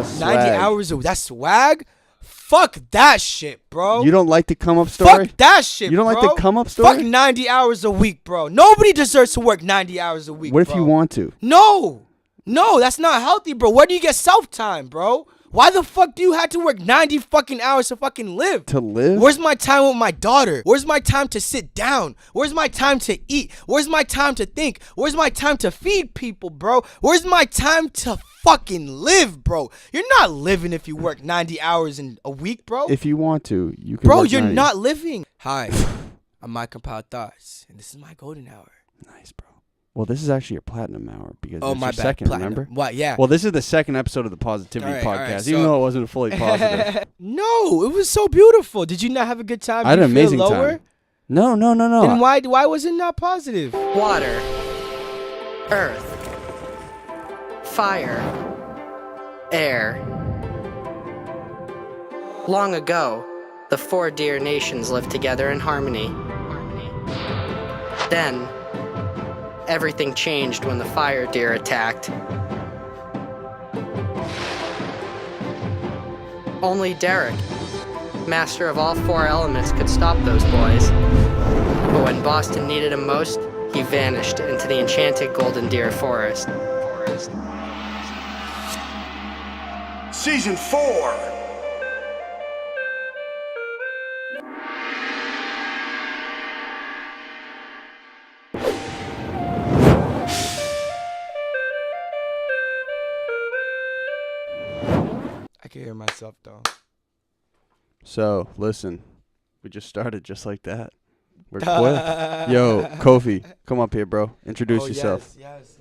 That's 90 swag. hours a week. That's swag? Fuck that shit, bro. You don't like the come up story? Fuck that shit, You don't bro. like the come up story? Fuck 90 hours a week, bro. Nobody deserves to work 90 hours a week, What if bro. you want to? No, that's not healthy, bro. Where do you get self-time, bro? Why the fuck do you have to work 90 fucking hours to fucking live? To live? Where's my time with my daughter? Where's my time to sit down? Where's my time to eat? Where's my time to think? Where's my time to feed people, bro? Where's my time to fucking live, bro? You're not living if you work 90 hours in a week, bro. If you want to, you can. Bro, work you're 90. not living. Hi, I'm MyCompiledThoughts, and this is my golden hour. Nice, bro. Well, this is actually your platinum hour because Oh, it's my your bad. second, Platinum. remember? What? Yeah. Well, this is the second episode of the Positivity All Podcast, right, even so- though it wasn't fully positive. No, it was so beautiful. Did you not have a good time? I had Did an you feel amazing lower? time. No. Then why was it not positive? Water, earth, fire, air. Long ago, the 4 deer nations lived together in harmony. Then, everything changed when the fire deer attacked. Only Derek, master of all 4 elements, could stop those boys. But when Boston needed him most, he vanished into the enchanted golden deer forest. Season 4. I can hear myself though. So, listen. We just started just like that. We're Yo, Kofi, come up here, bro. Introduce yourself. Yes.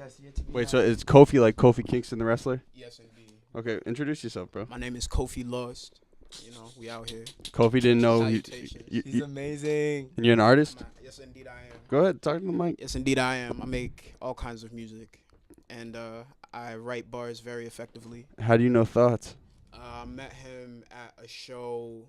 Wait, so is Kofi like Kofi Kingston the wrestler? Yes, indeed. Okay, introduce yourself, bro. My name is Kofi Lost. You know, we out here. Kofi didn't know Salutations. He's amazing. and you're an artist? Yes, indeed I am. Go ahead, talk to the mic. Yes, indeed I am. I make all kinds of music. And I write bars very effectively. How do you know Thoughts? I met him at a show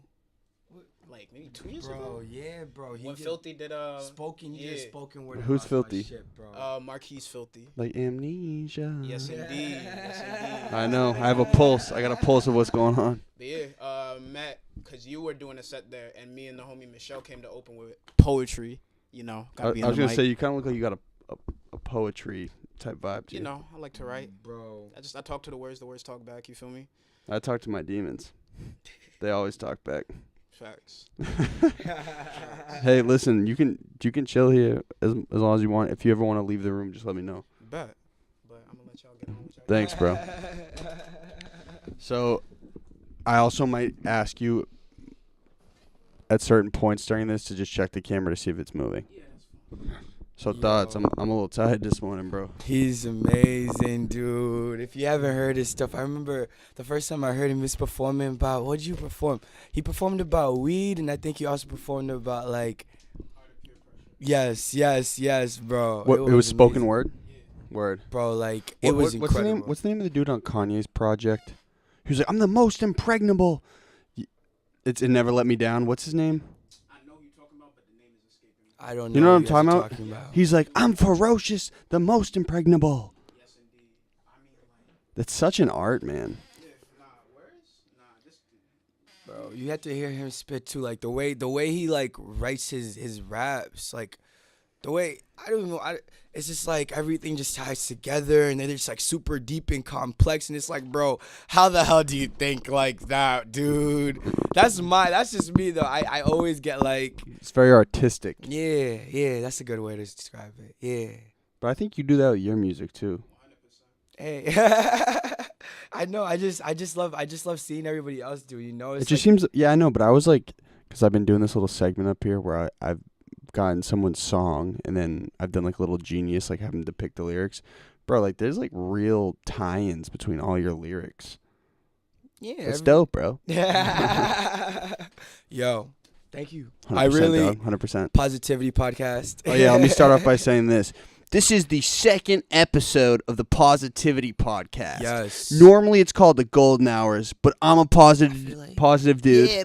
like maybe 2 years ago. Yeah, bro. When Filthy did spoken, yeah. spoken word. Who's about my Filthy? shit, bro. Marquise Filthy. Like amnesia. Yes, indeed. Yes, indeed. I know. I have a pulse. I got a pulse of what's going on. But yeah, met because you were doing a set there, and me and the homie Michelle came to open with poetry. You know, I gotta be on was the going to mic. say, you kind of look like you got a poetry type vibe to You you. know, I like to write. Bro. I talk to the words talk back. You feel me? I talk to my demons. They always talk back. Facts. Hey, listen, you can chill here as long as you want. If you ever want to leave the room, just let me know. Bet. But I'm gonna let y'all get on with y'all. Thanks, bro. So, I also might ask you at certain points during this to just check the camera to see if it's moving. So, Thoughts, I'm a little tired this morning, bro. He's amazing, dude. If you haven't heard his stuff, I remember the first time I heard him was performing about, what did you perform? He performed about weed, and I think he also performed about, like, yes, bro. It was spoken amazing. word? Word. Bro, like, it was incredible. What's the name of the dude on Kanye's project? He was like, I'm the most impregnable. It never let me down. What's his name? I know who you're talking about, but the name is escaping me. I don't know. You know what I'm you guys are talking about? about. He's like, I'm ferocious, the most impregnable. Yes, indeed. I mean, like, That's such an art, man. words? This dude. Bro, you have to hear him spit too, like the way he like writes his raps, like the way I don't know, it's just like everything just ties together, and then it's like super deep and complex, and it's like, bro, how the hell do you think like that, dude? That's just me though. I always get like, It's very artistic. yeah, that's a good way to describe it. Yeah. But I think you do that with your music too. Hey, I know. I just love seeing everybody else do. You know, It just seems, yeah, I know, but I was like, because I've been doing this little segment up here where I've gotten someone's song and then I've done like a little genius, like having to pick the lyrics. Bro, like there's like real tie-ins between all your lyrics. yeah, It's dope, bro. Yo, thank you. 100%, I really dog, 100%. Positivity Podcast. Oh yeah, let me start off by saying this. This is the second episode of the Positivity Podcast. Yes. Normally it's called the Golden Hours, but I'm a positive dude. Yeah,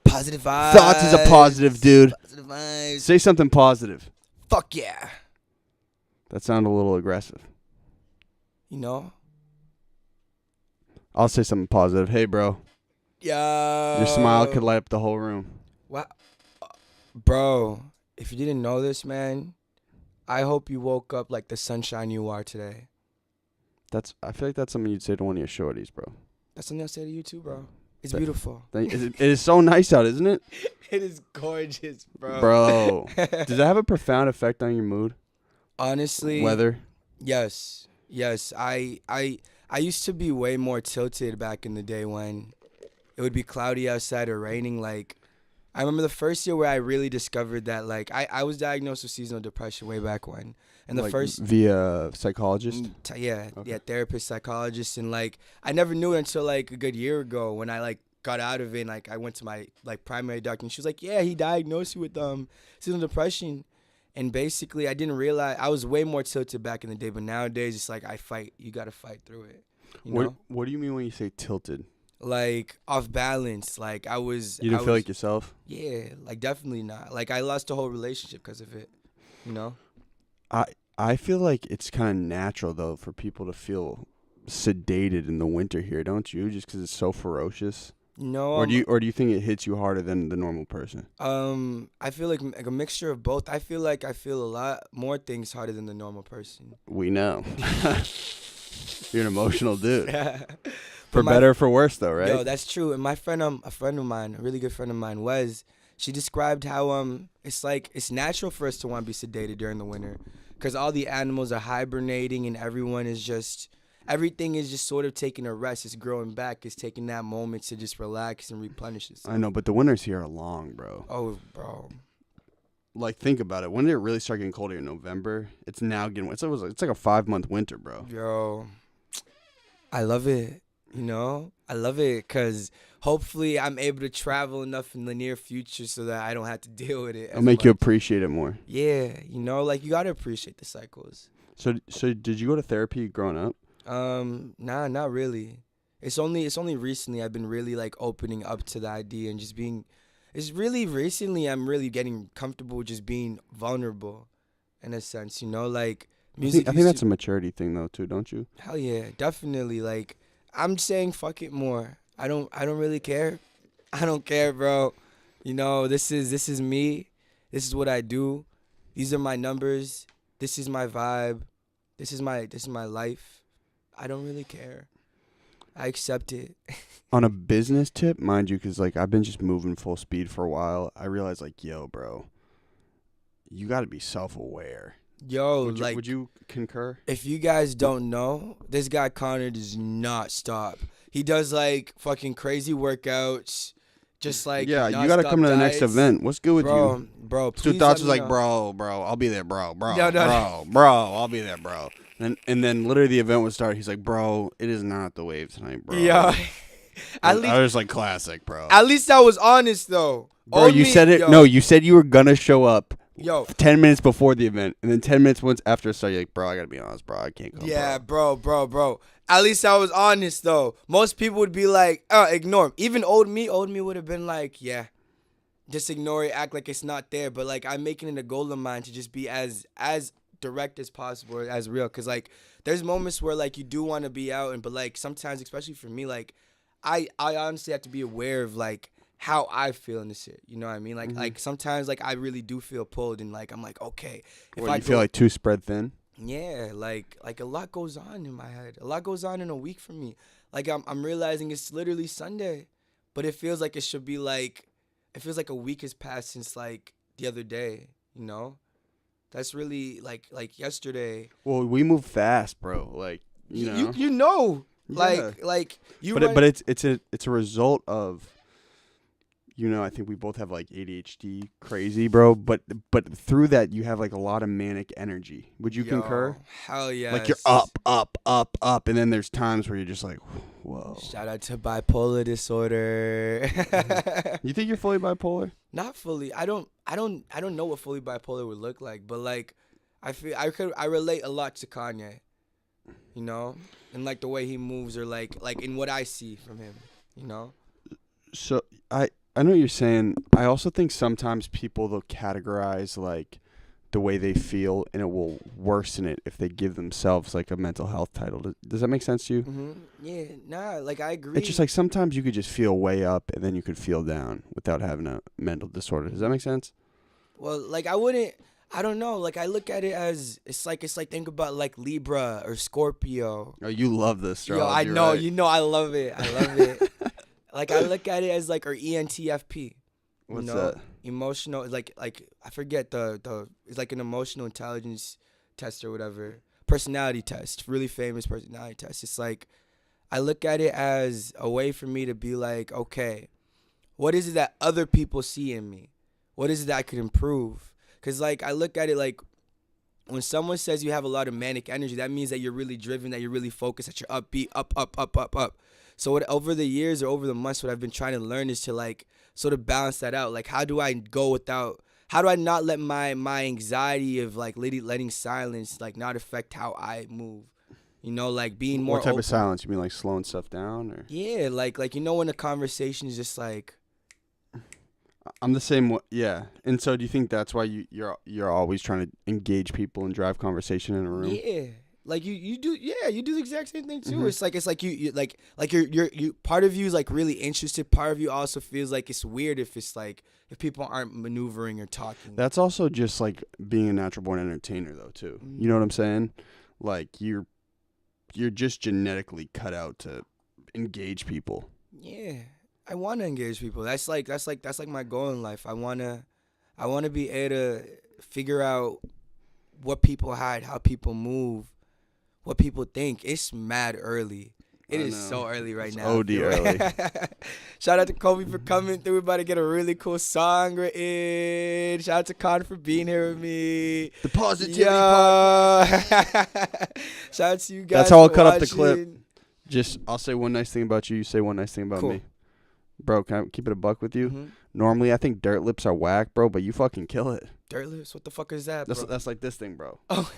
positive vibes. Thoughts is a positive dude. Positive vibes. Say something positive. Fuck yeah. That sounded a little aggressive. You know. I'll say something positive. Hey, bro, Yo. your smile could light up the whole room. Wow. Bro, if you didn't know this, man, I hope you woke up like the sunshine you are today. I feel like that's something you'd say to one of your shorties, bro. That's something I'll say to you too, bro. It's beautiful. It is so nice out, isn't it? It is gorgeous, bro. Bro, does that have a profound effect on your mood? Honestly, Weather? yes. I used to be way more tilted back in the day when it would be cloudy outside or raining. Like, I remember the first year where I really discovered that, like, I was diagnosed with seasonal depression way back when. And the like first via psychologist? Therapist, psychologist, and like I never knew it until like a good year ago when I like got out of it. And, like I went to my like primary doctor, and she was like, "Yeah, he diagnosed you with seasonal depression." And basically, I didn't realize I was way more tilted back in the day, but nowadays it's like I fight. You gotta fight through it. You know? What do you mean when you say tilted? Like off balance. Like I was. You didn't feel like yourself? Yeah, like definitely not. Like I lost a whole relationship because of it. You know. I feel like it's kind of natural though for people to feel sedated in the winter here, don't you? Just because it's so ferocious. No. Or do you think it hits you harder than the normal person? I feel like a mixture of both. I feel like I feel a lot more things harder than the normal person. We know. You're an emotional dude. For better or for worse though, right? Yo, that's true. And my friend, a friend of mine, a really good friend of mine, she described how it's like it's natural for us to want to be sedated during the winter, because all the animals are hibernating and everything is just sort of taking a rest. It's growing back. It's taking that moment to just relax and replenish itself. I know, but the winters here are long, bro. Oh, bro. Like, think about it. When did it really start getting colder? In November? It's now getting. It's like a 5-month winter, bro. Yo, I love it. You know, I love it because hopefully I'm able to travel enough in the near future so that I don't have to deal with it. It'll make you appreciate it more. Yeah, you know, like you gotta appreciate the cycles. So did you go to therapy growing up? Nah, not really. It's only recently I've been really like opening up to the idea and just being. It's really recently I'm really getting comfortable just being vulnerable, in a sense. You know, like music. I think that's a maturity thing though too, don't you? Hell yeah, definitely. Like I'm saying, fuck it more. I don't really care. I don't care, bro. You know, this is me. This is what I do. These are my numbers. This is my vibe. This is my life. I don't really care. I accept it. On a business tip, mind you, because like I've been just moving full speed for a while. I realized like, yo, bro, you got to be self-aware. Yo, would you concur? If you guys don't know, this guy Conor does not stop. He does like fucking crazy workouts, just like you gotta come to the next event. What's good with you, bro? Stu Thoughts was like, bro, I'll be there, bro, No. I'll be there, bro. And then literally the event would start. He's like, bro, it is not the wave tonight, bro. Yeah, I was like, classic, bro. At least I was honest though. Bro, you said it. Yo. No, you said you were gonna show up. Yo, 10 minutes before the event, and then 10 minutes once after it started, you're like, bro, I gotta be honest, bro, I can't come. Yeah, bro. At least I was honest though. Most people would be like, ignore him. Even old me would have been like, yeah, just ignore it, act like it's not there. But like I'm making it a goal of mine to just be as direct as possible, as real. Cause like there's moments where like you do want to be out, but like sometimes, especially for me, like I honestly have to be aware of like how I feel in this shit. You know what I mean? Like like sometimes like I really do feel pulled, and like I'm like, okay, if I feel like too spread thin. Yeah, like a lot goes on in my head. A lot goes on in a week for me. Like I'm realizing it's literally Sunday, but it feels like it should be like, it feels like a week has passed since like the other day. You know, that's really like yesterday. Well, we move fast, bro. Like you know, yeah. like you. But it's a result of. You know, I think we both have like ADHD crazy, bro. But through that, you have like a lot of manic energy. Would you concur? Hell yeah. Like you're up. And then there's times where you're just like, whoa. Shout out to bipolar disorder. You think you're fully bipolar? Not fully. I don't know what fully bipolar would look like. But like, I feel I relate a lot to Kanye. You know? And like the way he moves, or like in what I see from him. You know? So I know what you're saying. I also think sometimes people, they'll categorize like the way they feel, and it will worsen it if they give themselves like a mental health title. Does that make sense to you? Mm-hmm. Yeah, nah, like I agree. It's just like sometimes you could just feel way up and then you could feel down without having a mental disorder. Does that make sense? Well, like I don't know. Like I look at it as it's like think about like Libra or Scorpio. Oh, you love this, Yo, I You're know, right. you know, I love it. I love it. Like I look at it as like, or ENTFP. What's you know? that? Emotional, like I forget the it's like an emotional intelligence test or whatever, personality test, really famous personality test. It's like I look at it as a way for me to be like, okay, what is it that other people see in me? What is it that I could improve? Because like I look at it like when someone says you have a lot of manic energy, that means that you're really driven, that you're really focused, that you're upbeat, up. So what over the years or over the months, what I've been trying to learn is to like sort of balance that out. Like how do I not let my anxiety of like letting silence like not affect how I move? You know, like being more What type open. of silence? You mean like slowing stuff down, or? Yeah, like you know when the conversation is just like. I'm the same way. Yeah. And so do you think that's why you're always trying to engage people and drive conversation in a room? Yeah. Like you do the exact same thing too. Mm-hmm. It's like you like you're part of you is like really interested. Part of you also feels like it's weird if people aren't maneuvering or talking. That's also just like being a natural born entertainer though too. Mm-hmm. You know what I'm saying? Like you're just genetically cut out to engage people. Yeah. I want to engage people. That's like my goal in life. I want to be able to figure out what people hide, how people move, what people think. It's mad early. It is so early right now. OD early. Shout out to Kofi for coming through. We're about to get a really cool song written. Shout out to Conor for being here with me. The positivity podcast. Shout out to you guys. That's how I'll for cut up the watching. clip. I'll say one nice thing about you. You say one nice thing about Cool. me. Bro, can I keep it a buck with you? Mm-hmm. Normally, I think dirt lips are whack, bro, but you fucking kill it. Dirt lips? What the fuck is that, bro? That's like this thing, bro. Oh.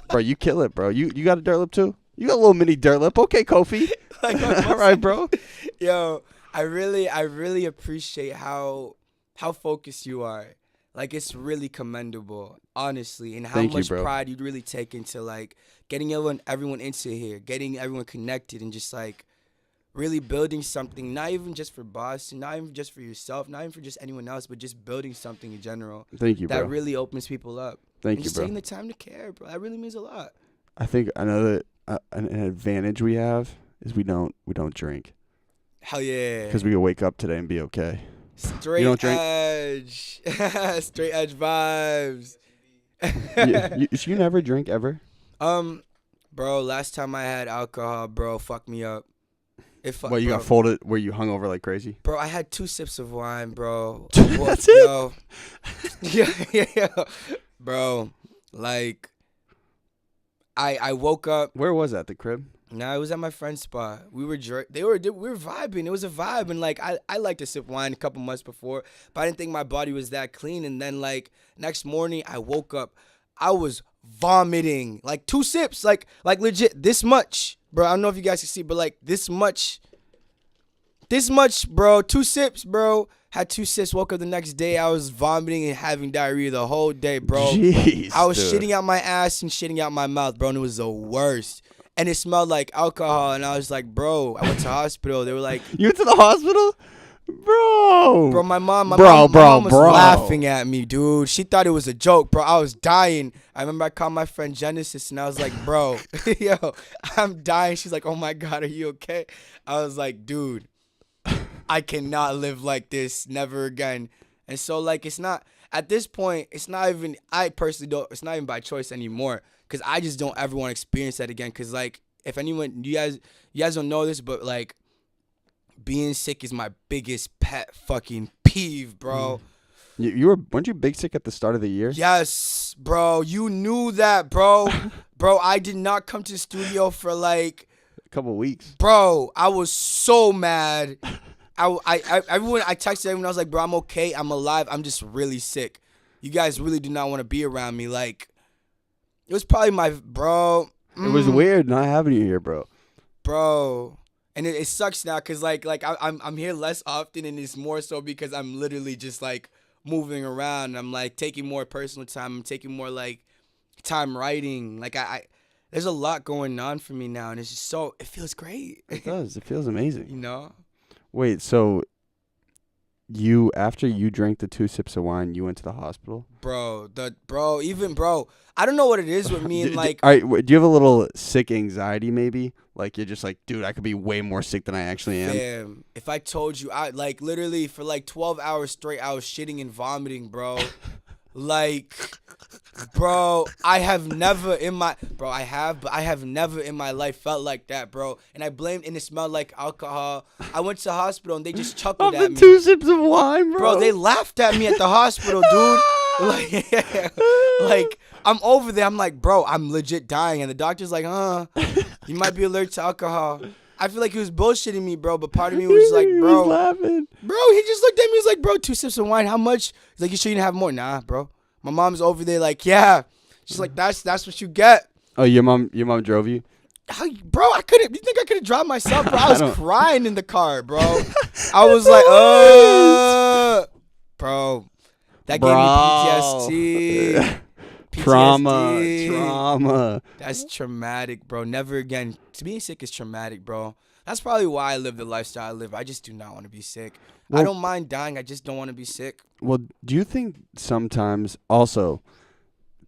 Bro, you kill it, bro. You got a dirt lip too? You got a little mini dirt lip. Okay, Kofi. Like, all right, bro. Yo, I really appreciate how focused you are. Like, it's really commendable, honestly, and how Thank you, much bro. pride you really take into like getting everyone into here, getting everyone connected, and just like really building something, not even just for Boston, not even just for yourself, not even for just anyone else, but just building something in general. Thank you, bro. That really opens people up. Thank and you, just bro. taking the time to care, bro. That really means a lot. I think another an advantage we have is we don't drink Hell yeah. because we can wake up today and be okay. Straight You don't drink? edge. Straight edge vibes. You never drink ever? Bro, last time I had alcohol, bro, fucked me up. Well, you got folded where you hung over like crazy? Bro, I had 2 sips of wine, bro. That's it? Yo. Yeah. Bro, like, I woke up. Where was that? The crib? Nah, it was at my friend's spot. We were vibing. It was a vibe, and like I liked to sip wine a couple months before, but I didn't think my body was that clean. And then like next morning, I woke up, I was vomiting like 2 sips, like legit this much, bro. I don't know if you guys can see, but like this much, bro. 2 sips, bro. Had 2 sips. Woke up the next day, I was vomiting and having diarrhea the whole day, bro. Jeez, I was dude. shitting out my ass and shitting out my mouth, bro, and it was the worst. And it smelled like alcohol, and I was like, bro, I went to hospital. They were like, You went to the hospital? Bro, my mom was bro. laughing at me, dude. She thought it was a joke, bro. I was dying. I remember I called my friend Genesis, and I was like, bro, yo, I'm dying. She's like, oh my God, are you okay? I was like, dude, I cannot live like this, never again. And so, like, it's not, at this point, it's not even, I personally don't, it's not even by choice anymore, because I just don't ever want to experience that again. Because, like, if anyone, you guys don't know this, but, like, being sick is my biggest pet fucking peeve, bro. weren't you big sick at the start of the year? Yes, bro. You knew that, bro. Bro, I did not come to the studio for, like, A couple of weeks. bro, I was so mad. I texted everyone. I was like, bro, I'm okay. I'm alive. I'm just really sick. You guys really do not want to be around me. Like, it was probably my, bro. It was weird not having you here, bro. Bro. And it sucks now because, like I'm here less often, and it's more so because I'm literally just, like, moving around. I'm like taking more personal time. I'm taking more like time writing. Like I there's a lot going on for me now, and it's just it feels great. It does. It feels amazing. You know? Wait, so after you drank the 2 sips of wine, you went to the hospital? Bro, I don't know what it is with me and like. All right, do you have a little sick anxiety maybe? Like you're just like, dude, I could be way more sick than I actually am. Damn, if I told you, I like literally for like 12 hours straight, I was shitting and vomiting, bro. Like, bro, I have never in my life felt like that, bro. And it smelled like alcohol. I went to the hospital and they just chuckled at me. 2 sips of wine, bro. Bro, they laughed at me at the hospital, dude. Like, I'm over there. I'm like, bro, I'm legit dying. And the doctor's like, you might be allergic to alcohol. I feel like he was bullshitting me, bro. But part of me was like, bro. He was laughing. Bro, he just looked at me. He was like, bro, 2 sips of wine. How much? He's like, you sure you didn't have more? Nah, bro. My mom's over there like, yeah. She's like, that's what you get. Oh, your mom drove you? Bro, I couldn't. You think I could have dropped myself, bro? I was crying in the car, bro. I was like, bro. That gave me PTSD. Trauma. That's traumatic, bro. Never again. Being sick is traumatic, bro. That's probably why I live the lifestyle I live. I just do not want to be sick. Well, I don't mind dying. I just don't want to be sick. Well, do you think sometimes also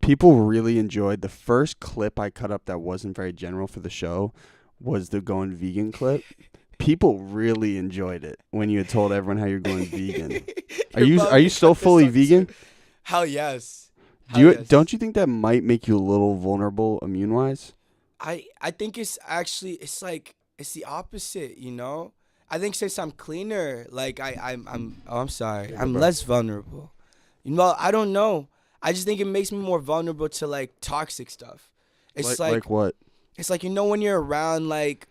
people really enjoyed the first clip I cut up that wasn't very general for the show was the going vegan clip? People really enjoyed it when you had told everyone how you're going vegan. Are you still fully vegan? Hell yes. Don't you think that might make you a little vulnerable immune wise? I think it's the opposite, you know? I think since I'm cleaner, like I'm sorry. I'm less vulnerable. You know, I don't know. I just think it makes me more vulnerable to like toxic stuff. It's like what? It's like, you know, when you're around like,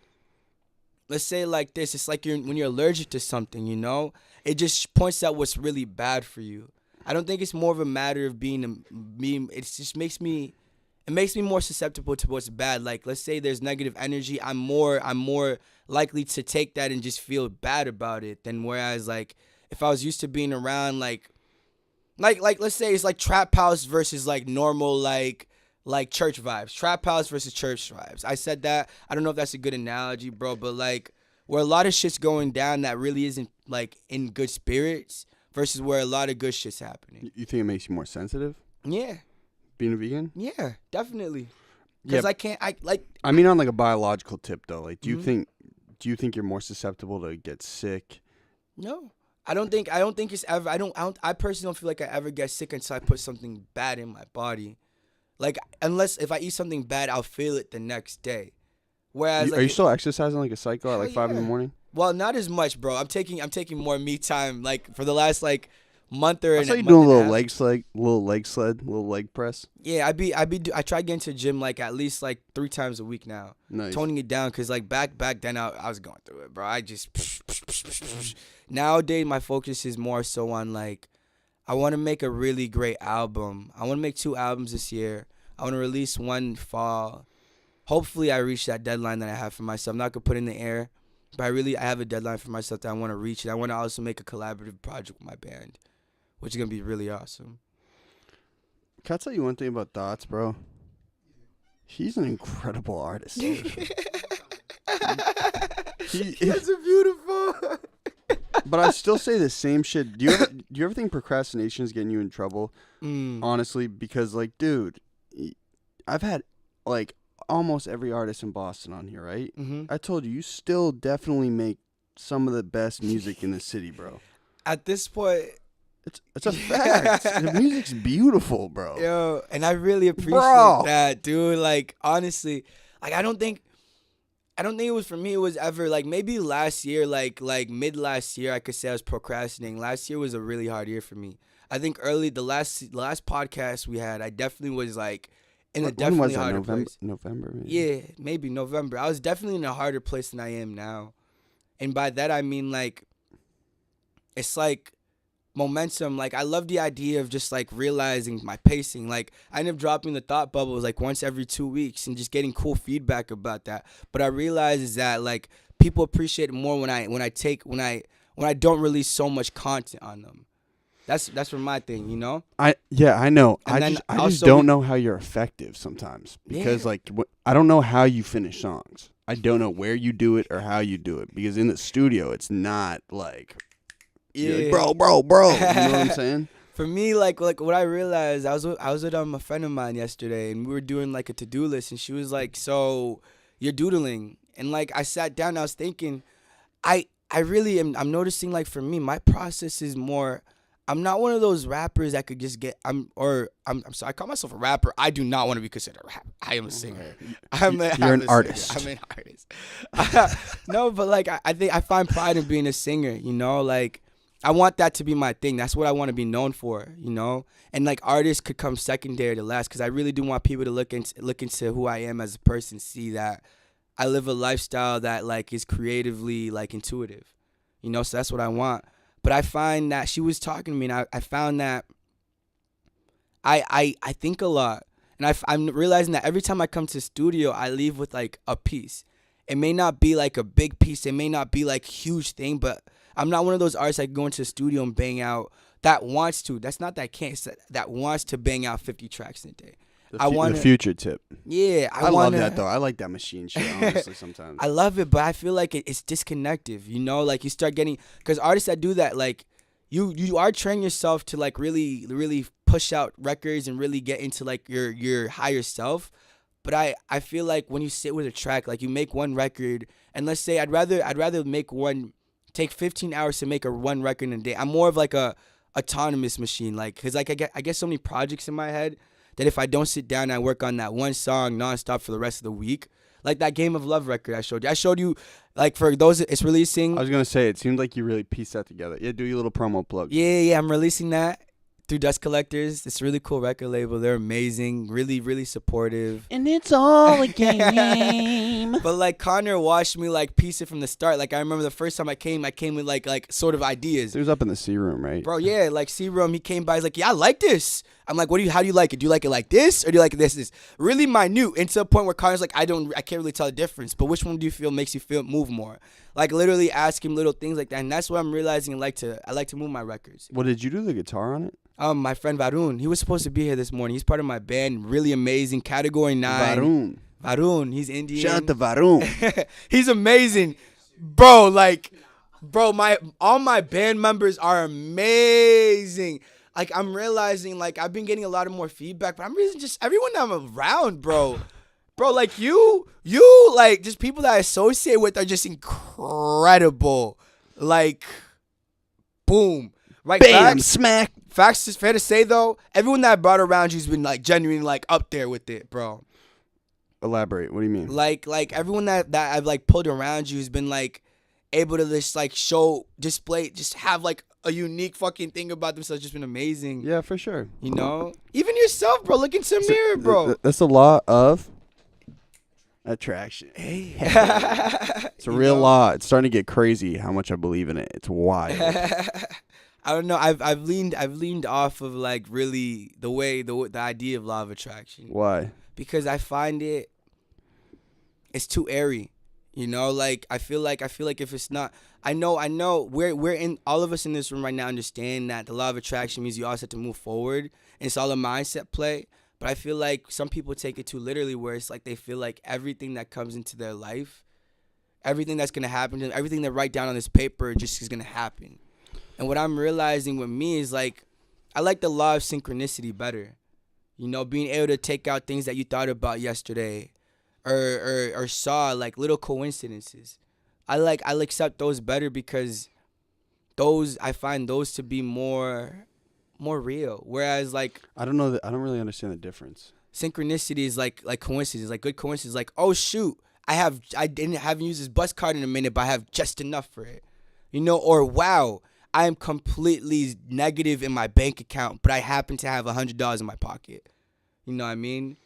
let's say like this, it's like when you're allergic to something, you know? It just points out what's really bad for you. I don't think it's more of a matter of it just makes me more susceptible to what's bad. Like, let's say there's negative energy, I'm more likely to take that and just feel bad about it than whereas like if I was used to being around like let's say it's like trap house versus like normal like church vibes. Trap house versus church vibes. I said that. I don't know if that's a good analogy, bro, but like where a lot of shit's going down that really isn't like in good spirits versus where a lot of good shit's happening. You think it makes you more sensitive? Yeah. Being a vegan? Yeah, definitely. Because I mean, on like a biological tip though, like do you think you're more susceptible to get sick? No. I don't think it's ever. I personally don't feel like I ever get sick until I put something bad in my body. Like, unless if I eat something bad, I'll feel it the next day. Whereas, are you still exercising like a psycho at like 5 in the morning? Well, not as much, bro. I'm taking more me time. Like for the last like month or. I saw you doing a little leg sled, little leg press. Yeah, I try getting to the gym like at least like 3 times a week now. Nice. Toning it down because like back then I was going through it, bro. I just nowadays my focus is more so on like I want to make a really great album. I want to make 2 albums this year. I want to release 1 fall. Hopefully I reach that deadline that I have for myself. I'm not gonna put it in the air, but I have a deadline for myself that I want to reach, and I want to also make a collaborative project with my band, which is gonna be really awesome. Can I tell you one thing about Thoughts, bro? He's an incredible artist. That's beautiful. But I still say the same shit. Do you ever think procrastination is getting you in trouble? Honestly, because like, dude, I've had like almost every artist in Boston on here, right? Mm-hmm. I told you still definitely make some of the best music in the city, bro. At this point, it's a fact. The music's beautiful, bro. Yo, and I really appreciate that, dude. Like, honestly, like I don't think it was for me. It was ever like maybe last year, like mid last year, I could say I was procrastinating. Last year was a really hard year for me. I think the last podcast we had, I definitely was like in a definitely harder place. November, maybe. Yeah, maybe November. I was definitely in a harder place than I am now, and by that I mean like it's like momentum. Like I love the idea of just like realizing my pacing. Like I end up dropping the thought bubbles like once every 2 weeks and just getting cool feedback about that. But I realize is that like people appreciate it more when I don't release so much content on them. That's from my thing, you know. I know. And then I just also don't know how you're effective sometimes because Yeah. like I don't know how you finish songs. I don't know where you do it or how you do it because in the studio it's not like, you're like, bro. You know what I'm saying? For me, like what I realized, I was with a friend of mine yesterday, and we were doing like a to-do list, and she was like, "So you're doodling?" And like I sat down, and I was thinking, I really am. I'm noticing like for me, my process is more. I'm not one of those rappers that could just get. I'm sorry. I call myself a rapper. I do not want to be considered a rapper. I am a singer. You're an artist. I'm an artist. No, but like I think I find pride in being a singer. You know, like I want that to be my thing. That's what I want to be known for. You know, and like artists could come secondary to last because I really do want people to look into who I am as a person, see that I live a lifestyle that like is creatively like intuitive. You know, so that's what I want. But I find that she was talking to me, and I found that I think a lot. And I'm realizing that every time I come to the studio, I leave with, like, a piece. It may not be, like, a big piece. It may not be, like, huge thing. But I'm not one of those artists that go into the studio and bang out that wants to. That's not that can't. That wants to bang out 50 tracks in a day. The future tip. Yeah, I love that though. I like that machine shit. Honestly, sometimes I love it, but I feel like it's disconnective. You know, like you start getting because artists that do that, like you are training yourself to like really push out records and really get into like your higher self. But I feel like when you sit with a track, like you make one record, and let's say I'd rather make take 15 hours to make one record in a day. I'm more of like a autonomous machine, like because like I get so many projects in my head that if I don't sit down and I work on that one song nonstop for the rest of the week, like that Game of Love record I showed you, like for those it's releasing. I was gonna say it seemed like you really pieced that together. Yeah, do your little promo plug. Yeah, I'm releasing that through Dust Collectors. It's a really cool record label. They're amazing, really supportive. And it's all a game. But like Conor watched me like piece it from the start. Like I remember the first time I came with like sort of ideas. It was up in the C room, right? Bro, yeah, like C-Room, he came by, he's like, yeah, I like this. I'm like, how do you like it? Do you like it like this or do you like it this? Really minute, and to the point where Connor's like, I can't really tell the difference, but which one do you feel makes you move more? Like literally ask him little things like that, and that's what I'm realizing I like to move my records. Well, did you do the guitar on it? My friend Varun, he was supposed to be here this morning. He's part of my band, really amazing, Category 9. Varun, he's Indian. Shout out to Varun. He's amazing. Bro, all my band members are amazing. Like, I'm realizing, like, I've been getting a lot of more feedback, but I'm realizing just everyone that I'm around, bro. Bro, like, you, like, just people that I associate with are just incredible. Like, boom. Right, Bam, smack. Facts is fair to say, though, everyone that I brought around you's been, like, genuinely, like, up there with it, bro. Elaborate. What do you mean? Like everyone that I've, like, pulled around you has been, like, able to just, like, display, just have, like, a unique fucking thing about themselves. Just been amazing. Yeah, for sure. You know? Even yourself, bro. Look into the mirror, bro. That's the law of attraction. Hey. It's a real law. It's starting to get crazy how much I believe in it. It's wild. I don't know. I've leaned off of like really the idea of law of attraction. Why? Because I find it's too airy. You know, like I feel like if it's not, I know we're in, all of us in this room right now understand that the law of attraction means you always have to move forward, and it's all a mindset play. But I feel like some people take it too literally, where it's like they feel like everything that comes into their life, everything that's gonna happen to them, everything they write down on this paper just is gonna happen. And what I'm realizing with me is like, I like the law of synchronicity better. You know, being able to take out things that you thought about yesterday, or saw, like little coincidences. I'll accept those better because I find those to be more real. Whereas like I don't know that I don't really understand the difference. Synchronicity is like coincidence, like good coincidence. Like, oh shoot, I haven't used this bus card in a minute, but I have just enough for it. You know, or wow, I am completely negative in my bank account, but I happen to have $100 in my pocket. You know what I mean?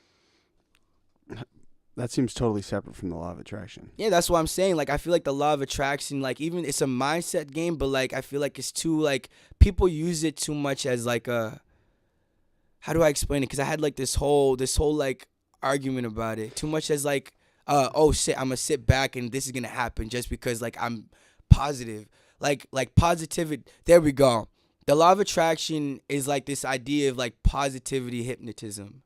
That seems totally separate from the law of attraction. Yeah, that's what I'm saying. Like, I feel like the law of attraction, like, even it's a mindset game, but, like, I feel like it's too, like, people use it too much as, like, a, how do I explain it? Because I had, like, this whole, like, argument about it. Too much as, like, oh, shit, I'm going to sit back and this is going to happen just because, like, I'm positive. Like positivity, there we go. the law of attraction is like this idea of like positivity hypnotism.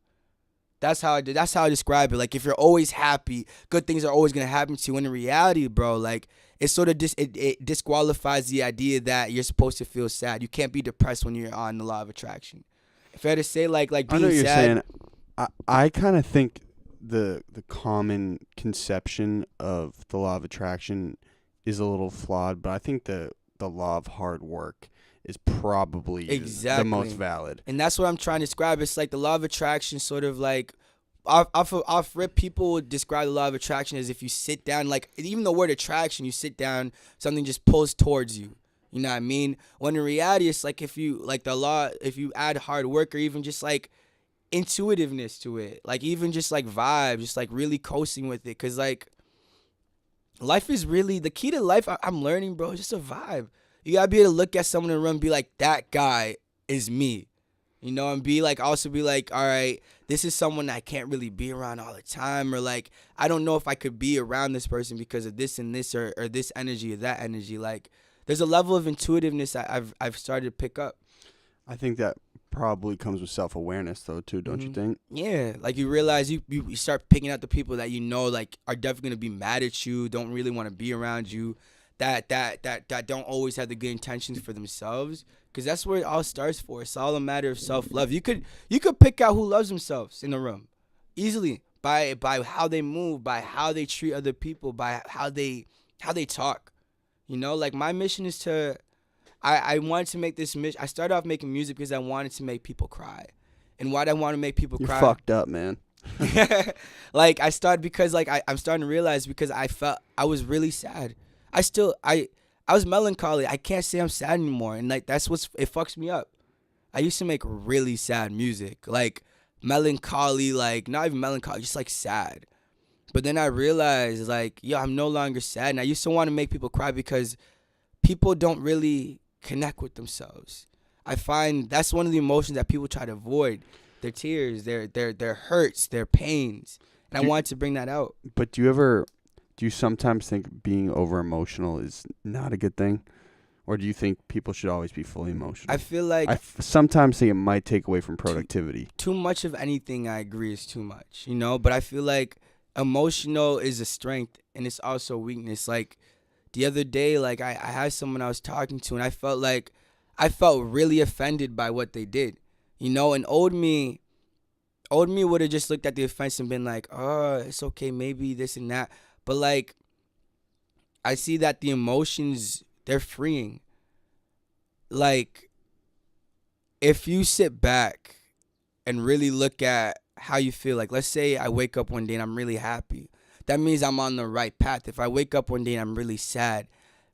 That's how I describe it. Like if you're always happy, good things are always gonna happen to you. When in reality, bro, like it sort of it disqualifies the idea that you're supposed to feel sad. You can't be depressed when you're on the law of attraction. Fair to say, like being I know what you're sad. saying. I kind of think the common conception of the law of attraction is a little flawed, but I think the law of hard work is probably the most valid. And that's what I'm trying to describe. It's like the law of attraction sort of like off rip, people would describe the law of attraction as if you sit down, like even the word attraction, you sit down, something just pulls towards you. You know what I mean? When in reality, it's like if you add hard work or even just like intuitiveness to it, like even just like vibe, just like really coasting with it. Cause like life is really the key to life. I'm learning, bro. It's just a vibe. You gotta be able to look at someone in the room and be like, that guy is me. You know, and also be like, all right, this is someone I can't really be around all the time, or like, I don't know if I could be around this person because of this and this, or this energy or that energy. Like, there's a level of intuitiveness I've started to pick up. I think that probably comes with self-awareness though too, don't you think? Yeah, like you realize you start picking out the people that you know like are definitely gonna be mad at you, don't really want to be around you, that don't always have the good intentions for themselves, because that's where it all starts for. It's all a matter of self-love. You could pick out who loves themselves in the room easily by how they move, by how they treat other people, by how they talk. You know, like my mission is to I wanted to make this mission. I started off making music because I wanted to make people cry. And why did I want to make people cry? You're fucked up, man. Like I started because like I'm starting to realize, because I felt I was really sad. I was melancholy. I can't say I'm sad anymore. And like it fucks me up. I used to make really sad music. Like melancholy, like not even melancholy, just like sad. But then I realized like, yo, I'm no longer sad. And I used to want to make people cry because people don't really connect with themselves. I find that's one of the emotions that people try to avoid. Their tears, their hurts, their pains. And I wanted to bring that out. But do you sometimes think being over emotional is not a good thing? Or do you think people should always be fully emotional? I feel like I sometimes think it might take away from productivity. Too much of anything, I agree, is too much, you know? But I feel like emotional is a strength and it's also weakness. Like the other day, like I had someone I was talking to and I felt really offended by what they did, you know? And old me would have just looked at the offense and been like, oh, it's okay, maybe this and that. But like, I see that the emotions, they're freeing. Like, if you sit back and really look at how you feel, like let's say I wake up one day and I'm really happy. That means I'm on the right path. If I wake up one day and I'm really sad,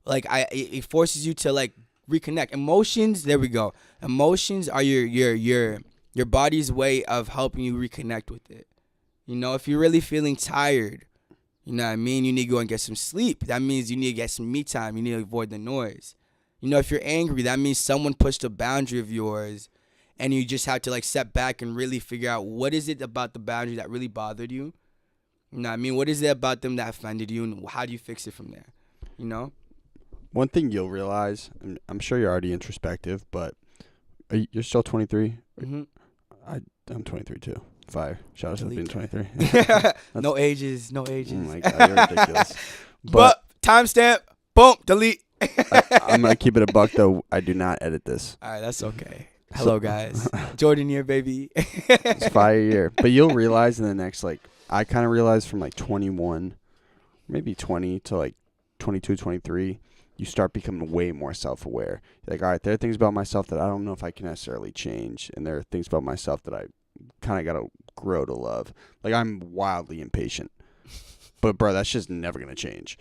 like it forces you to like reconnect. Emotions, there we go. Emotions are your body's way of helping you reconnect with it. You know, if you're really feeling tired, you know what I mean? You need to go and get some sleep. That means you need to get some me time. You need to avoid the noise. You know, if you're angry, that means someone pushed a boundary of yours and you just have to like step back and really figure out what is it about the boundary that really bothered you. You know what I mean? What is it about them that offended you and how do you fix it from there? You know? One thing you'll realize, and I'm sure you're already introspective, but you're still 23? Mm-hmm. I'm 23 too. Fire. Shout out to being 23. No ages. Oh my God, you're ridiculous. But timestamp, boom, delete. I'm going to keep it a buck though. I do not edit this. All right, that's okay. Hello, guys. Jordan here, baby. It's fire year. But you'll realize in the next, like, I kind of realized from like 21, maybe 20 to like 22, 23, you start becoming way more self-aware. You're like, all right, there are things about myself that I don't know if I can necessarily change. And there are things about myself that I kind of got to grow to love. Like, I'm wildly impatient. But, bro, that's just never going to change.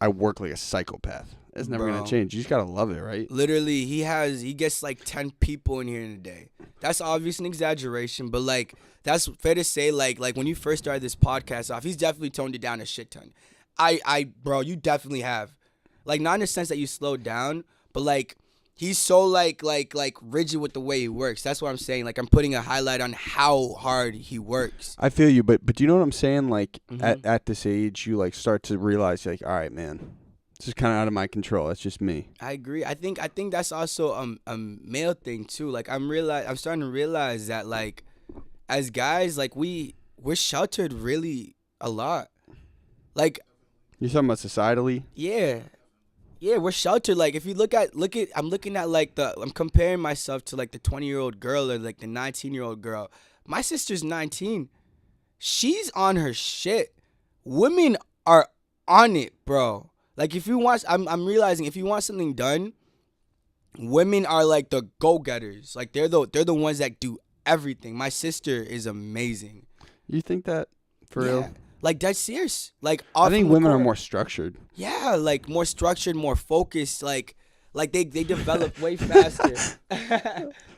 I work like a psychopath. It's never going to change. You just got to love it, right? Literally, he gets like 10 people in here in a day. That's obviously an exaggeration, but like, that's fair to say, like when you first started this podcast off, he's definitely toned it down a shit ton. Bro, you definitely have. Like, not in the sense that you slowed down, but like, he's so like rigid with the way he works. That's what I'm saying. Like, I'm putting a highlight on how hard he works. I feel you, but do you know what I'm saying? Like, at this age, you like start to realize, like, all right, man, It's just kind of out of my control. That's just me. I agree. I think that's also a male thing too. Like I'm starting to realize that like as guys, like we're sheltered really a lot. Like You're talking about societally? yeah, we're sheltered. Like if you look at I'm looking at like I'm comparing myself to like the 20-year-old girl or like the 19-year-old girl. My sister's 19. She's on her shit. Women are on it, bro. Like if you want, I'm realizing if you want something done, women are like the go-getters. Like they're the ones that do everything. My sister is amazing. You think that for real? Like that's serious. Like I think women are more structured. Yeah, like more structured, more focused. Like they develop way faster.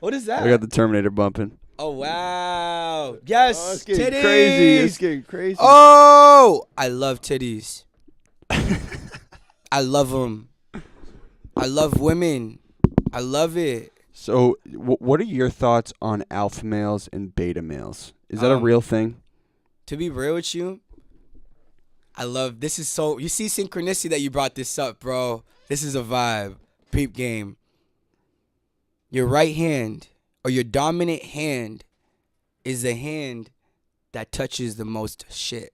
What is that? I got the Terminator bumping. Oh wow! Yes, Oh, it's getting titties. crazy. It's getting crazy. Oh, I love titties. I love them. I love women. I love it. So, what are your thoughts on alpha males and beta males? Is that a real thing? To be real with you, I love this. Is so you see synchronicity that you brought this up, bro. This is a vibe. Peep game. Your right hand or your dominant hand is the hand that touches the most shit.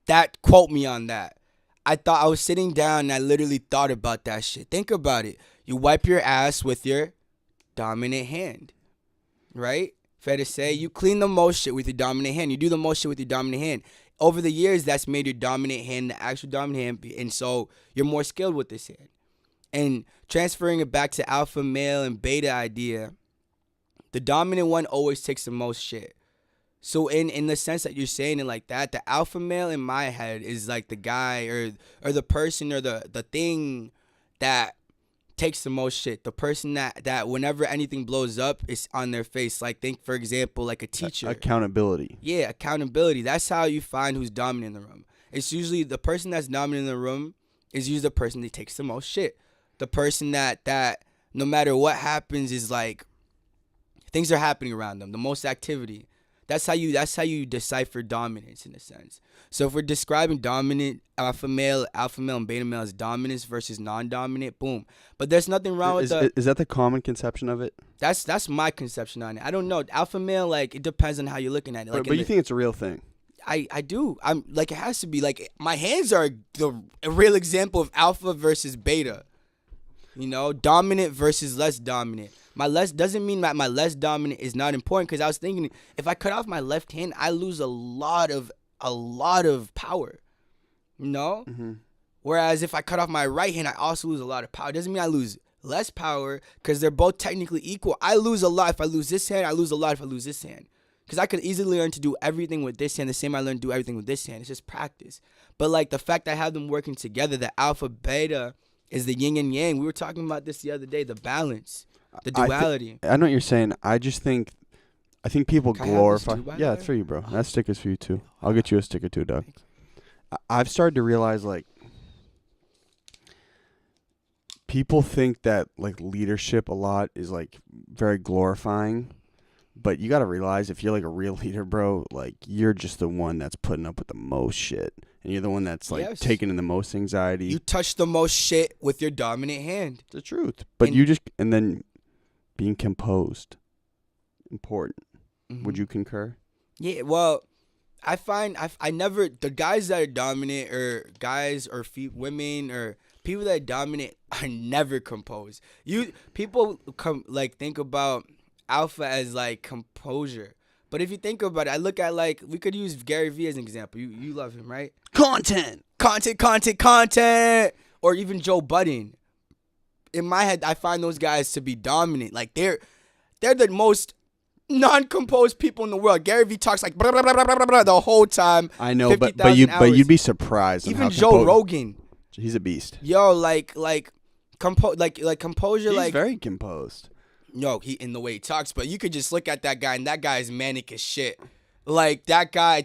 That quote me on that. I was sitting down and I literally thought about that shit. Think about it. You wipe your ass with your dominant hand, right? Fair to say, you clean the most shit with your dominant hand. You do the most shit with your dominant hand. Over the years, that's made your dominant hand the actual dominant hand, and so you're more skilled with this hand. And transferring it back to alpha male and beta idea, the dominant one always takes the most shit. So in the sense that you're saying it like that, the alpha male in my head is like the guy or the person or the thing that takes the most shit. The person that whenever anything blows up, it's on their face. Like think for example, like a teacher. Accountability. Yeah, accountability. That's how you find who's dominant in the room. It's usually the person that's dominant in the room is usually the person that takes the most shit. The person that no matter what happens is like things are happening around them. The most activity. That's how you decipher dominance in a sense. So if we're describing dominant alpha male and beta male as dominance versus non-dominant, boom. But there's nothing wrong with Is that the common conception of it? That's my conception on it. I don't know. Alpha male, like it depends on how you're looking at it. Like But you think it's a real thing? I do. I'm like it has to be. Like my hands are a real example of alpha versus beta. You know, dominant versus less dominant. My less doesn't mean that my less dominant is not important, because I was thinking if I cut off my left hand, I lose a lot of power. You know? Mm-hmm. Whereas if I cut off my right hand, I also lose a lot of power. It doesn't mean I lose less power, because they're both technically equal. I lose a lot if I lose this hand. I lose a lot if I lose this hand. Because I could easily learn to do everything with this hand the same I learned to do everything with this hand. It's just practice. But like the fact that I have them working together, the alpha beta is the yin and yang. We were talking about this the other day, the balance. The duality. I know what you're saying. I think people Can I have this glorify. too, by the Yeah, way? it's for you, bro. That sticker's for you too. I'll get you a sticker too, Doug. I've started to realize like people think that like leadership a lot is like very glorifying, but you got to realize if you're like a real leader, bro, like you're just the one that's putting up with the most shit, and you're the one that's like Yes. taking in the most anxiety. You touch the most shit with your dominant hand. The truth, but and then being composed, important. Mm-hmm. Would you concur? Yeah, well, I find I never, the guys that are dominant or guys or women or people that are dominant are never composed. People think about alpha as like composure. But if you think about it, I look at like, we could use Gary Vee as an example. You love him, right? Content. Or even Joe Budden. In my head, I find those guys to be dominant. Like they're the most non-composed people in the world. Gary Vee talks like blah, blah, blah, blah, blah, blah, the whole time. I know, 50,000 hours. you'd be surprised. Even on how Joe Rogan. He's a beast. Yo, composure. He's Like very composed. no, he in the way he talks, but you could just look at that guy, and that guy is manic as shit. Like that guy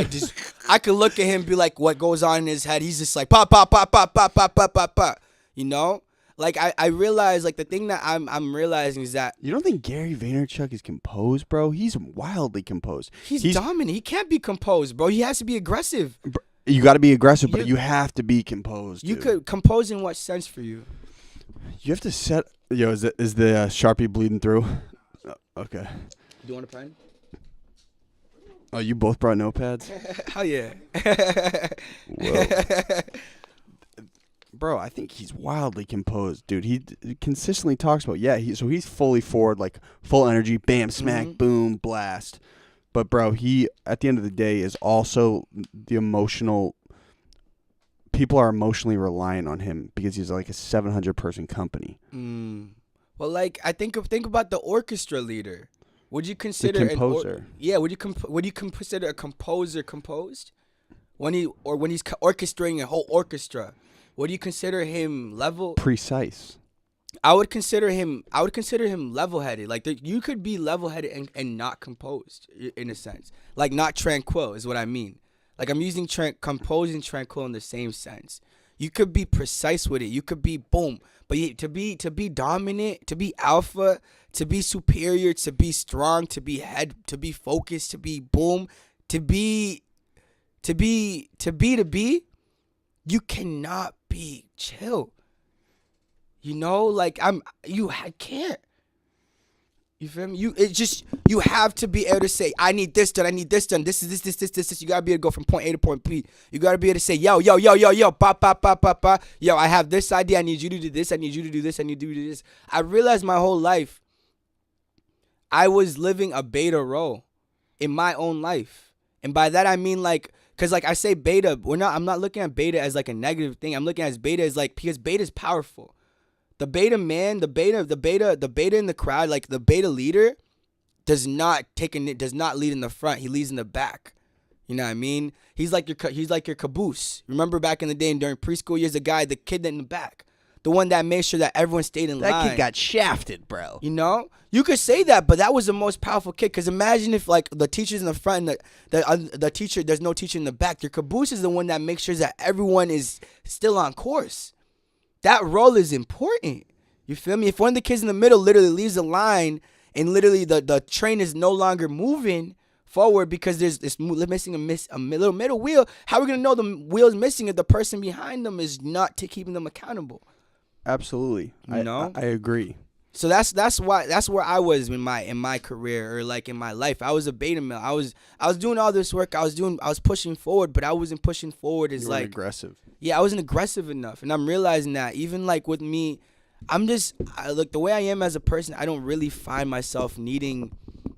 just, I could look at him and be like, what goes on in his head? He's just like pop, pop, pop, pop, pop, pop, pop, pop, pop. You know, like I realize, like the thing that I'm realizing is that You don't think Gary Vaynerchuk is composed, bro? He's wildly composed. he's dominant. He can't be composed, bro. He has to be aggressive. You got to be aggressive, but you have to be composed. You dude. could compose in what sense for you? You have to set. Yo, is the Sharpie bleeding through? Okay. Do you want a pen? Oh, you both brought notepads? Hell yeah. Whoa. Bro, I think he's wildly composed, dude. He consistently talks about, so he's fully forward, like full energy, bam, smack, boom, blast. But bro, he at the end of the day is also the emotional. People are emotionally reliant on him because he's like a 700-person company. Well, like I think about the orchestra leader. Would you consider the composer? Would you consider a composer composed when he's orchestrating a whole orchestra? Would you consider him level? Precise. I would consider him level-headed. Like you could be level-headed and not composed in a sense. Like not tranquil is what I mean. Like I'm using compose and tranquil in the same sense. You could be precise with it. You could be boom. But to be dominant, to be alpha, to be superior, to be strong, to be head, to be focused, to be boom, to be, you cannot be chill. You know, like I can't. You feel me? You have to be able to say, I need this done, this is this. You gotta be able to go from point A to point B. You gotta be able to say, yo, ba. Yo, I have this idea, I need you to do this, I need you to do this, I need you to do this. I realized my whole life I was living a beta role in my own life. And by that I mean like, cause like I say beta, I'm not looking at beta as like a negative thing. I'm looking at beta as like, because beta is powerful. The beta man, the beta in the crowd, like the beta leader does not lead in the front. He leads in the back. You know what I mean? He's like your caboose. Remember back in the day and during preschool years, the kid in the back, the one that made sure that everyone stayed in line. That kid got shafted, bro. You know, you could say that, but that was the most powerful kid. Cause imagine if like the teacher's in the front and the teacher, there's no teacher in the back. Your caboose is the one that makes sure that everyone is still on course. That role is important. You feel me? If one of the kids in the middle literally leaves the line and literally the train is no longer moving forward because there's missing a little middle wheel, how are we going to know the wheel's missing if the person behind them is not keeping them accountable? Absolutely. You know? I agree. So that's where I was in my career or like in my life. I was a beta male. I was doing all this work. I was pushing forward, but I wasn't pushing forward as like aggressive. Yeah, I wasn't aggressive enough, and I'm realizing that even like with me, look the way I am as a person. I don't really find myself needing.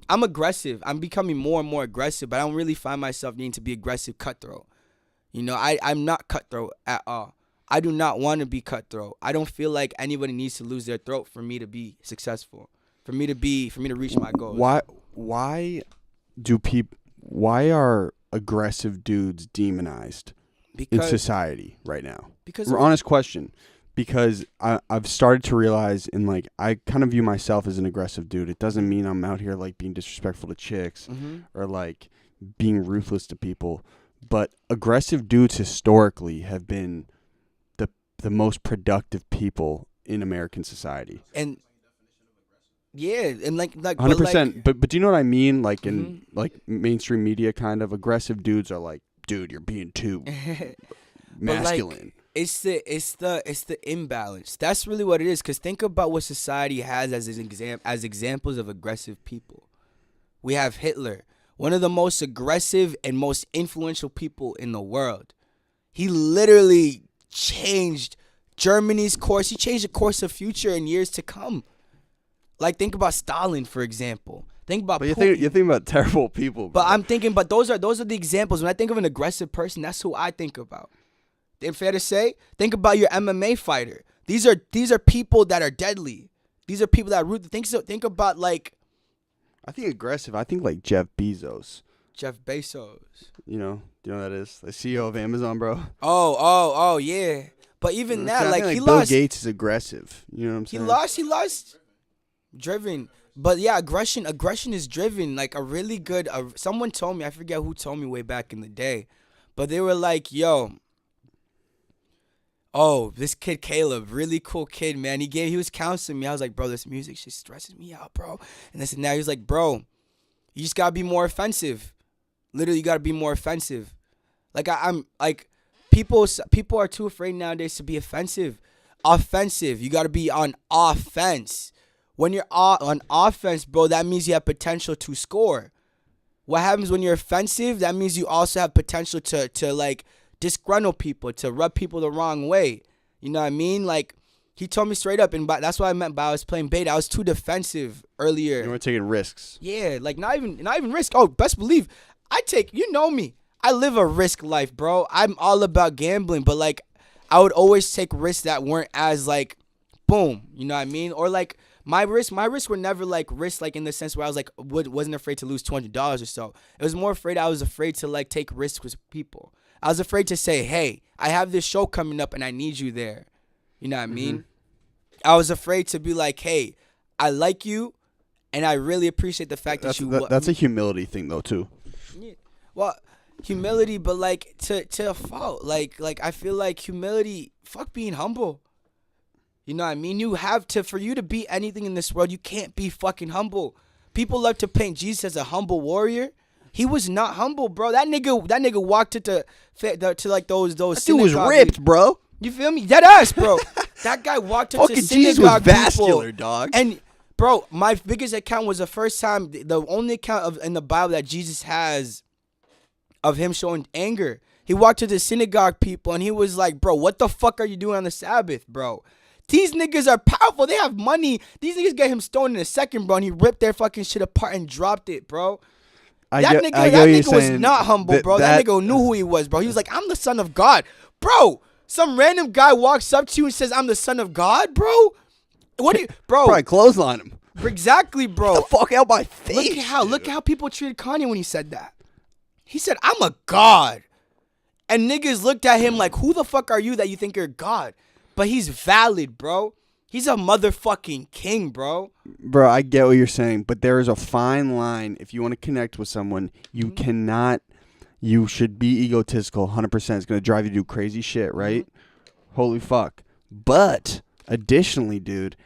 I'm aggressive. I'm becoming more and more aggressive, but I don't really find myself needing to be aggressive, cutthroat. You know, I'm not cutthroat at all. I do not want to be cutthroat. I don't feel like anybody needs to lose their throat for me to be successful, for me to reach my goals. Why are aggressive dudes demonized in society right now? Because honest question. Because I've started to realize, and like I kind of view myself as an aggressive dude. It doesn't mean I'm out here like being disrespectful to chicks or like being ruthless to people. But aggressive dudes historically have been the most productive people in American society. And yeah, and like 100%. But do you know what I mean? Like in like mainstream media, kind of aggressive dudes are like, dude, you're being too masculine. It's the imbalance. That's really what it is. Cause think about what society has as examples of aggressive people. We have Hitler, one of the most aggressive and most influential people in the world. He literally changed Germany's course. He changed the course of future in years to come. Like think about Stalin, for example. Think about But you're thinking about terrible people. Bro. But I'm thinking, but those are the examples. When I think of an aggressive person, that's who I think about. Fair to say? Think about your MMA fighter. These are people that are deadly. These are people that root. Think about like. I think aggressive. I think like Jeff Bezos. Jeff Bezos. You know who that is? The CEO of Amazon, bro. Oh, yeah. But even that, like he Bill lost. Gates is aggressive. You know what I'm saying? He lost. Driven. But yeah, aggression is driven. Like a really good. Someone told me, I forget who told me way back in the day, but they were like, "Yo, oh, this kid Caleb, really cool kid, man. He was counseling me. I was like, bro, this music shit stresses me out, bro. And this and that. He was like, bro, you just gotta be more offensive. Literally, you gotta be more offensive. Like I'm like people are too afraid nowadays to be offensive. You got to be on offense. When you're on offense, bro, that means you have potential to score. What happens when you're offensive? That means you also have potential to like disgruntle people, to rub people the wrong way. You know what I mean? Like he told me straight up, and that's what I meant by I was playing bait. I was too defensive earlier. You weren't taking risks. Yeah, like not even risk. Oh, best believe you know me. I live a risk life, bro. I'm all about gambling, but like I would always take risks that weren't as like boom, you know what I mean? Or like my risks were never like risks like in the sense where I was like wasn't afraid to lose $200 or so. It was more I was afraid to like take risks with people. I was afraid to say, "Hey, I have this show coming up and I need you there." You know what I mean? I was afraid to be like, "Hey, I like you and I really appreciate the fact that you..." That's a humility thing though too. Yeah. Well, humility, but like to a fault. Like I feel like humility, fuck being humble. You know what I mean? You have to, for you to be anything in this world, you can't be fucking humble. People love to paint Jesus as a humble warrior. He was not humble, bro. That nigga walked to like those. That dude was ripped, bro. You feel me? Dead ass, bro. That guy walked up to Fucking Jesus was vascular, dog. And bro, my biggest account was the first time, the only account in the Bible that Jesus has of him showing anger. He walked to the synagogue people and he was like, "Bro, what the fuck are you doing on the Sabbath, bro? These niggas are powerful. They have money. These niggas get him stoned in a second, bro." And he ripped their fucking shit apart and dropped it, bro. That nigga was not humble, bro. That nigga knew who he was, bro. He was like, "I'm the son of God." Bro, some random guy walks up to you and says, "I'm the son of God," bro. What do you, bro? Probably clothesline him. Exactly, bro. Get the fuck out my face. Look at how people treated Kanye when he said that. He said, "I'm a god." And niggas looked at him like, "Who the fuck are you that you think you're God?" But he's valid, bro. He's a motherfucking king, bro. Bro, I get what you're saying, but there is a fine line. If you want to connect with someone, you cannot, you should be egotistical 100%. It's going to drive you to do crazy shit, right? Holy fuck. But additionally, dude,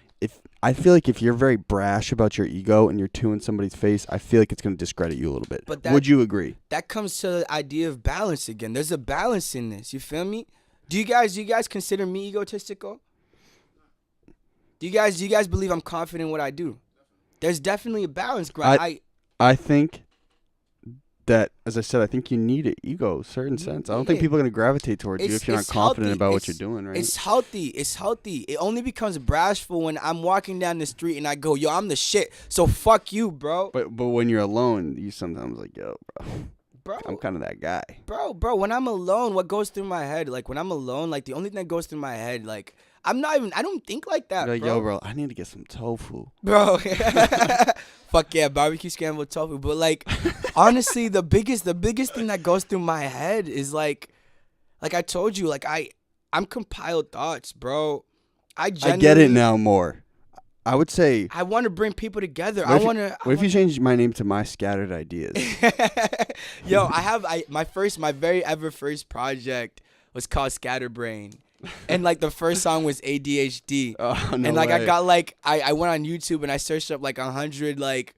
I feel like if you're very brash about your ego and you're too in somebody's face, I feel like it's going to discredit you a little bit. But would you agree? That comes to the idea of balance again. There's a balance in this. You feel me? Do you guys consider me egotistical? Do you guys believe I'm confident in what I do? There's definitely a balance, grind. I think that, as I said, I think you need an ego, a certain sense. I don't think people are going to gravitate towards you if you're not confident about what you're doing, right? It's healthy. It only becomes bashful when I'm walking down the street and I go, "Yo, I'm the shit, so fuck you, bro." But when you're alone, you sometimes like, "Yo, bro, I'm kind of that guy." Bro, when I'm alone, what goes through my head? Like, when I'm alone, like, the only thing that goes through my head, like, I don't think like that, you're like, bro. "Yo, bro, I need to get some tofu." Bro, fuck yeah, barbecue scrambled tofu. But, like, honestly, the biggest thing that goes through my head is, like I told you, like, I'm compiled thoughts, bro. I get it now more. I would say I want to bring people together. What if you change my name to My Scattered Ideas? Yo, my very ever first project was called Scatterbrain. And like the first song was ADHD. Oh, no and like way. I got like I went on YouTube and I searched up like 100 like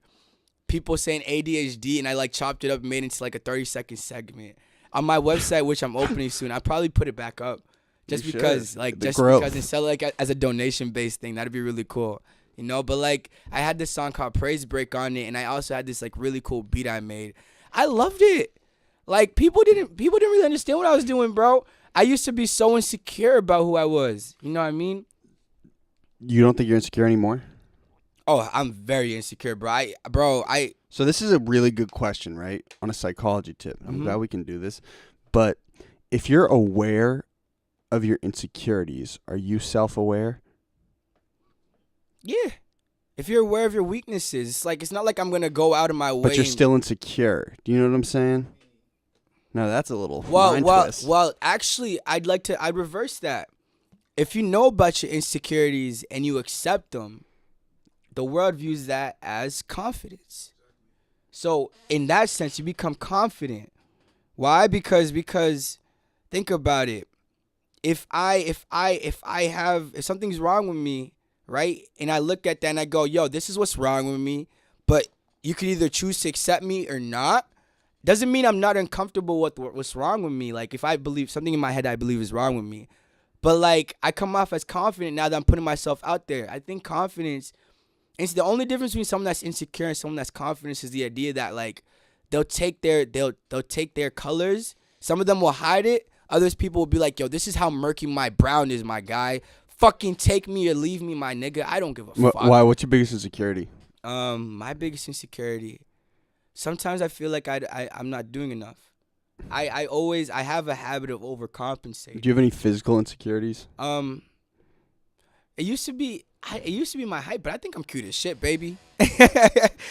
people saying ADHD and I like chopped it up and made it into like a 30-second segment. On my website, which I'm opening soon, I probably put it back up. Because instead of like as a donation based thing, that'd be really cool. You know, but like I had this song called Praise Break on it, and I also had this like really cool beat I made. I loved it. Like people didn't really understand what I was doing, bro. I used to be so insecure about who I was. You know what I mean? You don't think you're insecure anymore? Oh, I'm very insecure, bro. So this is a really good question, right? On a psychology tip. I'm glad we can do this. But if you're aware of your insecurities, are you self-aware? Yeah. If you're aware of your weaknesses, it's not like I'm going to go out of my way. But you're still insecure. Do you know what I'm saying? No, that's a little mind twist. Well, actually, I'd reverse that. If you know about your insecurities and you accept them, the world views that as confidence. So in that sense, you become confident. Why? Because think about it. If something's wrong with me, right? And I look at that and I go, "Yo, this is what's wrong with me," but you can either choose to accept me or not. doesn't mean I'm not uncomfortable with what's wrong with me. Like, if I believe something in my head I believe is wrong with me. But, like, I come off as confident now that I'm putting myself out there. I think confidence, it's the only difference between someone that's insecure and someone that's confident is the idea that, like, they'll take their colors. Some of them will hide it. Others people will be like, yo, this is how murky my brown is, my guy. Fucking take me or leave me, my nigga. I don't give a fuck. Why? What's your biggest insecurity? My biggest insecurity. Sometimes I feel like I'm not doing enough. I have a habit of overcompensating. Do you have any physical insecurities? It used to be my height, but I think I'm cute as shit, baby.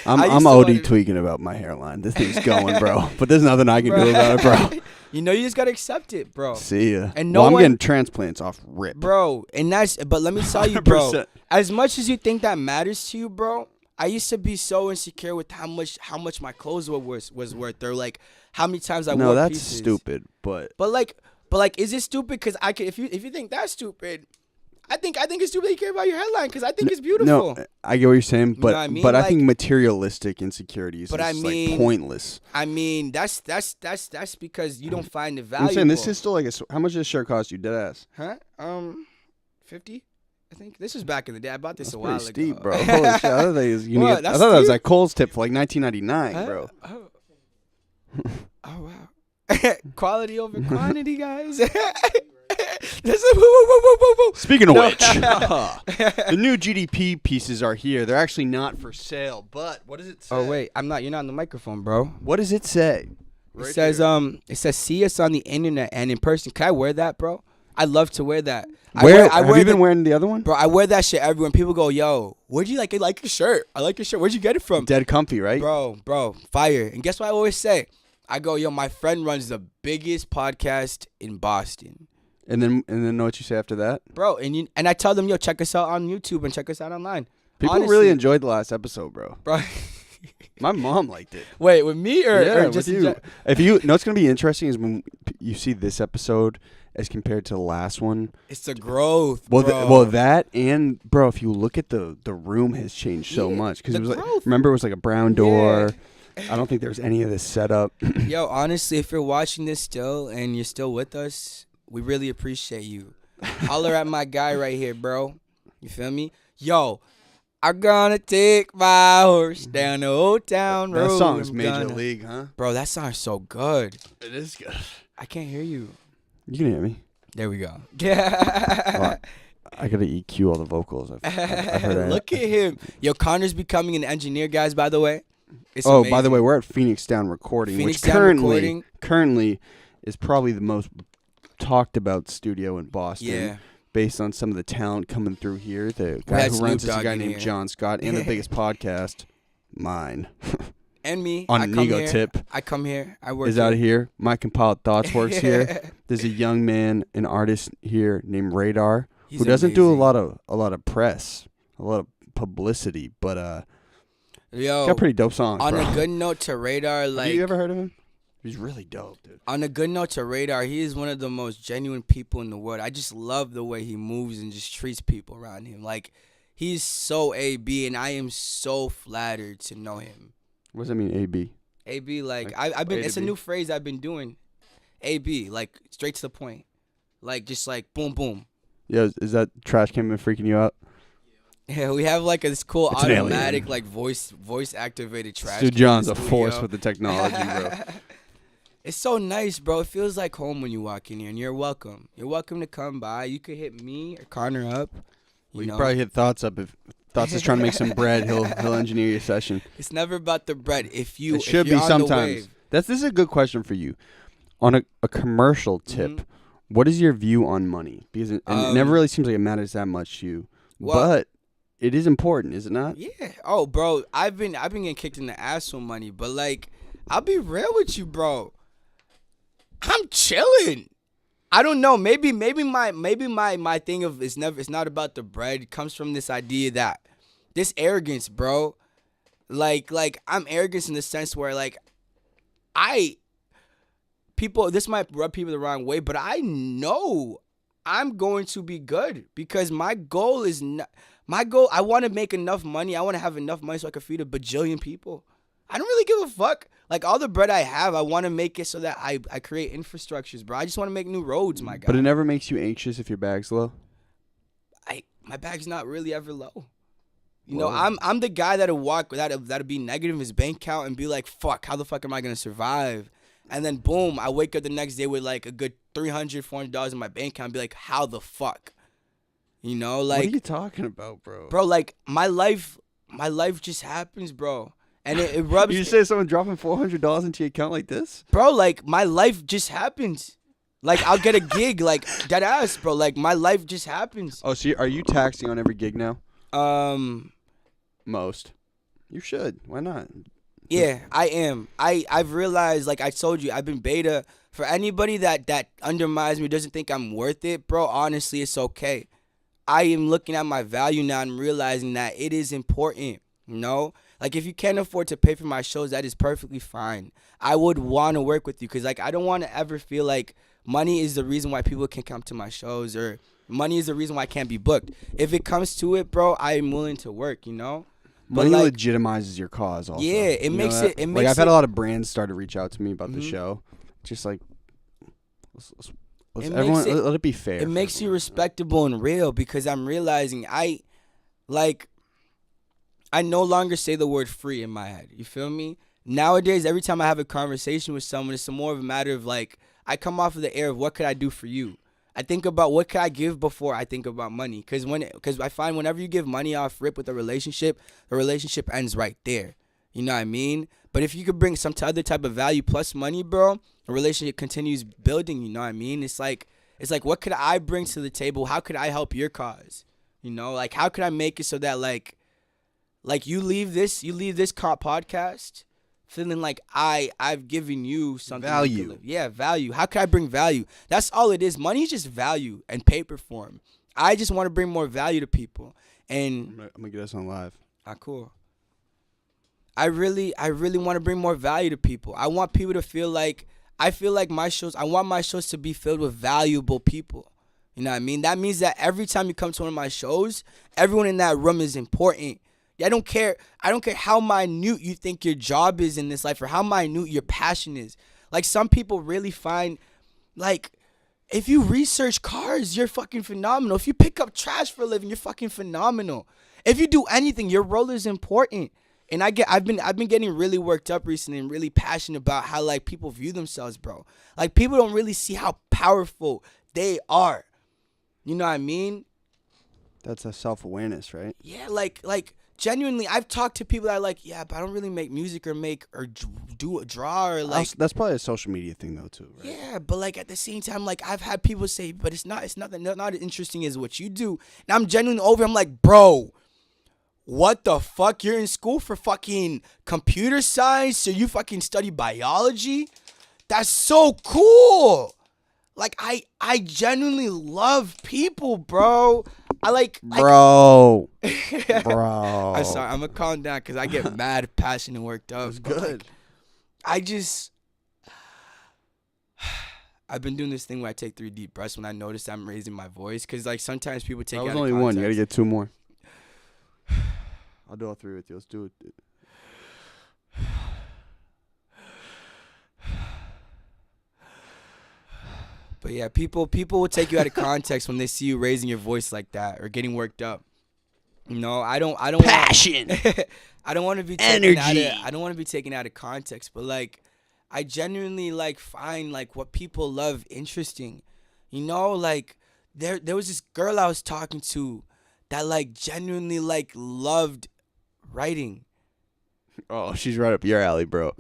I'm OD tweaking about my hairline. This thing's going, bro. But there's nothing I can do about it, bro. You know, you just gotta accept it, bro. See ya. And I'm getting transplants off rip, bro. And but let me tell you, bro. As much as you think that matters to you, bro, I used to be so insecure with how much my clothes was worth, or like how many times I wore pieces. No, that's stupid. But like, is it stupid? Because I can. If you think that's stupid, I think it's stupid that you care about your headline because I think it's beautiful. No, I get what you're saying, but you know what I mean? But I think materialistic insecurities is like pointless. I mean, that's because you don't find it valuable. I'm saying this is still like how much does this shirt cost you, dead ass? Huh? 50. I think this was back in the day. I bought this a while ago. That's pretty steep, bro. Holy shit! I thought that was like Kohl's tip for like $19.99, bro. Oh wow! Quality over quantity, guys. Speaking of which, the new GDP pieces are here. They're actually not for sale, but what does it say? Oh wait, you're not on the microphone, bro. What does it say? It says see us on the internet and in person. Can I wear that, bro? I love to wear that. Have you been wearing the other one? Bro, I wear that shit everywhere. People go, yo, where'd you like your shirt? I like your shirt. Where'd you get it from? Dead comfy, right? Bro, fire. And guess what I always say? I go, yo, my friend runs the biggest podcast in Boston. And then know what you say after that? Bro, and I tell them, yo, check us out on YouTube and check us out online. People really enjoyed the last episode, bro. My mom liked it. Wait, with me or just with you? If you know what's gonna be interesting is when you see this episode as compared to the last one. It's the growth. Well, that and bro, if you look at the room has changed so much because it was like remember it was like a brown door. Yeah. I don't think there's any of this set up. Yo, honestly, if you're watching this still and you're still with us, we really appreciate you. Holler at my guy right here, bro. You feel me? Yo, I'm gonna take my horse down the old town road. That song's major league, huh? Bro, that song's so good. It is good. I can't hear you. You can hear me. There we go. Yeah. Well, I gotta EQ all the vocals. I've heard Look at him. Yo, Conor's becoming an engineer, guys, by the way. It's amazing. By the way, we're at Phoenix Down Recording, which currently is probably the most talked about studio in Boston. Yeah. Based on some of the talent coming through here. The guy who runs this guy named John Scott and the biggest podcast, mine. And me. On an ego tip. I come here. I work is out here. MyCompiledThoughts works here. There's a young man, an artist here named Radar, who doesn't do a lot of press, a lot of publicity, but got pretty dope songs. On a good note to Radar, like, have you ever heard of him? He's really dope, dude. On a good note to Radar, he is one of the most genuine people in the world. I just love the way he moves and just treats people around him. Like, he's so AB, and I am so flattered to know him. What does that mean, AB? AB, like I've been. It's a new phrase I've been doing. AB, like straight to the point, like just like boom, boom. Yeah, is that trash can been freaking you out? Yeah, we have like this cool automatic like voice activated trash. Dude, John's a force with the technology, bro. It's so nice, bro. It feels like home when you walk in here, and you're welcome. You're welcome to come by. You could hit me or Conor up. You know? Probably hit Thoughts up if Thoughts is trying to make some bread. He'll engineer your session. It's never about the bread. It should be sometimes. This is a good question for you. On a commercial tip, what is your view on money? Because it never really seems like it matters that much to you, but it is important, is it not? Yeah. Oh, bro, I've been getting kicked in the ass with money, but like, I'll be real with you, bro. I'm chilling. I don't know. Maybe my thing of it's not about the bread. It comes from this idea that this arrogance, bro. Like I'm arrogant in the sense where like this might rub people the wrong way, but I know I'm going to be good because my goal is I want to make enough money. I want to have enough money so I can feed a bajillion people. I don't really give a fuck. Like, all the bread I have, I want to make it so that I create infrastructures, bro. I just want to make new roads, my guy. But it never makes you anxious if your bag's low? My bag's not really ever low. You Whoa. know, I'm the guy that'll walk, that'll be negative in his bank account and be like, fuck, how the fuck am I going to survive? And then, boom, I wake up the next day with, like, a good $300, $400 in my bank account and be like, how the fuck? You know, like. What are you talking about, bro? Bro, like, my life just happens, bro. And it rubs. You say someone dropping $400 into your account like this? Bro, like, my life just happens. Like, I'll get a gig, like, dead ass, bro. Like, my life just happens. Oh, so are you taxing on every gig now? Most. You should. Why not? Yeah, I am. I've realized, like I told you, I've been beta. For anybody that undermines me, doesn't think I'm worth it, bro, honestly, it's okay. I am looking at my value now and realizing that it is important, you know? Like, if you can't afford to pay for my shows, that is perfectly fine. I would want to work with you because, like, I don't want to ever feel like money is the reason why people can come to my shows or money is the reason why I can't be booked. If it comes to it, bro, I am willing to work, you know? Money like, legitimizes your cause also. Yeah, it makes it. Like, I've had a lot of brands start to reach out to me about the show. Just like, let's everyone, let it be fair. It makes you respectable and real because I'm realizing I no longer say the word free in my head. You feel me? Nowadays, every time I have a conversation with someone, it's more of a matter of, like, I come off of the air of what could I do for you? I think about what could I give before I think about money. Because I find whenever you give money off rip with a relationship, the relationship ends right there. You know what I mean? But if you could bring some other type of value plus money, bro, the relationship continues building. You know what I mean? It's like, what could I bring to the table? How could I help your cause? You know, like, how could I make it so that, like you leave this podcast feeling like I've given you something. Value. Yeah, value. How can I bring value? That's all it is. Money is just value and paper form. I just want to bring more value to people. And I'm gonna get us on live. Cool. I really want to bring more value to people. I want people to feel like I want my shows to be filled with valuable people. You know what I mean? That means that every time you come to one of my shows, everyone in that room is important. I don't care how minute you think your job is in this life or how minute your passion is. Like, some people really find, like, if you research cars, you're fucking phenomenal. If you pick up trash for a living, you're fucking phenomenal. If you do anything, your role is important. And I've been getting really worked up recently and really passionate about how, like, people view themselves, bro. Like, people don't really see how powerful they are. You know what I mean? That's a self-awareness, right? Yeah, like genuinely, I've talked to people that are like, yeah, but I don't really make music or do a draw or like. That's probably a social media thing though too, right? Yeah, but like at the same time, like I've had people say, but it's not as interesting as what you do. And I'm genuinely over. I'm like, bro, what the fuck? You're in school for fucking computer science, so you fucking study biology? That's so cool. Like I genuinely love people, bro. Bro. I'm sorry. I'm gonna calm down because I get mad, passionate, and worked up. That's good. Like, I've been doing this thing where I take 3 deep breaths when I notice I'm raising my voice. Because, like, sometimes people take it out of only context. one. You gotta get 2 more. I'll do all 3 with you. Let's do it. But yeah, people will take you out of context when they see you raising your voice like that or getting worked up. You know, I don't Passion. I don't want to be Energy. I don't want to be taken out of context, but like I genuinely like find like what people love interesting. You know, like there was this girl I was talking to that like genuinely like loved writing. Oh, she's right up your alley, bro.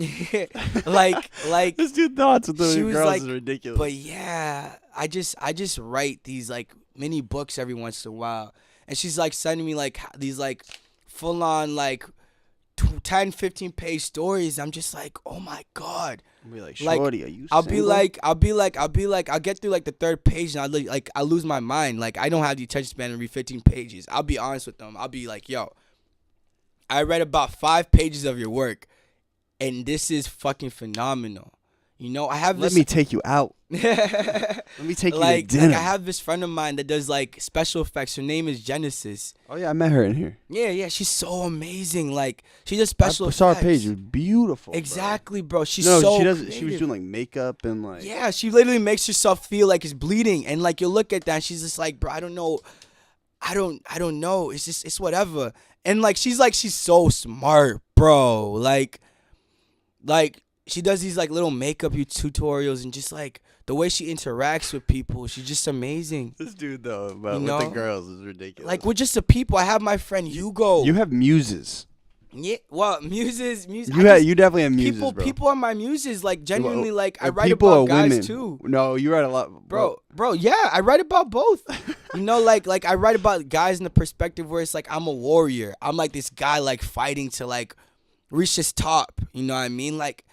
like This dude thoughts with she the was girls like, is ridiculous. But yeah, I just write these like mini books every once in a while, and she's like sending me like these like full on like 10, 15 page stories. I'm just like, oh my god. I'll be like, Shorty, are you I'll single? be like, I'll get through like the 3rd page and I lose my mind. Like I don't have the attention span to read 15 pages. I'll be honest with them. I'll be like, yo, I read about 5 pages of your work, and this is fucking phenomenal. You know, I have Let this. me take you out. Let me take you to Like dinner. I have this friend of mine that does like special effects. Her name is Genesis. Oh yeah, I met her in here. Yeah, she's so amazing. Like she does special I effects. saw her page. It was beautiful. Bro. Exactly, bro. She's No, so she does. She creative. was doing like makeup and like. Yeah, she literally makes herself feel like it's bleeding, and like you look at that, and she's just like, bro, I don't know. I don't know. It's just it's whatever. And like she's so smart, bro. Like she does these like little makeup tutorials, and just like the way she interacts with people, she's just amazing. This dude though, but You with know? the girls is ridiculous. Like we're just the people. I have my friend Hugo. you have muses. Yeah, well, muses. You definitely have muses, people. bro. People are my muses. Like genuinely, like I And write people about are guys women. too. No, you write a lot, Bro, yeah, I write about both. You know, like I write about guys in the perspective where it's like I'm a warrior. I'm like this guy like fighting to like reach this top. You know what I mean? Like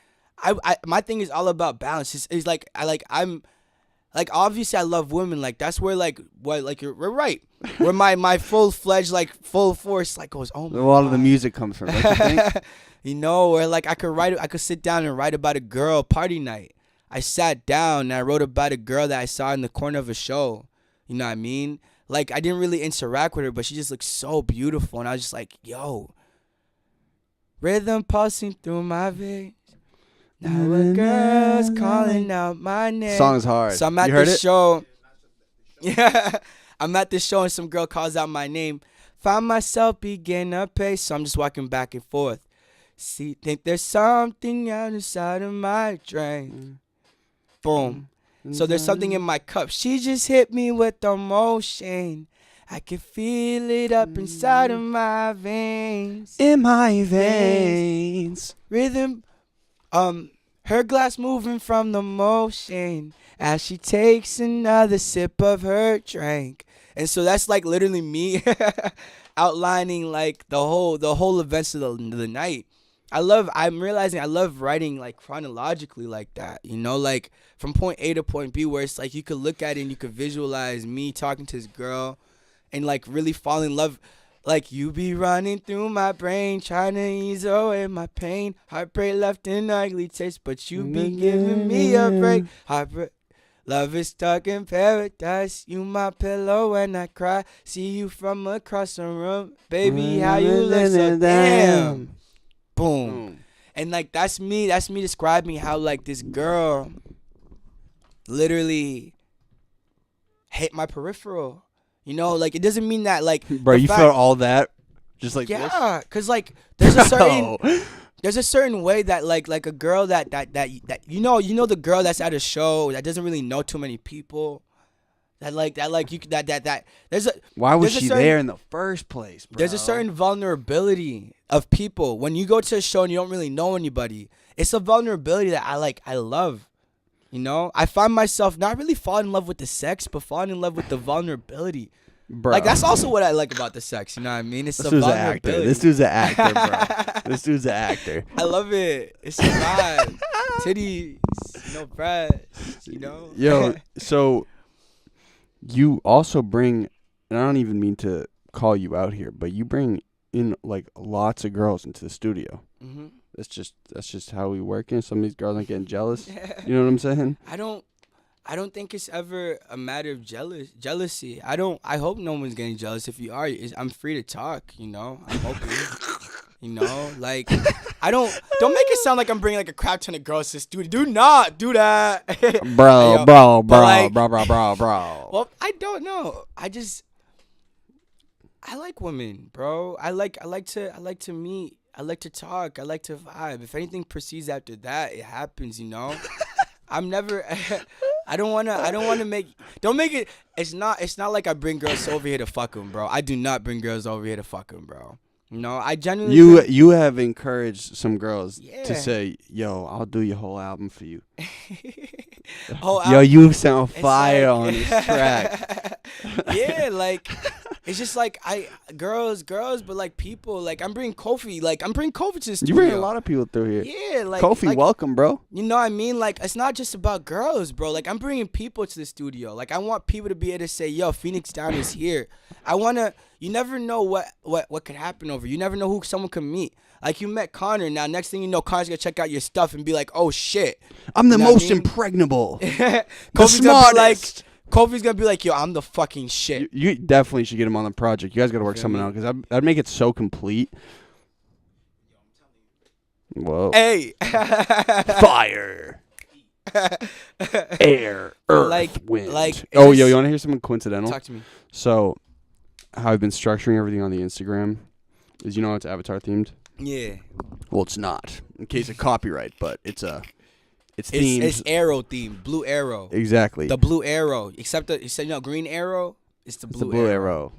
I my thing is all about balance. It's like I'm like obviously I love women. Like that's where like what like we're right. Where my full-fledged like full force like goes, oh my A lot of God. the music comes from. Don't you think? You know, or like I could sit down and write about a girl party night. I sat down and I wrote about a girl that I saw in the corner of a show. You know what I mean? Like I didn't really interact with her, but she just looked so beautiful, and I was just like, yo, rhythm pulsing through my veins. Now a girl's calling out my name. Song's hard. So I'm at You heard this it? show. Yeah, I'm at this show and some girl calls out my name. Find myself begin to pace, so I'm just walking back and forth. See, think there's something out inside of my drain. Boom. So there's something in my cup. She just hit me with emotion. I can feel it up inside of my veins. In my veins. Rhythm, her glass moving from the motion as she takes another sip of her drink. And so that's like literally me outlining like the whole events of the night. I'm realizing I love writing like chronologically like that, you know, like from point A to point B, where it's like you could look at it and you could visualize me talking to this girl and like really fall in love. Like you be running through my brain, trying to ease away my pain. Heartbreak left an ugly taste, but you be giving me a break. Heartbreak, love is stuck in paradise. You my pillow when I cry. See you from across the room, baby. How you look so damn. Boom. And like that's me describing how like this girl literally hit my peripheral. You know, like it doesn't mean that like Bro, you felt all that just like this? yeah, cause like there's a certain way that like a girl that you know the girl that's at a show that doesn't really know too many people. Why was there's a she certain- there in the first place, bro? There's a certain vulnerability of people when you go to a show and you don't really know anybody. It's a vulnerability that I love. You know, I find myself not really falling in love with the sex, but falling in love with the vulnerability. Bro. Like that's also what I like about the sex. You know what I mean? It's This the dude's an actor. vulnerability. This dude's an actor, bro. This dude's an actor. I love it. It's a vibe. Titties, no breasts. You know. Yo, so you also bring, and I don't even mean to call you out here, but you bring in like lots of girls into the studio. Mm-hmm. That's just how we work. And some of these girls aren't getting jealous. You know what I'm saying? I don't think it's ever a matter of jealousy. I hope no one's getting jealous. If you are, I'm free to talk, you know. I'm open. You know, like don't make it sound like I'm bringing like a crap ton of girls to this studio. Do not do that. Bro, Yo, bro. Well, I don't know. I like women, bro. I like to meet. I like to talk. I like to vibe. If anything proceeds after that, it happens, you know. I'm never. I don't wanna make. Don't make it. It's not like I bring girls over here to fuck them, bro. I do not bring girls over here to fuck them, bro. No, I genuinely. You have encouraged some girls Yeah. to say, "Yo, I'll do your whole album for you." Oh, Yo, you sound it's fire like- on this track. Yeah, like it's just like girls, but like people. Like I'm bringing Kofi. Like I'm bringing Kofi to the studio. You bring a lot of people through here. Yeah, like Kofi, like, welcome, bro. You know what I mean? Like, it's not just about girls, bro. Like, I'm bringing people to the studio. Like, I want people to be able to say, yo, Phoenix Down is here. You never know what could happen over. You never know who someone could meet. Like you met Conor. Now next thing you know, Conor's gonna check out your stuff and be like, oh shit. I'm the You know what I most mean? impregnable. Kofi's gonna be like, Kofi's gonna be like, yo, I'm the fucking shit. You definitely should get him on the project. You guys got to work Feel something me? out because that'd make it so complete. Whoa. Hey. Fire. Air. Earth. Like- wind. like, oh, it's- yo, you want to hear something coincidental? Talk to me. So, how I've been structuring everything on the Instagram is, you know, it's avatar themed. Yeah. Well, it's not, in case of copyright, but it's themed. It's arrow themed, blue arrow. Exactly. The blue arrow. Except green arrow. It's the It's blue, the blue arrow. arrow.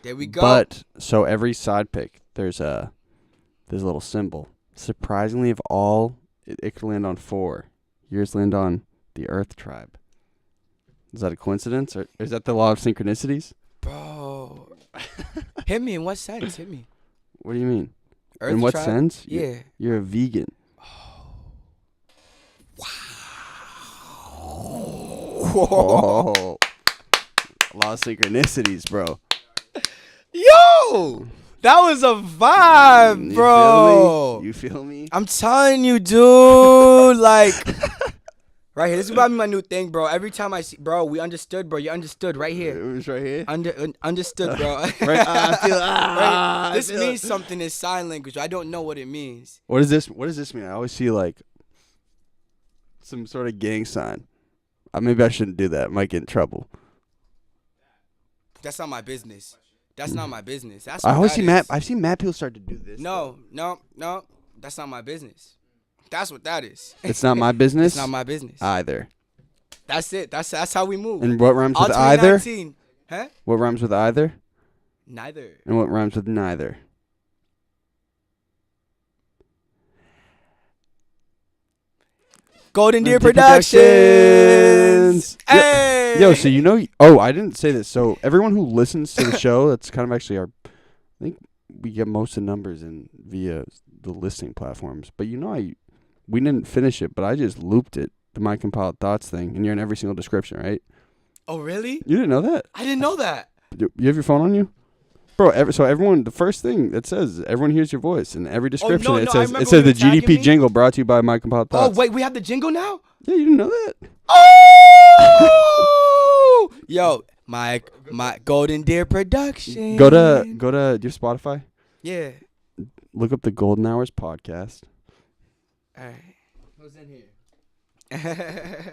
There we go. But so every side pick, there's a little symbol. Surprisingly, of all, it could land on 4. Yours land on the Earth tribe. Is that a coincidence, or is that the law of synchronicities? Bro. Hit me in what sense? Hit me. What do you mean? Earth In what tribe? sense? Yeah. You're a vegan. Oh. Law of synchronicities, bro. Yo! That was a vibe, You bro. feel me? You feel me? I'm telling you, dude. Like, right here. This is about to be my new thing, bro. Every time I see, bro, we understood, bro. You understood right It here. was right here. Understood, bro. Right. I feel. Right? This I feel means it. something in sign language. I don't know what it means. What does this mean? I always see like some sort of gang sign. Maybe I shouldn't do that. I might get in trouble. That's not my business. That's not my business. That's I what always that see is. Matt. I've seen Matt people start to do this. No. That's not my business. That's what that is. It's not my business. It's not my business. Either. That's it. That's how we move. And what rhymes All with either? 2019. Huh? What rhymes with either? Neither. And what rhymes with neither? Golden Deer Productions. Productions. Hey. Yo, so you know? Oh, I didn't say this. So everyone who listens to the show, that's kind of actually our. I think we get most of the numbers in via the listing platforms. But you know, we didn't finish it, but I just looped it, the MyCompiledThoughts thing, and you're in every single description, right? Oh, really? You didn't know that? I didn't know that. You have your phone on you, bro? So everyone, the first thing it says, everyone hears your voice in every description. no, it I says remember it says when the you were tagging GDP me. Jingle brought to you by MyCompiledThoughts. Oh, wait, we have the jingle now? Yeah, you didn't know that? Oh! Yo, my Golden Deer Production. Go to do you have Spotify? Yeah. Look up the Golden Hours podcast. All right. Who's in here?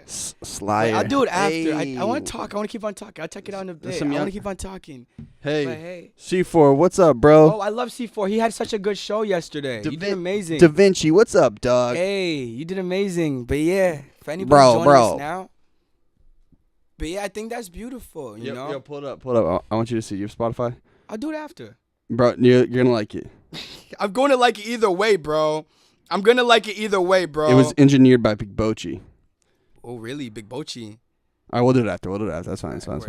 Slyer. I'll do it after. Hey. I want to talk. I want to keep on talking. I'll check it out in a bit. some I young- want to keep on talking. Hey, But hey. C4, what's up, bro? Oh, I love C4. He had such a good show yesterday. You did amazing. Da Vinci, what's up, dog? Hey, you did amazing. But yeah, for anybody Bro, joining us bro. now. But yeah, I think that's beautiful. You know, Yo, pull it up. I want you to see. You have Spotify? I'll do it after. Bro, you're going to like it. I'm going to like it either way, bro. I'm going to like it either way, bro. It was engineered by Big. Oh, really? Big Bochi. All right, we'll do it after. That's fine. It's fine.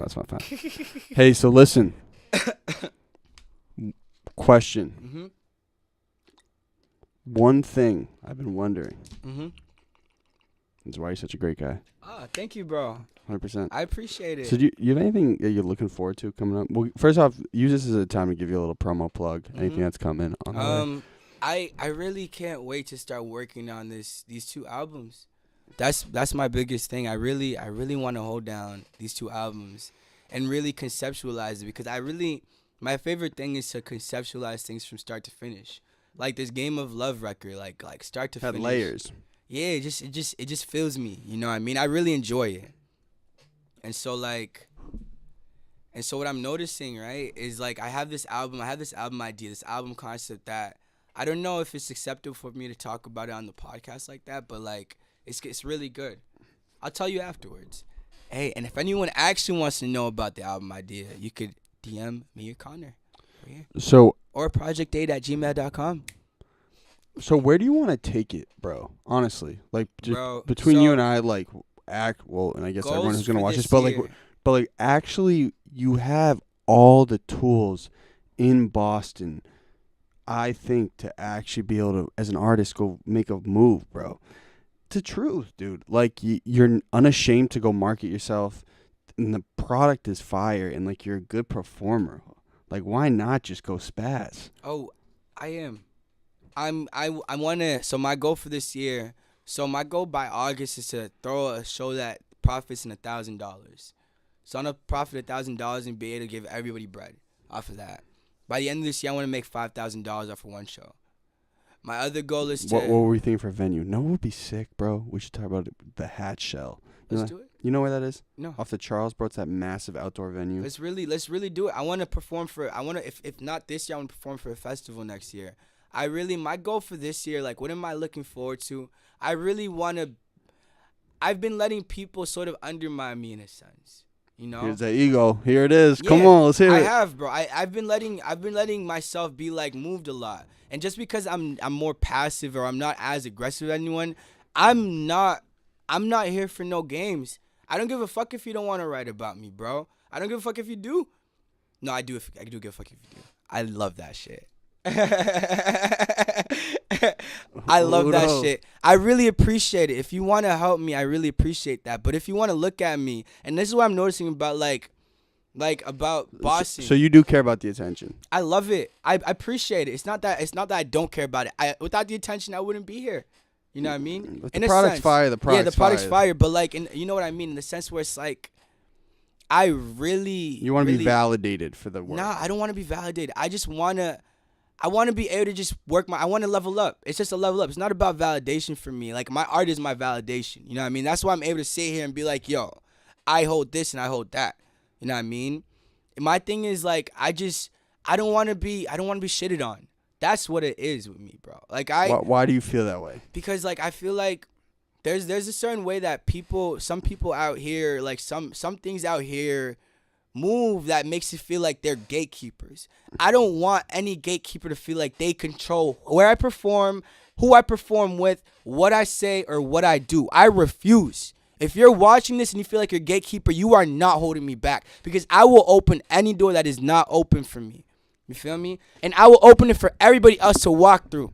Hey, so listen. Question. Mm-hmm. One thing I've been wondering Mm-hmm. is why you're such a great guy. Ah, thank you, bro. 100%. I appreciate it. So do you have anything that you're looking forward to coming up? Well, first off, use this as a time to give you a little promo plug. Anything that's coming on the way. I really can't wait to start working on these 2 albums. That's my biggest thing. I really want to hold down these 2 albums and really conceptualize it, because my favorite thing is to conceptualize things from start to finish. Like this Game of Love record, like start to Had finish. layers. Yeah, it just fills me. You know what I mean? I really enjoy it. And so what I'm noticing, right, is like I have this album idea, this album concept that I don't know if it's acceptable for me to talk about it on the podcast like that, but like it's really good. I'll tell you afterwards. Hey, and if anyone actually wants to know about the album idea, you could DM me or Conor. So Or projectdate@gmail.com. So where do you want to take it, bro? Honestly, like Bro, between so- you and I, like and I guess everyone Goals who's gonna for watch this this, but year. like actually, you have all the tools in Boston, I think, to actually be able to, as an artist, go make a move, bro. It's the truth, dude. Like you're unashamed to go market yourself, and the product is fire, and like you're a good performer. Like why not just go spaz? Oh, I am. I wanna. So my goal for this year. So my goal by August is to throw a show that profits in $1,000. So I'm gonna profit $1,000 and be able to give everybody bread off of that. By the end of this year, I want to make $5,000 off of one show. My other goal is to. What were we thinking for a venue? No, it would be sick, bro. We should talk about the Hat Shell. Let's do it. You know where that is? No. Off the Charles, bro. It's that massive outdoor venue. Let's really do it. I want to perform for. I want to. If not this year, I want to perform for a festival next year. My goal for this year, like, what am I looking forward to? I really want to. I've been letting people sort of undermine me in a sense. You know, Here's that ego. Here it is. Yeah, Come on, let's hear it. I have, bro. I've been letting myself be like moved a lot, and just because I'm more passive or I'm not as aggressive as anyone, I'm not here for no games. I don't give a fuck if you don't want to write about me, bro. I don't give a fuck if you do. No, I do. I do give a fuck if you do. I love that shit. I love that shit. I really appreciate it. If you want to help me, I really appreciate that. But if you want to look at me, and this is what I'm noticing about like about bossing. So you do care about the attention. I love it. I appreciate it. It's not that I don't care about it. Without the attention, I wouldn't be here. You know what I mean? But the product's fire. The product's fire. But like, you know what I mean? In the sense where it's like, I really. You want to be validated for the work. Nah, I don't want to be validated. I just wanna. I want to be able to just work I want to level up. It's just a level up. It's not about validation for me. Like, my art is my validation. You know what I mean? That's why I'm able to sit here and be like, yo, I hold this and I hold that. You know what I mean? And my thing is, like, I don't want to be shitted on. That's what it is with me, bro. Like, Why do you feel that way? Because, like, I feel like there's a certain way that some people out here, like, some things out here move that makes it feel like they're gatekeepers. I don't want any gatekeeper to feel like they control where I perform, who I perform with, what I say, or what I do. I refuse. If you're watching this and you feel like you're a gatekeeper, you are not holding me back, because I will open any door that is not open for me. You feel me? And I will open it for everybody else to walk through.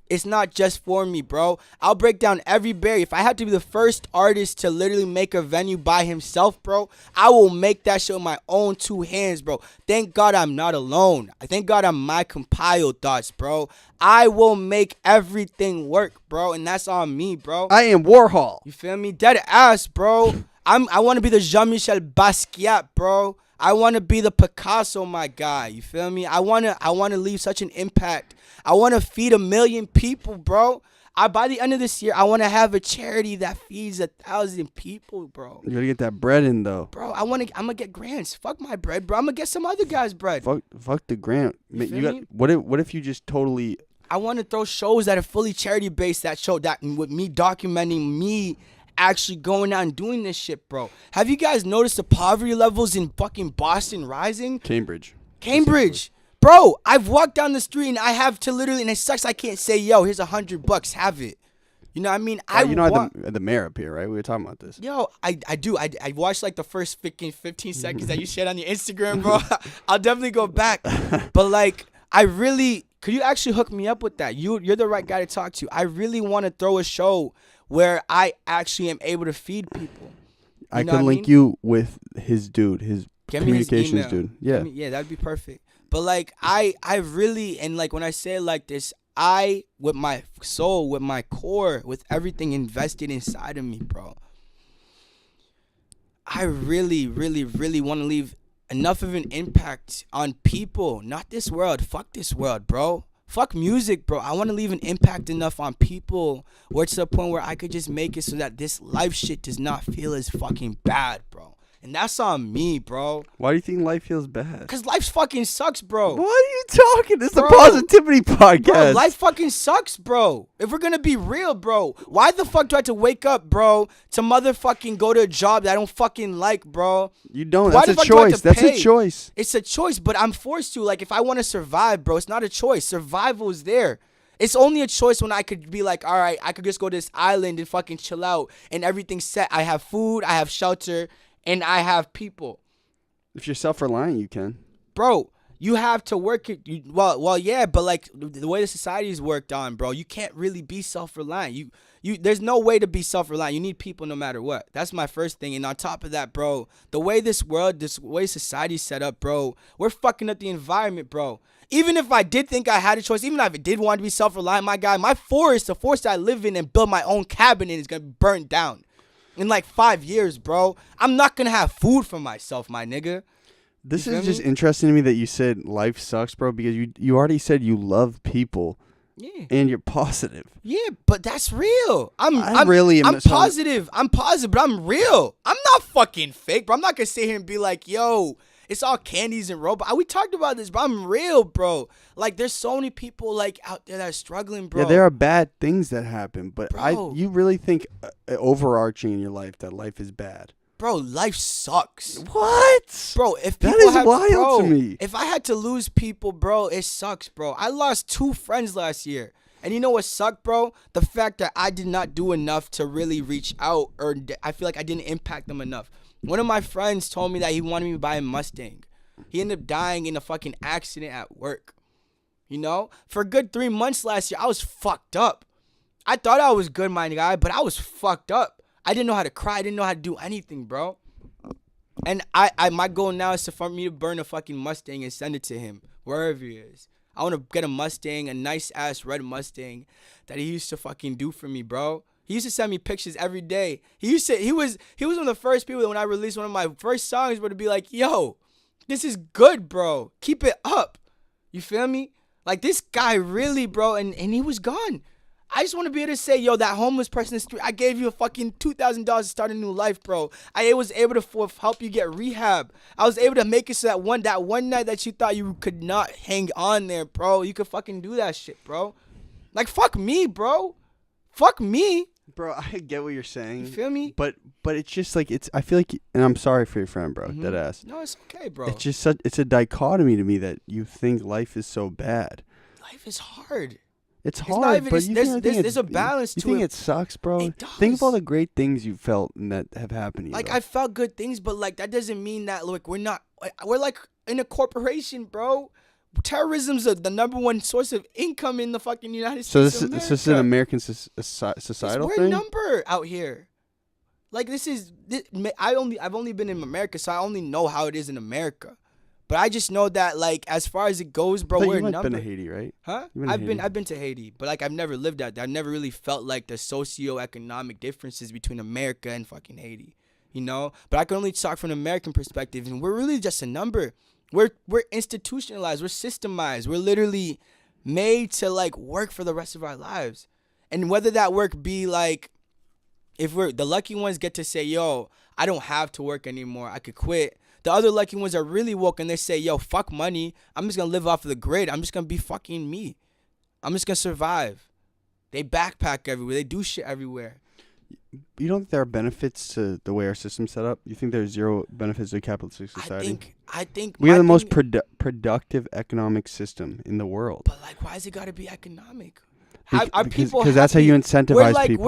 It's not just for me, bro. I'll break down every barrier. If I have to be the first artist to literally make a venue by himself, bro, I will make that shit with my own two hands, bro. Thank God I'm not alone. I thank God I'm MyCompiledThoughts, bro. I will make everything work, bro, and that's on me, bro. I am Warhol. You feel me? Dead ass, bro. I want to be the Jean-Michel Basquiat, bro. I want to be the Picasso, my guy. You feel me? I want to leave such an impact. I want to feed 1 million people, bro. By the end of this year, I want to have a charity that feeds 1,000 people, bro. You gotta get that bread in, though. Bro, I'm gonna get grants. Fuck my bread, bro. I'm gonna get some other guy's bread. Fuck the grant. You feel me? What if you just totally? I want to throw shows that are fully charity based. That show that with me documenting me actually going out and doing this shit, bro. Have you guys noticed the poverty levels in fucking Boston rising? Cambridge. Bro, I've walked down the street and I have to literally, and it sucks I can't say, yo, here's $100, have it. You know what I mean? The mayor up here, right? We were talking about this. Yo, I do. I watched like the first 15 seconds that you shared on your Instagram, bro. I'll definitely go back. But like, could you actually hook me up with that? You're the right guy to talk to. I really want to throw a show where I actually am able to feed people. I could link you with his dude, his communications dude. Yeah. Yeah, that'd be perfect. But like, I really, and like when I say it like this, I, with my soul, with my core, with everything invested inside of me, bro, I really, really, really want to leave enough of an impact on people. Not this world. Fuck this world, bro. Fuck music, bro. I want to leave an impact enough on people where it's to the point where I could just make it so that this life shit does not feel as fucking bad, bro. And that's on me, bro. Why do you think life feels bad? Because life fucking sucks, bro. What are you talking? This is a positivity podcast. Bro, life fucking sucks, bro. If we're going to be real, bro. Why the fuck do I have to wake up, bro, to motherfucking go to a job that I don't fucking like, bro? You don't. That's a choice. That's a choice. It's a choice, but I'm forced to. Like, if I want to survive, bro, it's not a choice. Survival is there. It's only a choice when I could be like, all right, I could just go to this island and fucking chill out and everything's set. I have food, I have shelter, and I have people. If you're self-reliant, you can. Bro, You have to work it. Well, yeah, but like the way the society is worked on, bro, you can't really be self-reliant. There's no way to be self-reliant. You need people no matter what. That's my first thing. And on top of that, bro, the way this way society's set up, bro, we're fucking up the environment, bro. Even if I did think I had a choice, even if I did want to be self-reliant, my guy, my forest, the forest I live in and build my own cabin in is gonna be burnt down in like 5 years, bro. I'm not gonna have food for myself, my nigga. This is just interesting to me that you said life sucks, bro, because you already said you love people. Yeah. And you're positive. Yeah, but that's real. I'm positive. I'm positive, but I'm real. I'm not fucking fake, bro. I'm not gonna sit here and be like, yo, it's all candies and robots. We talked about this, bro. I'm real, bro. Like, there's so many people like out there that are struggling, bro. Yeah, there are bad things that happen, but Bro. you really think overarching in your life that life is bad? Bro, life sucks. What? Bro, if that people is wild to me. If I had to lose people, bro, it sucks, bro. I lost 2 friends last year. And you know what sucked, bro? The fact that I did not do enough to really reach out, or I feel like I didn't impact them enough. One of my friends told me that he wanted me to buy a Mustang. He ended up dying in a fucking accident at work. You know? For a good 3 months last year, I was fucked up. I thought I was good, my guy, but I was fucked up. I didn't know how to cry. I didn't know how to do anything, bro. And my goal now is for me to burn a fucking Mustang and send it to him, wherever he is. I want to get a Mustang, a nice-ass red Mustang that he used to fucking do for me, bro. He used to send me pictures every day. He was one of the first people that when I released one of my first songs were to be like, yo, this is good, bro. Keep it up. You feel me? Like, this guy really, bro, and he was gone. I just want to be able to say, yo, that homeless person in the street, I gave you a fucking $2,000 to start a new life, bro. I was able to help you get rehab. I was able to make it so that one night that you thought you could not hang on there, bro, you could fucking do that shit, bro. Like, fuck me, bro. Fuck me. Bro, I get what you're saying. You feel me? But it's just like, I feel like, and I'm sorry for your friend, bro, dead ass. No, it's okay, bro. It's just it's a dichotomy to me that you think life is so bad. Life is hard. It's hard, but there's a balance to it. You think it sucks, bro? It does. Think of all the great things you felt and that have happened to you. Like, bro. I felt good things, but like that doesn't mean that we're like in a corporation, bro. Terrorism's the number one source of income in the fucking United States. So this is an American societal thing. We're a number out here. Like, I've only been in America, so I only know how it is in America. But I just know that, like, as far as it goes, bro, we're a number. You've been to Haiti, right? Huh? I've been to Haiti, but like I've never lived out there. I've never really felt like the socioeconomic differences between America and fucking Haiti, you know. But I can only talk from an American perspective, and we're really just a number. We're institutionalized. We're systemized. We're literally made to like work for the rest of our lives, and whether that work be like, if we're the lucky ones get to say, yo, I don't have to work anymore. I could quit. The other lucky ones are really woke and they say, yo, fuck money. I'm just going to live off of the grid. I'm just going to be fucking me. I'm just going to survive. They backpack everywhere. They do shit everywhere. You don't think there are benefits to the way our system's set up? You think there's zero benefits to a capitalistic society? I think we have the most productive economic system in the world. But like, why has it got to be economic? Because that's how you incentivize people.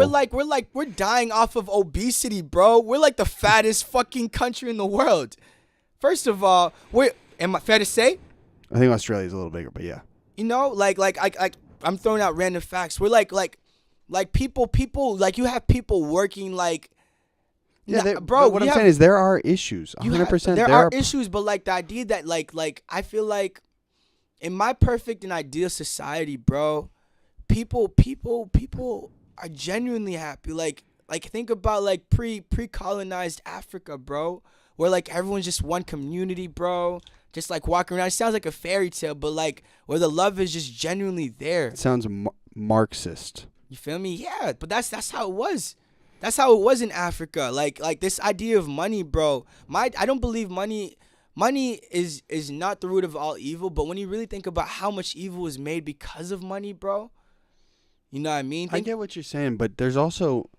We're dying off of obesity, bro. We're like the fattest fucking country in the world. First of all, am I fair to say? I think Australia's a little bigger, but yeah. You know, like I'm throwing out random facts. We're like people like you have people working like. Yeah, bro. What I'm saying is there are issues. 100%. There are issues, but like the idea that like I feel like in my perfect and ideal society, bro, people are genuinely happy. Like think about like pre-colonized Africa, bro. Where like everyone's just one community, bro. Just like walking around. It sounds like a fairy tale, but like where the love is just genuinely there. It sounds Marxist. You feel me? Yeah, but that's how it was. That's how it was in Africa. Like this idea of money, bro. I don't believe money is not the root of all evil, but when you really think about how much evil is made because of money, bro. You know what I mean? I get what you're saying, but there's also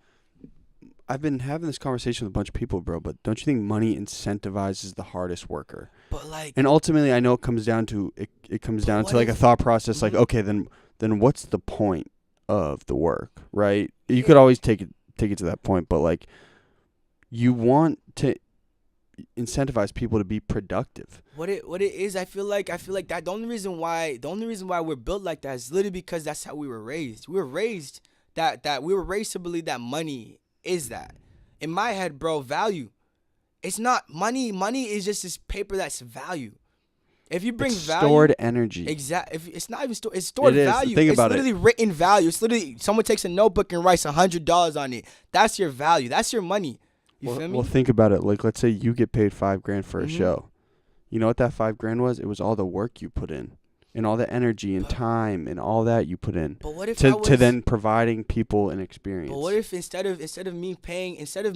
I've been having this conversation with a bunch of people, bro, but don't you think money incentivizes the hardest worker? But like, and ultimately, I know it comes down to like a thought process. Like, okay, then what's the point of the work, right? You could always take it to that point, but like, you want to incentivize people to be productive. What it is, I feel like that the only reason why we're built like that is literally because that's how we were raised. We were raised to believe that money is that. In my head, bro, value. It's not money. Money is just this paper that's value. If you bring value, stored energy. Exactly. If it's not even stored, it's stored It is. value. Think It's about it. literally written value. It's literally someone takes a notebook and writes $100 on it. That's your value. That's your money. You feel me? Well, think about it. Like, let's say you get paid $5,000 for a Mhm. show. You know what that $5,000 was? It was all the work you put in, and all the energy and time and all that you put in But what if to then providing people an experience. But what if instead of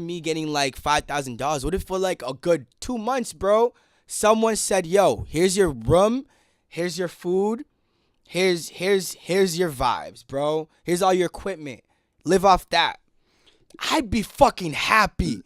me getting like $5,000, what if for like a good 2 months, bro, someone said, "Yo, here's your room, here's your food, here's your vibes, bro. Here's all your equipment. Live off that." I'd be fucking happy.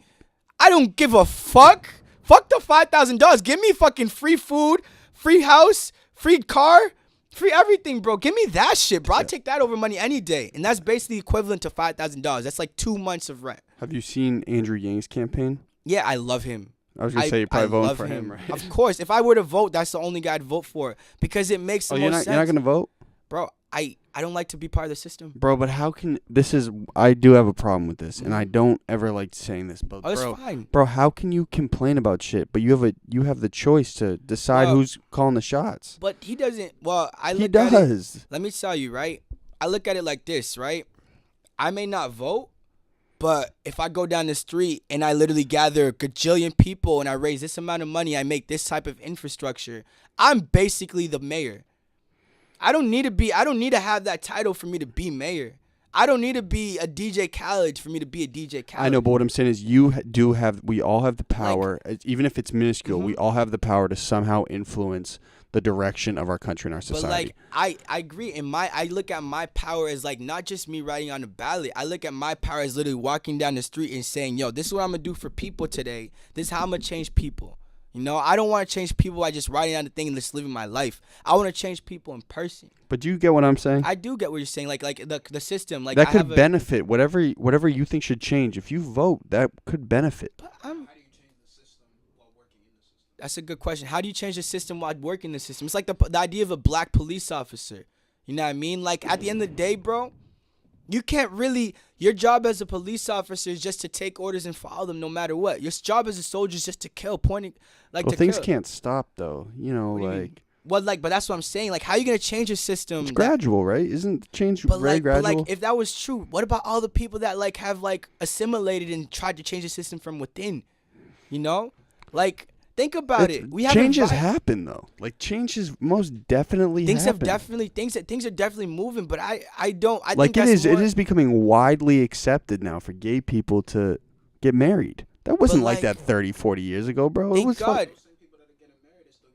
I don't give a fuck. Fuck the $5,000. Give me fucking free food, free house, free car, free everything, bro. Give me that shit, bro. I'd take that over money any day. And that's basically equivalent to $5,000. That's like 2 months of rent. Have you seen Andrew Yang's campaign? Yeah, I love him. I was gonna say you're probably voting love for him, right? Of course. If I were to vote, that's the only guy I'd vote for because it makes the most sense. You're not gonna vote, Bro, I don't like to be part of the system. bro. But how can I do have a problem with this, and I don't ever like saying this, but Oh, that's bro, fine. bro, how can you complain about shit? But you have the choice to decide Well, who's calling the shots. But he doesn't. Well, I He look at it. does. Let me tell you, right? I look at it like this, right? I may not vote, but if I go down the street and I literally gather a gajillion people and I raise this amount of money, I make this type of infrastructure, I'm basically the mayor. I don't need to have that title for me to be mayor. I don't need to be a DJ Khaled for me to be a DJ Khaled. I know, but what I'm saying is we all have the power, even if it's minuscule, we all have the power to somehow influence the direction of our country and our society. But like I agree. I look at my power as like not just me writing on the ballot. I look at my power as literally walking down the street and saying, "Yo, this is what I'm gonna do for people today. This is how I'm gonna change people." You know, I don't want to change people by just writing on the thing and just living my life. I want to change people in person. But do you get what I'm saying? I do get what you're saying. Like the system. Like that I could have benefit whatever you think should change. If you vote, that could benefit. That's a good question. How do you change the system while working the system? It's like the idea of a black police officer. You know what I mean? Like at the end of the day, bro, you can't really. Your job as a police officer is just to take orders and follow them no matter what. Your job as a soldier is just to kill, pointing like Well, to things kill. can't stop though. You know, What do you mean? like Well, like, but that's what I'm saying. Like, how are you gonna change a system? it's gradual, right? Isn't change But very like, gradual? if that was true, what about all the people that like have like assimilated and tried to change the system from within? You know, like think about it. We have changes happen though. Like changes most definitely things happen. things are definitely moving. But I don't. I Like think that's it more, is becoming widely accepted now for gay people to get married. That wasn't like that 30, 40 years ago, bro. It Thank was God.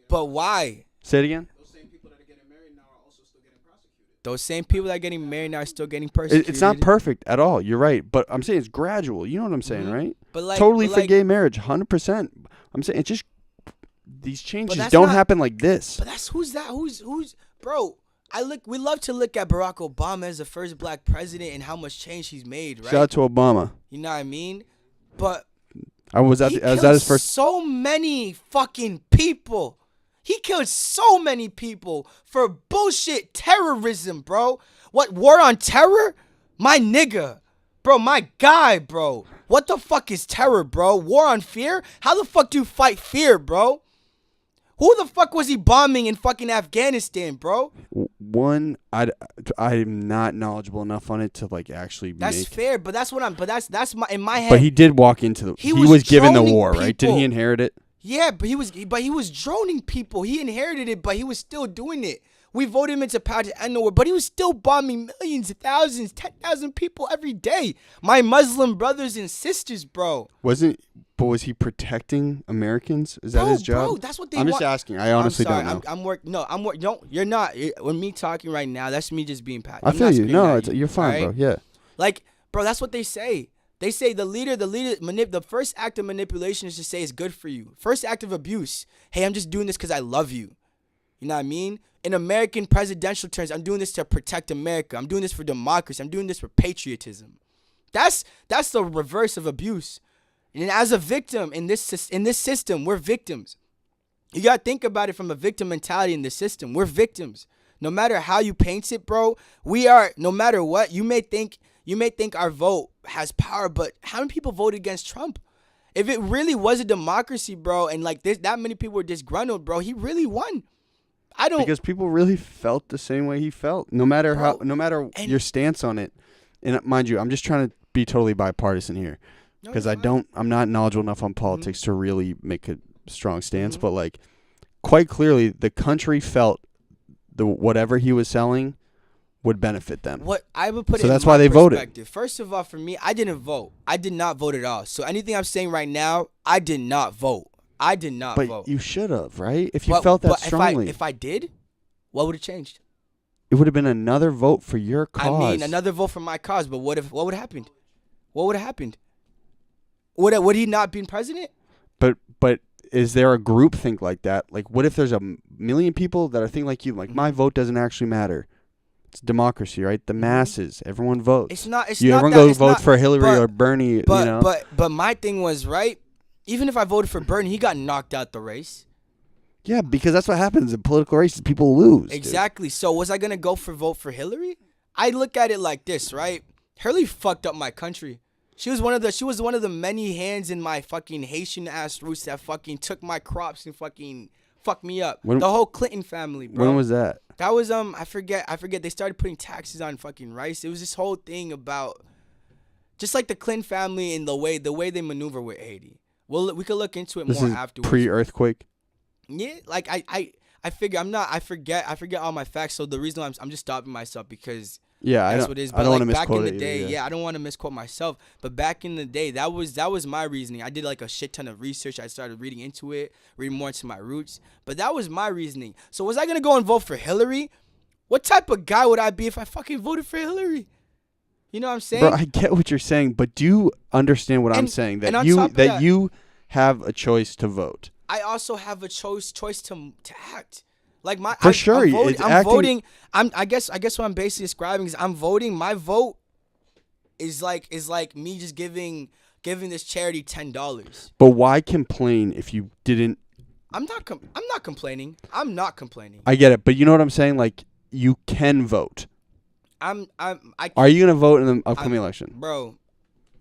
But why? Say it again. Those same people that are getting married now are also still getting prosecuted. Those same people that are getting married now are still getting persecuted. It's not perfect at all. You're right, but I'm saying it's gradual. You know what I'm saying, right? But like, Totally but for like, gay marriage, 100%. I'm saying it's just these changes that's don't not- happen like this. But that's who's bro. We love to look at Barack Obama as the first black president and how much change he's made, right? Shout out to Obama. You know what I mean? But I was at he that killed his first. so many fucking people. He killed so many people for bullshit terrorism, bro. What, war on terror? My nigga. Bro, my guy, bro. What the fuck is terror, bro? War on fear? How the fuck do you fight fear, bro? Who the fuck was he bombing in fucking Afghanistan, bro? One, I'm not knowledgeable enough on it to like actually That's make. fair, but that's what I'm. But that's my in my head. But he did walk into the. He was was given the droning war, right? Didn't people. he inherit it? Yeah, but he was droning people. He inherited it, but he was still doing it. We voted him into power to end the war, but he was still bombing millions, thousands, 10,000 people every day. My Muslim brothers and sisters, bro. But was he protecting Americans? Is that his job? Bro, that's what they I'm want. just asking. I honestly I'm don't sorry. know. I'm working. No, you're not. When me talking right now, that's me just being passionate. I feel you. No, you're fine, bro. Yeah. Like, bro, that's what they say. They say the first act of manipulation is to say it's good for you. First act of abuse. Hey, I'm just doing this because I love you. You know what I mean? In American presidential terms, I'm doing this to protect America. I'm doing this for democracy. I'm doing this for patriotism. That's the reverse of abuse. And as a victim in this system, we're victims. You got to think about it from a victim mentality in the system. We're victims. No matter how you paint it, bro, we are, no matter what, you may think our vote has power, but how many people voted against Trump? If it really was a democracy, bro, and like this, that many people were disgruntled, bro, he really won. Because people really felt the same way he felt, no matter your stance on it. And mind you, I'm just trying to be totally bipartisan here, because I'm not knowledgeable enough on politics to really make a strong stance. But like, quite clearly, the country felt whatever he was selling would benefit them. What I would put so it that's in my why they voted. First of all, for me, I didn't vote. I did not vote at all. So anything I'm saying right now, I did not vote. I did not vote. But you should have, right? If you felt that strongly. If I did, what would have changed? It would have been another vote for your cause. I mean, another vote for my cause. But what would have happened? What would have happened? Would he not been president? But is there a group think like that? Like, what if there's a million people that are thinking like you? Like, my vote doesn't actually matter. It's democracy, right? The masses, everyone votes. It's not. Everyone goes vote for Hillary or Bernie. But my thing was, right. Even if I voted for Bernie, he got knocked out the race. Yeah, because that's what happens in political races. People lose. Exactly. Dude. So was I gonna vote for Hillary? I look at it like this, right? Hillary fucked up my country. She was one of the many hands in my fucking Haitian ass roots that fucking took my crops and fucking fucked me up. The whole Clinton family, bro. When was that? That was I forget. They started putting taxes on fucking rice. It was this whole thing about just like the Clinton family and the way they maneuver with Haiti. Well, we could look into it more afterwards. Pre-earthquake. Yeah, like I figure I forget all my facts. So the reason I'm just stopping myself because that's what it is. But I don't want to misquote back in the day, I don't want to misquote myself. But back in the day, that was my reasoning. I did like a shit ton of research. I started reading into it, reading more into my roots. But that was my reasoning. So was I gonna go and vote for Hillary? What type of guy would I be if I fucking voted for Hillary? You know what I'm saying? Bro, I get what you're saying, but do you understand what I'm saying? That you have a choice to vote. I also have a choice to act. Like I'm voting. I guess what I'm basically describing is I'm voting. My vote is like me just giving this charity $10. But why complain if you didn't? I'm not complaining. I'm not complaining. I get it, but you know what I'm saying? Like, you can vote. Are you gonna vote in the upcoming election, bro?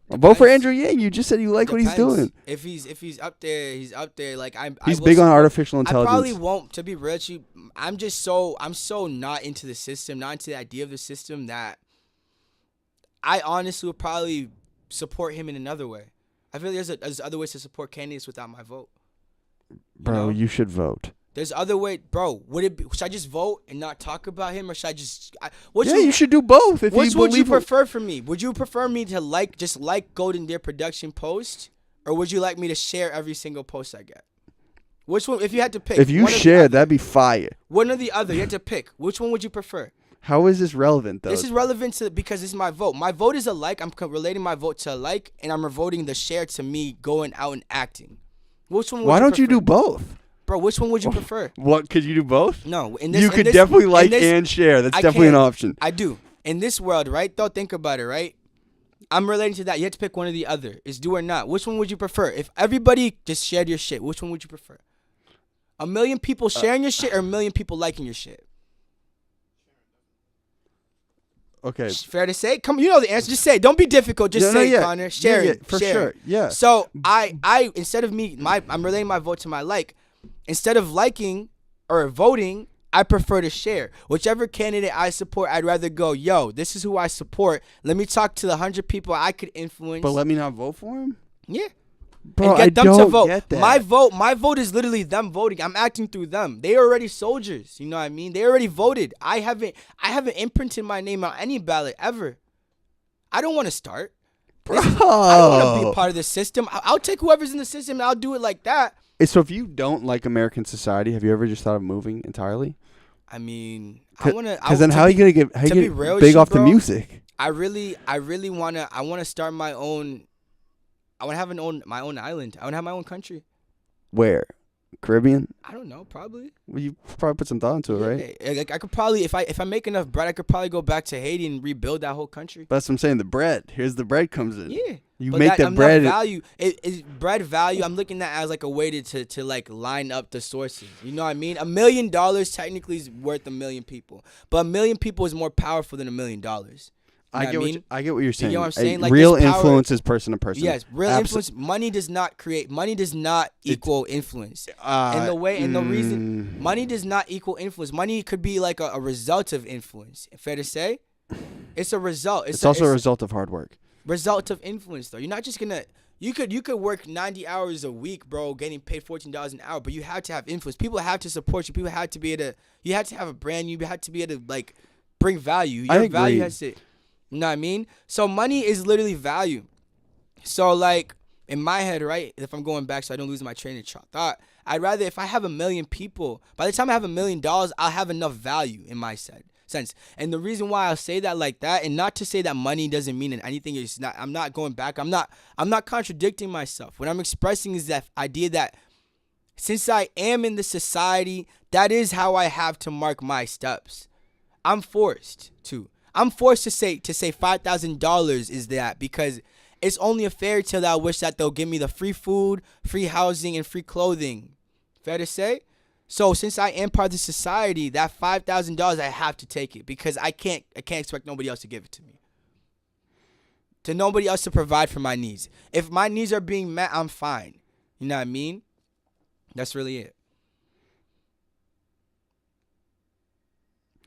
Vote for Andrew Yang. You just said you like what he's doing. If he's up there, he's up there. Like he's big on artificial intelligence. I probably won't. To be real, I'm so not into the system, not into the idea of the system that I honestly would probably support him in another way. I feel like there's other ways to support candidates without my vote. Bro, you should vote. There's other way, bro. Should I just vote and not talk about him, or should I just? You should do both. Which would you prefer for me? Would you prefer me to just like Golden Deer production post, or would you like me to share every single post I get? Which one? If you had to pick, if you share, that'd be fire. One or the other, you had to pick. Which one would you prefer? How is this relevant, though? This is relevant because this is my vote. My vote is a like. I'm relating my vote to a like, and I'm voting the share to me going out and acting. Which one? Why don't you do both? Bro, which one would you prefer? What? Could you do both? No. You could definitely like and share. That's definitely an option. I do. In this world, right? Though, think about it, right? I'm relating to that. You have to pick one or the other. It's do or not. Which one would you prefer? If everybody just shared your shit, which one would you prefer? 1 million people sharing your shit or 1 million people liking your shit? Okay. Fair to say? Come, you know the answer. Just say it. Don't be difficult. Just say it, Conor. Share it. For sure. Yeah. So I instead of I'm relating my vote to my like. Instead of liking or voting, I prefer to share. Whichever candidate I support, I'd rather go, yo, this is who I support. Let me talk to the 100 people I could influence. But let me not vote for him? Yeah. Bro, and get them don't to vote. Get that. My vote is literally them voting. I'm acting through them. They are already soldiers. You know what I mean? They already voted. I haven't imprinted my name on any ballot ever. I don't want to start. Bro. I don't want to be a part of the system. I'll take whoever's in the system and I'll do it like that. So if you don't like American society, have you ever just thought of moving entirely? I mean, I want to. Because then how are you gonna get big off the music? I really wanna. I want to start my own. I want to have my own island. I want to have my own country. Where? Caribbean? I don't know, probably. Well, you probably put some thought into it, right? Yeah, like I could probably, if I make enough bread, I could probably go back to Haiti and rebuild that whole country. But that's what I'm saying. The bread. Here's the bread comes in. Yeah. You But make the I'm bread. Not value. Is bread value? I'm looking at it as like a way to like line up the sources. You know what I mean? $1 million technically is worth 1 million people, but 1 million people is more powerful than $1 million. I get what you're saying. You know what I'm saying? Like, real this power- influence is person to person. Yes, real influence. Money does not equal influence. And the reason money does not equal influence. Money could be like a result of influence. Fair to say? It's a result. It's also a result of hard work. Result of influence, though. You're not just gonna. You could work 90 hours a week, bro, getting paid $14 an hour, but you have to have influence. People have to support you. People have to be able to. You have to have a brand. You have to be able to like bring value. Your value has to. You know what I mean? So money is literally value. So like in my head, right? If I'm going back so I don't lose my train of thought, I'd rather if I have 1 million people, by the time I have $1 million, I'll have enough value in my sense. And the reason why I'll say that like that, and not to say that money doesn't mean anything, it's not. I'm not going back. I'm not contradicting myself. What I'm expressing is that idea that since I am in the society, that is how I have to mark my steps. I'm forced to say $5,000 is that because it's only a fairy tale that I wish that they'll give me the free food, free housing, and free clothing. Fair to say? So since I am part of the society, that $5,000 I have to take it because I can't expect nobody else to give it to me. To nobody else to provide for my needs. If my needs are being met, I'm fine. You know what I mean? That's really it.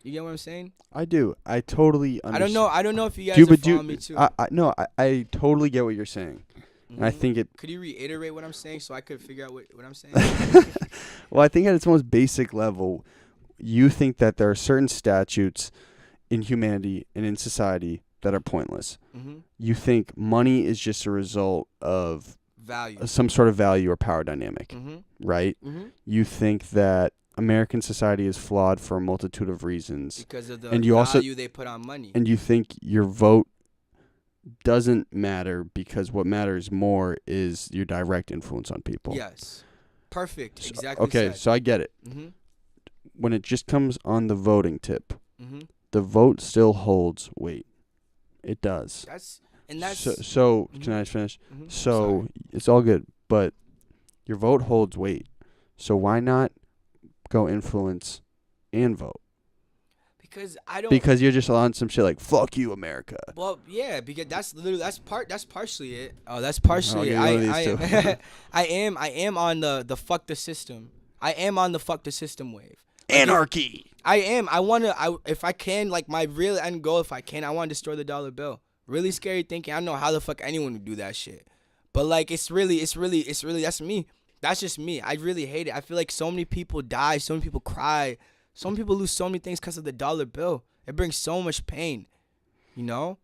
You get what I'm saying? I do. I totally understand. I don't know if you guys are following me too. I totally get what you're saying. And I think it. Could you reiterate what I'm saying so I could figure out what I'm saying? Well, I think at its most basic level, you think that there are certain statutes in humanity and in society that are pointless. Mm-hmm. You think money is just a result of value, some sort of value or power dynamic, right? Mm-hmm. You think that American society is flawed for a multitude of reasons because of the value they put on money. And you think your vote doesn't matter because what matters more is your direct influence on people. Yes. Perfect. Exactly. Okay, so I get it. Mm-hmm. When it just comes on the voting tip, mm-hmm. the vote still holds weight. It does. So mm-hmm. Can I just finish? Mm-hmm. So Sorry. It's all good, but your vote holds weight. So why not go influence and vote? Because you're just on some shit like "fuck you, America." Well, yeah, because that's partially it. Oh, that's partially it. I am on the fuck the system. I am on the fuck the system wave. Like Anarchy. I am. If I can, like my real end goal, if I can, I want to destroy the dollar bill. Really scary thinking. I don't know how the fuck anyone would do that shit. But like, it's really that's me. That's just me. I really hate it. I feel like so many people die, so many people cry. Some people lose so many things because of the dollar bill. It brings so much pain, you know.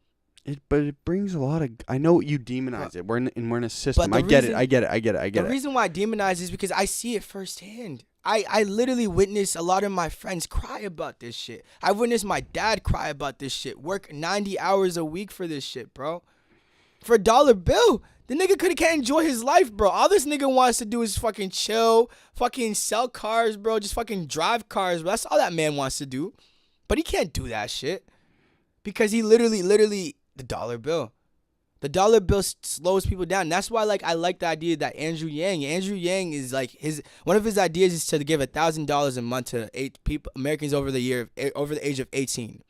But it brings a lot of. I know you demonize it. We're in a system. I get it. The reason why I demonize is because I see it firsthand. I literally witness a lot of my friends cry about this shit. I witnessed my dad cry about this shit. Work 90 hours a week for this shit, bro. For a dollar bill. The nigga can't enjoy his life, bro. All this nigga wants to do is fucking chill, fucking sell cars, bro. Just fucking drive cars, bro. That's all that man wants to do. But he can't do that shit. Because he literally, the dollar bill. The dollar bill slows people down. That's why, like, I like the idea that Andrew Yang is like one of his ideas is to give $1,000 a month to Americans over the age of 18.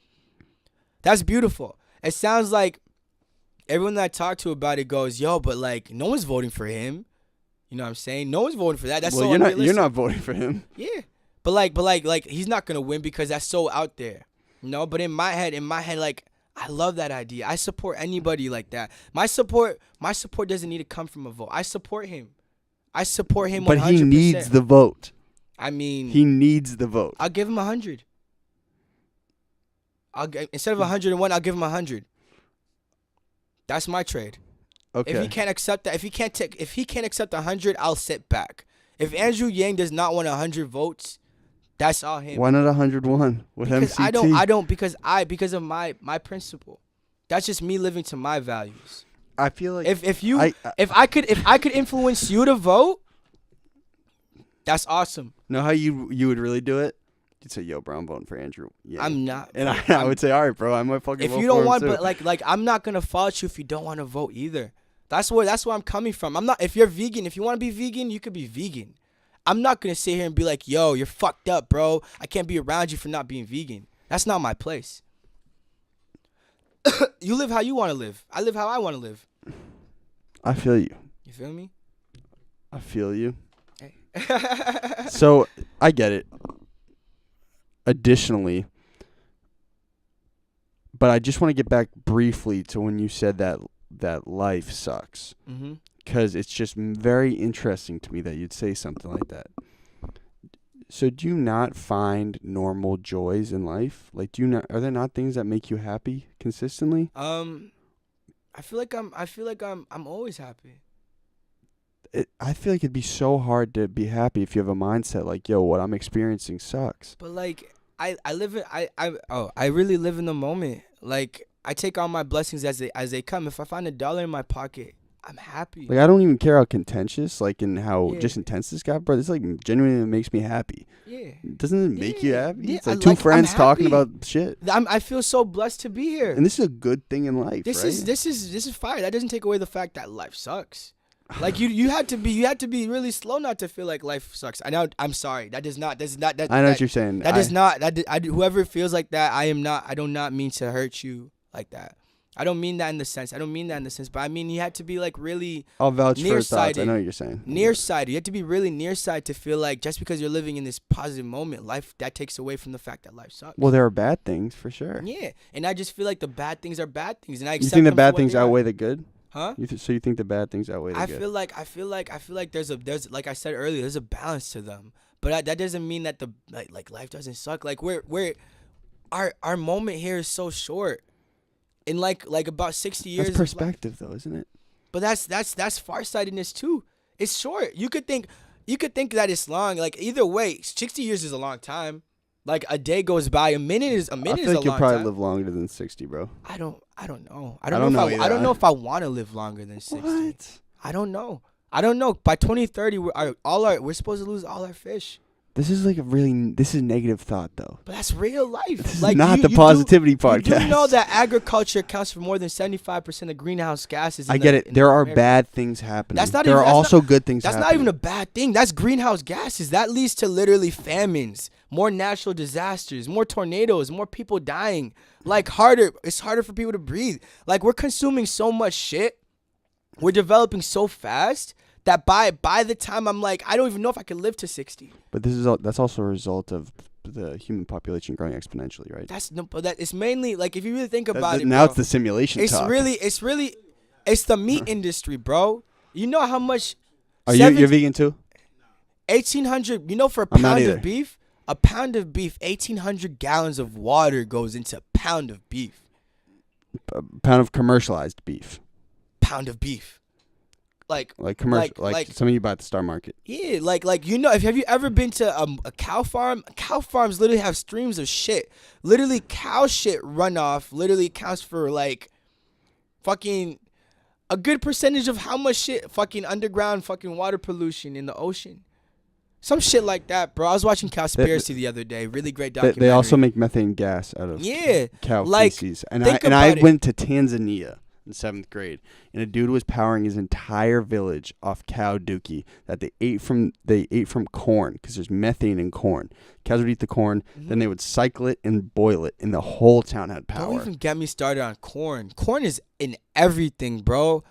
That's beautiful. It sounds like everyone that I talk to about it goes, yo, but like no one's voting for him. You know what I'm saying? No one's voting for that. That's so unrealistic. You're not voting for him. Yeah. But like he's not gonna win because that's so out there. You know? But in my head, like I love that idea. I support anybody like that. My support doesn't need to come from a vote. I support him 100%. But he needs the vote. I mean, he needs the vote. I'll give him 100. Instead of 101, I'll give him 100. That's my trade. Okay. If he can't accept that, if he can't accept 100, I'll sit back. If Andrew Yang does not want 100 votes, that's all him. Why not 101 with because MCT? I don't because of my principle. That's just me living to my values. I feel like if I could influence you to vote, That's awesome. Know how you would really do it? You'd say, "Yo, bro, I'm voting for Andrew." Yeah. I'm not. And I would say, "All right, bro, I might fucking If vote you for don't him want, too." but like I'm not gonna fault you if you don't want to vote either. That's where I'm coming from. I'm not. If you're vegan, if you want to be vegan, you could be vegan. I'm not gonna sit here and be like, "Yo, you're fucked up, bro. I can't be around you for not being vegan." That's not my place. You live how you want to live. I live how I want to live. I feel you. You feel me? I feel you. Hey. So I get it. Additionally, but I just want to get back briefly to when you said that life sucks, because it's just very interesting to me that you'd say something like that. So do you not find normal joys in life? Like, are there not things that make you happy consistently? I feel like I'm always happy. I feel like it'd be so hard to be happy if you have a mindset like, "Yo, what I'm experiencing sucks." But like I really live in the moment. Like I take all my blessings as they come. If I find $1 in my pocket, I'm happy. Like, I don't even care how contentious, like, and how Yeah. just intense this got, bro. This, like, genuinely makes me happy. Yeah. Doesn't it make you Yeah. happy? Yeah, It's like I two like- I'm friends talking happy. about shit. I feel so blessed to be here. And this is a good thing in life, This right? is fire. That doesn't take away the fact that life sucks. Like you had to be really slow not to feel like life sucks. I know. I'm sorry. That does not. I know what you're saying. That does not. Whoever feels like that, I do not mean to hurt you like that. I don't mean that in the sense. But I mean you had to be like really I'll vouch for your thoughts. I nearsighted. know what you're saying. nearsighted. You have to be really nearsighted to feel like just because you're living in this positive moment, life that takes away from the fact that life sucks. Well, there are bad things for sure. Yeah, and I just feel like the bad things are bad things, and I You accept think the them for bad what things they are. outweigh the good? Huh? So you think the bad things outweigh the I good? feel like there's like I said earlier, there's a balance to them, but that doesn't mean that the like life doesn't suck. Like our moment here is so short, in like about 60 years. That's perspective, though, isn't it? But that's farsightedness too. It's short. You could think that it's long. Like either way, 60 years is a long time. Like a day goes by, a minute is a I minute feel is a like you'll long probably time. live longer than 60, bro. I don't know. I don't don't know know. either. I don't know if I want to live longer than 60. What? I don't know. By 2030, we're supposed to lose all our fish. This is negative thought, though. But that's real life. This is Like not the you positivity You podcast. do know that agriculture accounts for more than 75% of greenhouse gases. I get it. There are bad things happening. That's not there even- are that's also not- good things That's happening. not even a bad thing. That's greenhouse gases. That leads to literally famines, more natural disasters, more tornadoes, more people dying. Like it's harder for people to breathe. Like we're consuming so much shit. We're developing so fast that by the time I'm like, I don't even know if I can live to 60. But that's also a result of the human population growing exponentially, right? But it's mainly like if you really think about it. Now bro, it's the simulation It's talk. it's the meat industry, bro. You know how much? Are you're vegan too? 1,800. You know, for a I'm not pound either. of beef, 1,800 gallons of water goes into a pound of beef. A pound of commercialized beef, Pound of beef. Like commercial, like something you buy at the Star Market. yeah, like you know, have you ever been to a cow farm? Cow farms literally have streams of shit. Literally, cow shit runoff literally accounts for like fucking a good percentage of how much shit fucking underground fucking water pollution in the ocean. Some shit like that, bro. I was watching Cowspiracy the other day. Really great documentary. They also make methane gas out of cow like, feces. And think I about it. went to Tanzania in 7th grade, and a dude was powering his entire village off cow dookie that they ate from corn, because there's methane in corn. Cows would eat the corn, then they would cycle it and boil it, and the whole town had power. Don't even get me started on corn. Corn is in everything, bro.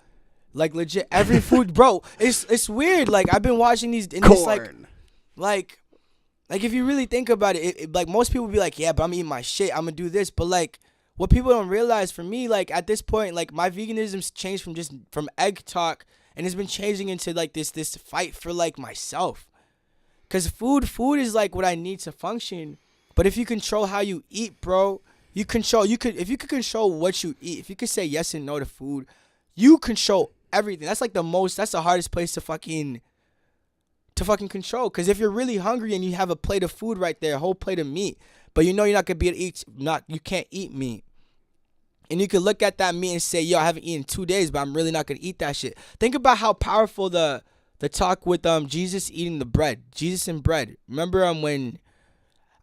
Like legit every food, bro. It's weird. Like I've been watching these and it's like if you really think about it, like most people be like, yeah, but I'm eating my shit. I'm gonna do this, but like what people don't realize, for me, like at this point, like my veganism's changed from egg talk, and it's been changing into like this fight for like myself. Cause food is like what I need to function. But if you control how you eat, bro, if you could control what you eat, if you could say yes and no to food, you control everything. That's the hardest place to fucking control. Cause if you're really hungry and you have a plate of food right there, a whole plate of meat, but you know you're not gonna be able to eat, you can't eat meat. And you could look at that meat and say, yo, I haven't eaten 2 days, but I'm really not gonna eat that shit. Think about how powerful the the talk with Jesus eating the bread, Jesus and bread. Remember when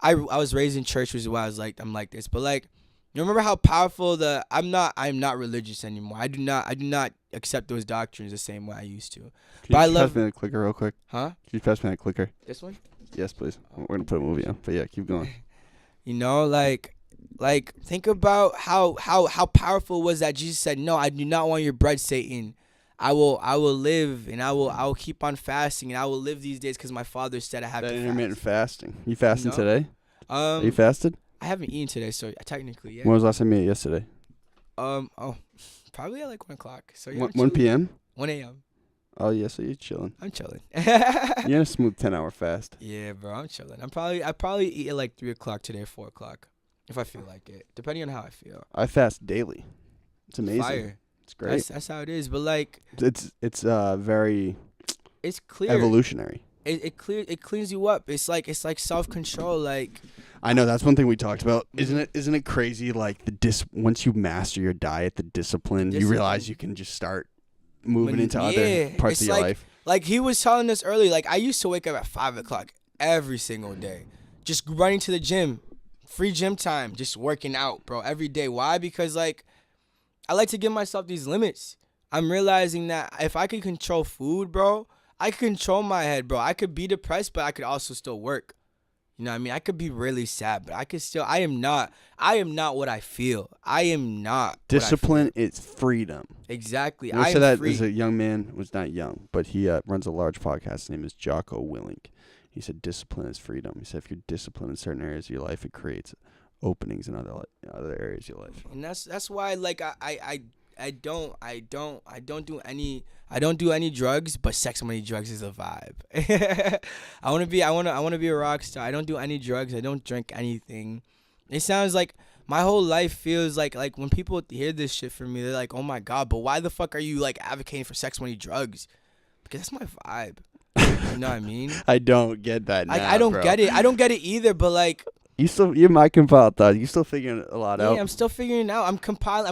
I was raised in church, which is why I'm like this. But like, you remember how powerful I'm not religious anymore. I do not accept those doctrines the same way I used to. Can you pass me that clicker real quick? Huh? Can you pass me that clicker? This one? Yes, please. We're gonna put a movie on. But yeah, keep going. You know, like think about how powerful it was that Jesus said, "No, I do not want your bread, Satan. I will live, and I will keep on fasting, and I will live these days because my Father said I have That to intermittent fast." fasting. You fasting today? Are you fasted? I haven't eaten today, so technically, yeah. When was the last time you ate yesterday? Probably at like 1 o'clock. So yeah, 1 p.m. 1 a.m. Oh yeah, so you're chilling. I'm chilling. You're in a smooth 10-hour fast. Yeah, bro, I'm chilling. I probably eat at like 3 o'clock today or 4 o'clock, if I feel like it, depending on how I feel. I fast daily. It's amazing. Fire. It's great. That's how it is. But like, it's very it's clear. evolutionary. It cleans you up. It's like self-control. Like, I know that's one thing we talked about. Isn't it crazy? Like once you master your diet, the discipline, you realize you can just start moving into other parts of your life. Like he was telling us earlier. Like I used to wake up at 5 o'clock every single day, just running to the gym, free gym time, just working out, bro, every day. Why? Because like I like to give myself these limits. I'm realizing that if I could control food, bro, I could control my head, bro. I could be depressed, but I could also still work. You know what I mean? I could be really sad, but I could still. I am not what I feel. I am not. Discipline is freedom. Exactly. I said that as a young man, was not young, but he runs a large podcast. His name is Jocko Willink. He said discipline is freedom. He said if you're disciplined in certain areas of your life, it creates openings in other areas of your life. And that's why like I don't do any drugs, but sex, money, drugs is a vibe. I want to be a rock star. I don't do any drugs. I don't drink anything. It sounds like my whole life feels like when people hear this shit from me, they're like, "Oh my God, but why the fuck are you like advocating for sex, money, drugs?" Because that's my vibe. You know what I mean? I don't get that now, I don't bro. get it. I don't get it either, but like you're my compiled thoughts. You still figuring a lot out. Yeah, I'm still figuring it out. I'm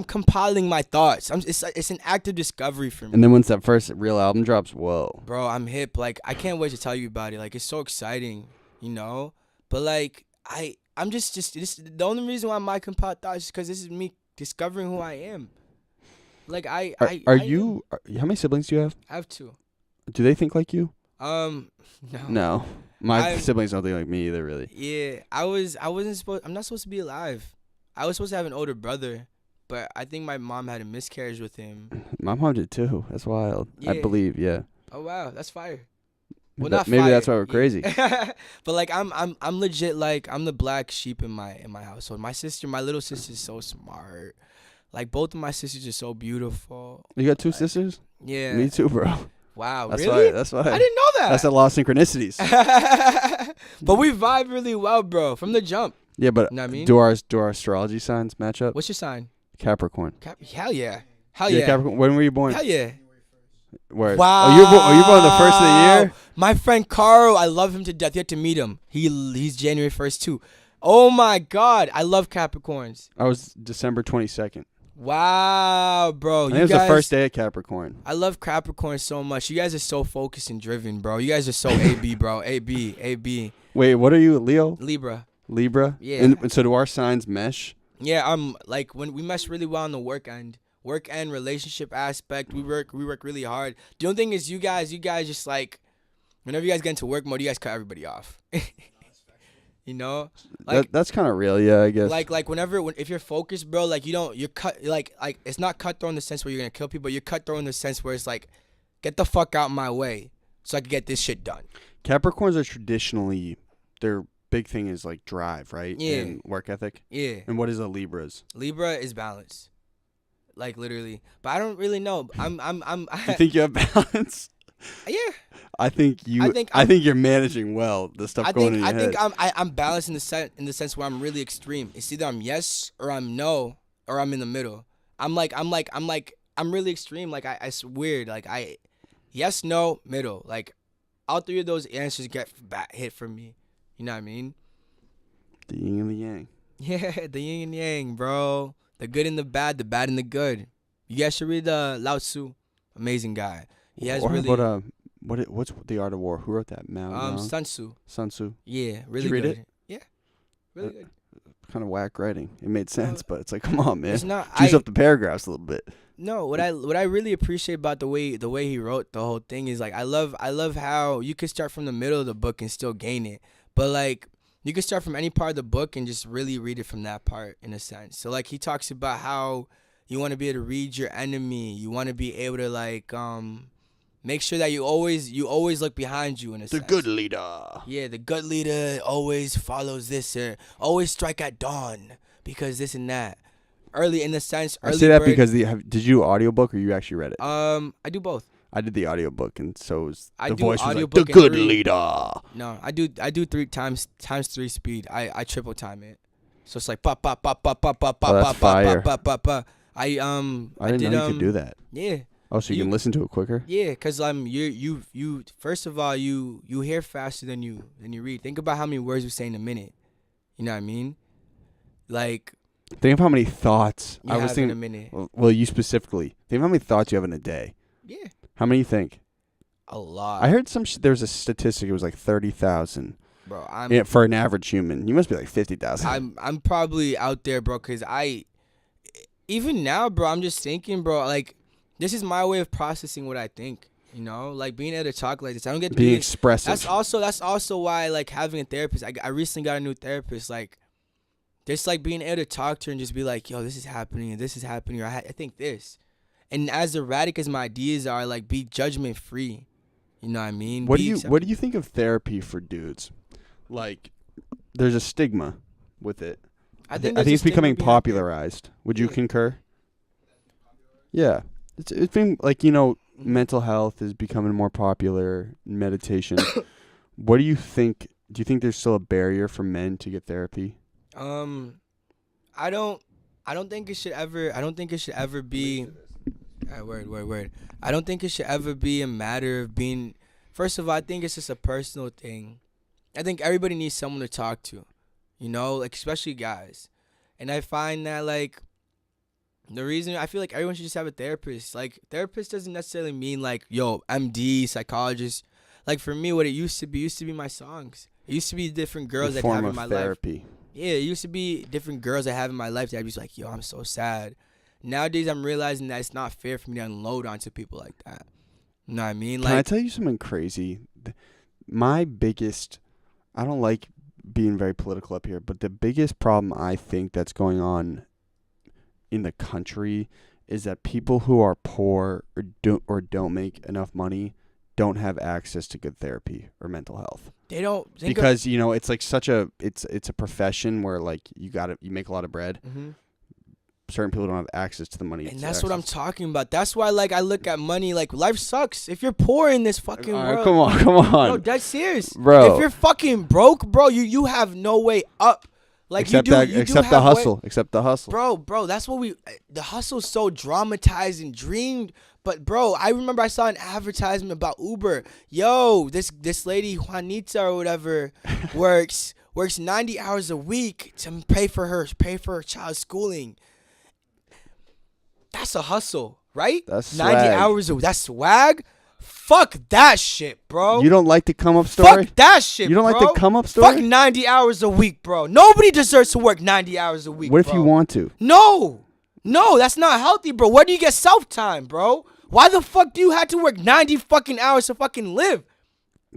compiling my thoughts. It's an active discovery for me. And then once that first real album drops, whoa. Bro, I'm hip. Like I can't wait to tell you about it. Like it's so exciting, you know? But like I'm just this, the only reason why I'm MyCompiledThoughts is because this is me discovering who I am. Like how many siblings do you have? I have 2. Do they think like you? No. My siblings don't think like me either, really. Yeah, I'm not supposed to be alive. I was supposed to have an older brother, but I think my mom had a miscarriage with him. My mom did too. That's wild. Yeah. I believe, yeah. Oh wow, that's fire. Well, Not maybe fire. that's why we're crazy. But like I'm legit like I'm the black sheep in my household. My little sister is so smart. Like both of my sisters are so beautiful. You got 2 sisters? Yeah. Me too, bro. Wow, That's really? That's why. I didn't know that. That's a lot of synchronicities. But we vibe really well, bro, from the jump. Yeah, but You know what I mean? do our astrology signs match up? What's your sign? Capricorn. Hell yeah. Hell Yeah, yeah. Capricorn. When were you born? Hell yeah. Where? Wow. Are you born the first of the year? My friend Carl, I love him to death. You have to meet him. He's January 1st too. Oh my God, I love Capricorns. I was December 22nd. Wow, bro. I think it was the first day of Capricorn. I love Capricorn so much. You guys are so focused and driven, bro. You guys are so AB, bro. AB. Wait, what are you, Leo? Libra. Yeah. And so do our signs mesh? Yeah, like when we mesh really well on the work end relationship aspect, we work really hard. The only thing is you guys just like whenever you guys get into work mode, you guys cut everybody off. You know, like that's kind of real, yeah, I guess. Like if you're focused, bro, like you're cut like it's not cutthroat in the sense where you're gonna kill people. You're cutthroat in the sense where it's like, get the fuck out of my way so I can get this shit done. Capricorns are traditionally their big thing is like drive, right? Yeah. And work ethic. Yeah. And what is a Libra's? Libra is balance, like literally. But I don't really know. You think you have balance? Yeah. I think you're managing well the stuff going in your head. I think I'm balanced in the sense where I'm really extreme. It's either I'm yes or I'm no or I'm in the middle. I'm really extreme. Like it's weird. Like yes, no, middle. Like all 3 of those answers get hit from me. You know what I mean? The yin and the yang. Yeah, the yin and yang, bro. The good and the bad and the good. You guys should read Lao Tzu. Amazing guy. He has or really. about What's The Art of War? Who wrote that? Mao Zedong? Sun Tzu. Sun Tzu. Yeah, really you read good. it? Yeah, really good. Kind of whack writing. It made sense, but it's like, come on, man. It's not. Juice up the paragraphs a little bit. No, what I really appreciate about the way he wrote the whole thing is like I love how you could start from the middle of the book and still gain it, but like you could start from any part of the book and just really read it from that part in a sense. So like he talks about how you want to be able to read your enemy, you want to be able to like make sure that you always look behind you in a sense. The good leader. Yeah, the good leader always follows this or always strike at dawn because this and that. Early in the sense, I say that because did you do audiobook or you actually read it? I do both. I did the audiobook and so was I the do voice was like, audiobook the and good read. leader. No, I do 3 times 3 speed. I triple time it. So it's like pa pa pa pa pa pa pa Oh, pa that's fire. pa pa pa. I didn't know you could do that. Yeah. Oh, so you can listen to it quicker? Yeah, cause you first of all you hear faster than you read. Think about how many words you say in a minute. You know what I mean? Like Think of how many thoughts you I was have in a thinking. minute. Well, you specifically. Think of how many thoughts you have in a day. Yeah. How many you think? A lot. I heard there was a statistic. It was like 30,000. Bro, For an average human, you must be like 50,000. I'm probably out there, bro, cause even now, bro, I'm just thinking, bro, like this is my way of processing what I think. You know, like being able to talk like this. I don't get to Being be expressive. That's also why like having a therapist. I recently got a new therapist. Like, just like being able to talk to her and just be like, yo, this is happening and this is happening. Or I think this. And as erratic as my ideas are, like, be judgment free. You know what I mean? What do you think of therapy for dudes? Like, there's a stigma with it. I think it's becoming popularized. Would you concur? Yeah. It's been like, mental health is becoming more popular, meditation. What do you think? Do you think there's still a barrier for men to get therapy? I don't think it should ever be word. I don't think it should ever be a matter of being. First of all, I think it's just a personal thing. I think everybody needs someone to talk to, like especially guys. And I find that like the reason I feel like everyone should just have a therapist. Like therapist doesn't necessarily mean like MD, psychologist. Like for me, what it used to be my songs. It used to be different girls that have in my therapy. life. Yeah, it used to be different girls I have in my life that I'd be like, yo, I'm so sad. Nowadays, I'm realizing that it's not fair for me to unload onto people like that. You know what I mean? Can I tell you something crazy? I don't like being very political up here, but the biggest problem I think that's going on in the country is that people who are poor or don't make enough money don't have access to good therapy or mental health. They don't because it's like it's a profession where like you make a lot of bread. Mm-hmm. Certain people don't have access to the money. And that's what I'm talking about. That's why like I look at money like life sucks. If you're poor in this fucking world. Come on. No, that's serious. Bro. If you're fucking broke, bro, you have no way up. Like except the hustle. Bro, that's what the hustle's so dramatized and dreamed. But bro, I remember I saw an advertisement about Uber. Yo, this lady Juanita or whatever works 90 hours a week to pay for her child's schooling. That's a hustle, right? That's 90 swag. hours a week. That's swag. Fuck that shit, bro. You don't like the come up story? Fuck that shit, You don't bro. like the come up story? Fuck 90 hours a week, bro. Nobody deserves to work 90 hours a week. What if bro. you want to? No, that's not healthy, bro. Where do you get self-time, bro? Why the fuck do you have to work 90 fucking hours to fucking live?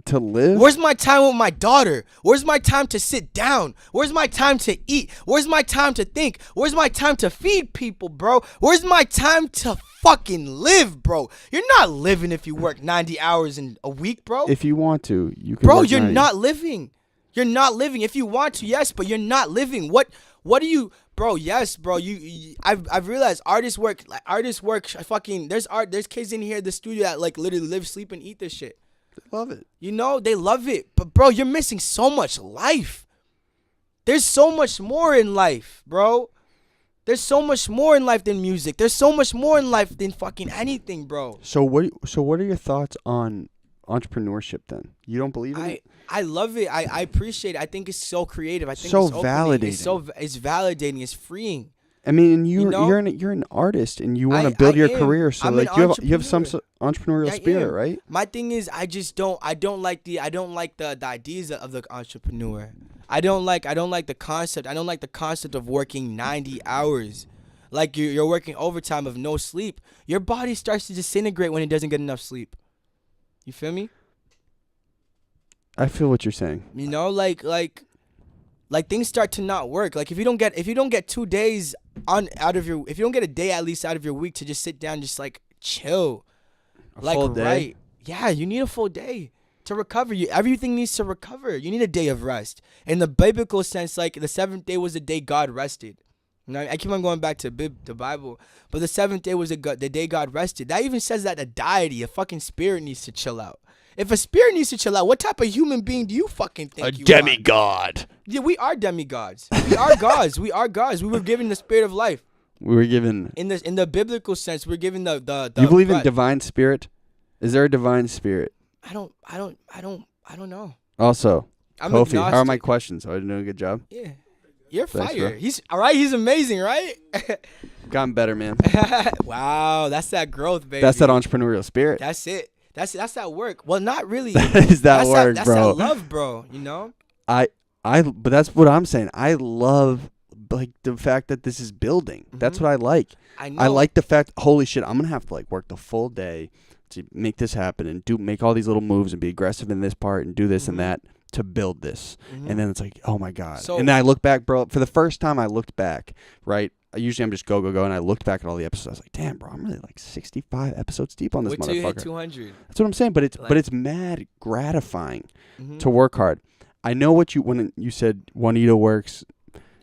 To live? Where's my time with my daughter? Where's my time to sit down? Where's my time to eat? Where's my time to think? Where's my time to feed people, bro? Where's my time to fucking live, bro? You're not living if you work 90 hours in a week, bro. If you want to, you can. Bro, you're not living. You're not living. If you want to, yes, but you're not living. What do you, bro? Yes, bro. I've realized artists work. Fucking. There's kids in here at the studio that like literally live, sleep, and eat this shit. They love it. They love it. But bro, you're missing so much life. There's so much more in life, bro. There's so much more in life than music. There's so much more in life than fucking anything, bro. So what are your thoughts on entrepreneurship then? You don't believe in it? I love it. I appreciate it. I think it's so creative. I think so it's validating. It's validating. It's freeing. I mean, You know? you're an artist, and you want to build your am. career. So I'm like an you have some entrepreneurial I spirit, am. right? My thing is, I don't like the ideas of the entrepreneur. I don't like the concept. I don't like the concept of working 90 hours. Like you're working overtime of no sleep. Your body starts to disintegrate when it doesn't get enough sleep. You feel me? I feel what you're saying. You know, like things start to not work. Like if you don't get 2 days if you don't get a day at least out of your week to just sit down, just like chill. A full day? Right. Yeah, you need a full day to recover. Everything needs to recover. You need a day of rest. In the biblical sense, like the seventh day was the day God rested. You know, I keep on going back to the Bible, but the seventh day was the day God rested. That even says that a deity, a fucking spirit, needs to chill out. If a spirit needs to chill out, what type of human being do you fucking think you are? A demigod. Yeah, we are demigods. We are gods. We are gods. We were given the spirit of life. We were given. In the biblical sense, we're given the You believe in breath. divine spirit? Is there a divine spirit? I don't know. Also, I'm Kofi, how are agnostic. my questions? Are you doing a good job? Yeah. You're Thanks, fire. bro. He's all right. He's amazing, right? Gotten better, man. Wow, that's that growth, baby. That's that entrepreneurial spirit. That's it. That's that work. Well, not really. That is that that's word, that's bro. that love, bro. You know. But that's what I'm saying. I love like the fact that this is building. That's what I like. I know. I like the fact. Holy shit! I'm gonna have to like work the full day to make this happen and make all these little moves and be aggressive in this part and do this and that to build this. And then it's like, oh my god. So- and then I look back, bro. For the first time, I looked back. Right. Usually I'm just go, and I looked back at all the episodes. I was like, damn, bro, I'm really like 65 episodes deep on this Wait till you hit motherfucker. 200. That's what I'm saying. But it's mad gratifying to work hard. I know when you said Juanito works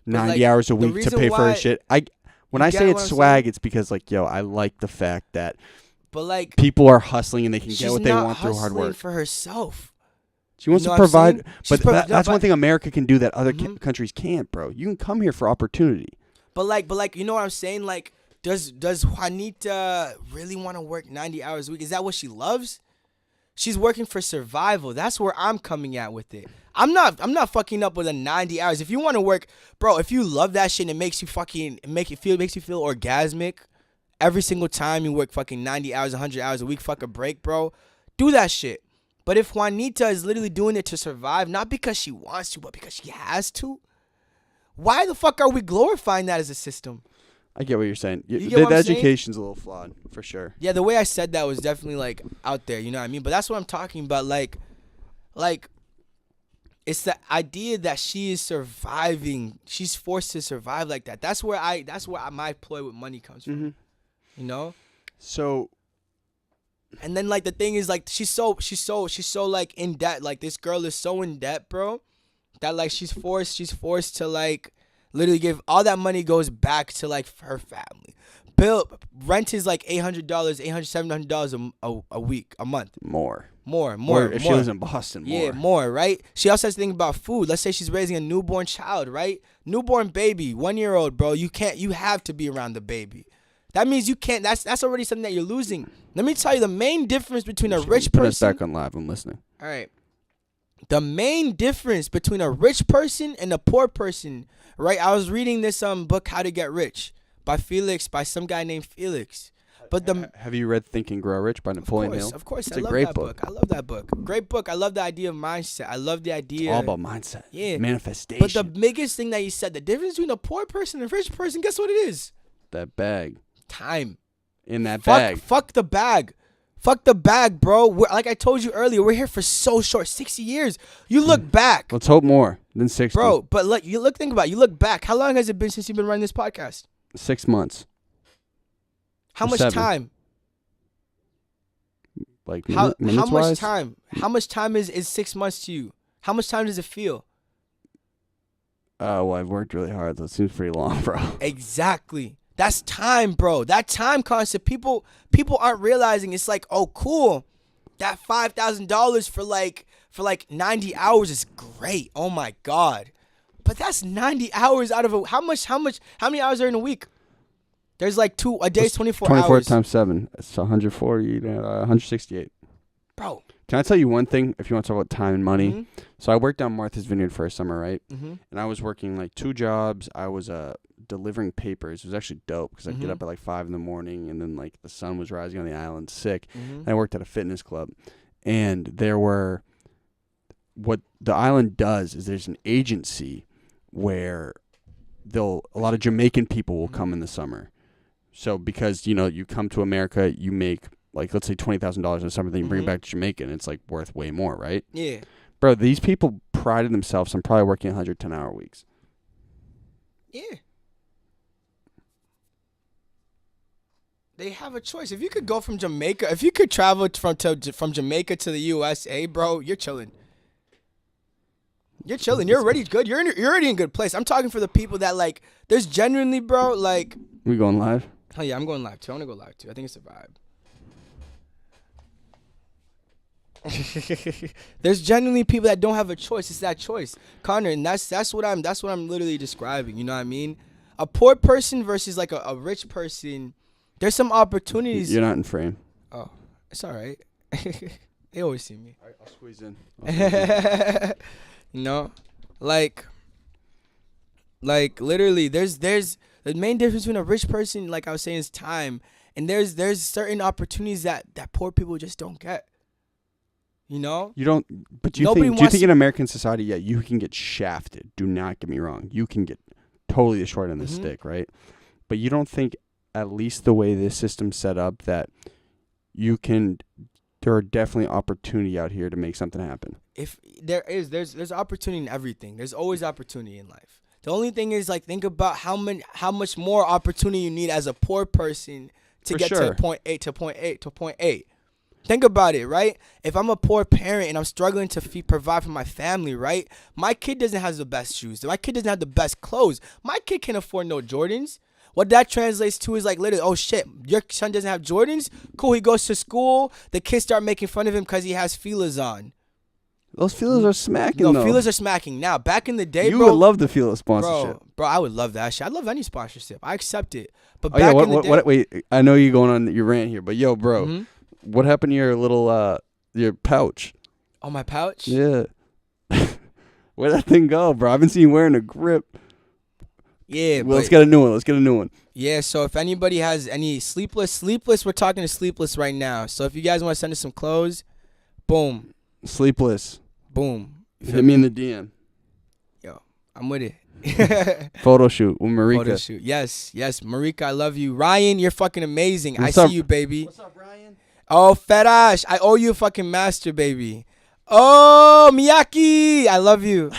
90 like, hours a the week to reason pay for why- his shit. When You I get say what it's I'm swag, saying? it's because like, yo, I like the fact that But like, people are hustling and they can she's get what they not want through hard hustling work. for herself. She wants You know to what I'm saying? provide, She's but that's but- one thing America can do that other countries can't, bro. You can come here for opportunity. But like, you know what I'm saying? Like, does Juanita really want to work 90 hours a week? Is that what she loves? She's working for survival. That's where I'm coming at with it. I'm not fucking up with a 90 hours. If you want to work, bro, if you love that shit and it makes you makes you feel orgasmic every single time you work fucking 90 hours, 100 hours a week, fuck a break, bro, do that shit. But if Juanita is literally doing it to survive, not because she wants to, but because she has to, why the fuck are we glorifying that as a system? I get what you're saying. You get The what I'm saying? education's a little flawed, for sure. Yeah, the way I said that was definitely like out there, you know what I mean? But that's what I'm talking about. Like it's the idea that she is surviving. She's forced to survive like that. That's where my ploy with money comes from. You know? So And then like the thing is like she's so like in debt. Like this girl is so in debt, bro, that like she's forced to like literally give all that money goes back to like her family. Rent is like $700 a week, a month. more. More. If she lives in Boston, more. Yeah, more, right? She also has to think about food. Let's say she's raising a newborn child, right? Newborn baby, 1-year-old, bro. You have to be around the baby. That means you can't. That's already something that you're losing. Let me tell you the main difference between a rich Put us person. back on live. I'm listening. All right. The main difference between a rich person and a poor person, right? I was reading this book, How to Get Rich, by some guy named Felix. But Have you read Think and Grow Rich by Napoleon Hill? Of course, It's I a love great that book. I love that book. Great book. I love the idea of mindset. I love the idea. It's all about mindset. Yeah. Manifestation. But the biggest thing that you said, the difference between a poor person and a rich person, guess what it is? that bag. Time. In that bag. Fuck the bag. Fuck the bag, bro. Like I told you earlier, we're here for so short, 60 years. You look back, Let's hope more than 60. bro. But think about it. You look back. How long has it been since you've been running this podcast? 6 months. How much 7. time? Like How minutes much wise? time? How much time is 6 months to you? How much time does it feel? Well, I've worked really hard. That seems pretty long, bro. Exactly. That's time, bro. That time concept. People aren't realizing. It's like, oh, cool. That $5,000 for like 90 hours is great. Oh my God. But that's 90 hours out of how many hours are in a week? There's like a day's 24 24 hours. times 7. It's 140, 168. Bro. Can I tell you one thing if you want to talk about time and money? Mhm. So I worked down Martha's Vineyard for a summer, right? Mm-hmm. And I was working like 2 jobs. I was delivering papers. It was actually dope because I'd get Mhm. up at like 5 in the morning, and then like the sun was rising on the island, sick. Mhm. And I worked at a fitness club, and what the island does is there's an agency where a lot of Jamaican people will come in the summer. So because, you come to America, you make like, let's say $20,000 in the summer, then you bring it back to Jamaica and it's like worth way more, right? Yeah. Bro, these people prided themselves on probably working 110-hour weeks. Yeah. They have a choice. If you could go from Jamaica, if you could travel from Jamaica to the USA, bro, you're chilling. You're chilling. You're already good. You're already in a good place. I'm talking for the people that like. There's genuinely, bro. Like. We going live? Hell yeah, I'm going live too. I want to go live too. I think it's a vibe. There's genuinely people that don't have a choice. It's that choice, Conor, and that's what I'm literally describing. You know what I mean? A poor person versus like a rich person. There's some opportunities. You're not in frame. Oh, it's all right. They always see me. All right, I'll squeeze in. You know, like literally, there's the main difference between a rich person, like I was saying, is time, and there's certain opportunities that poor people just don't get. You know, You don't. But do you think in American society, yeah, you can get shafted? Do not get me wrong. You can get totally destroyed on the stick, right? But you don't think, at least the way this system's set up, that there are definitely opportunity out here to make something happen. if there's opportunity in everything. There's always opportunity in life. The only thing is, like, think about how much more opportunity you need as a poor person to get to point A to point A to point A. Think about it, right? If I'm a poor parent and I'm struggling to provide for my family, right? My kid doesn't have the best shoes. My kid doesn't have the best clothes. My kid can't afford no Jordans. What that translates to is like literally, oh shit, your son doesn't have Jordans? Cool, he goes to school. The kids start making fun of him because he has feelers on. Those feelers are smacking, No, though. feelers are smacking. Now, back in the day, You bro. would love the feeler sponsorship. Bro, I would love that shit. I love any sponsorship. I accept it. But Oh, back yeah, in the day. wait, I know you're going on your rant here, but yo, bro, Mhm. what happened to your little, your pouch? Oh, my pouch? Yeah. Where'd that thing go, bro? I've been seeing you wearing a grip. Yeah, Well, let's get a new one. Yeah, so if anybody has any sleepless, we're talking to sleepless right now. So if you guys want to send us some clothes, boom, Sleepless. boom. Hit me in the DM. Yo, I'm with it. Photo shoot with Marika. Photo shoot. Yes, Marika, I love you. Ryan, you're fucking amazing. What's I up? see you, baby. What's up, Ryan? Oh, Fetash, I owe you a fucking master, baby. Oh, Miyaki, I love you.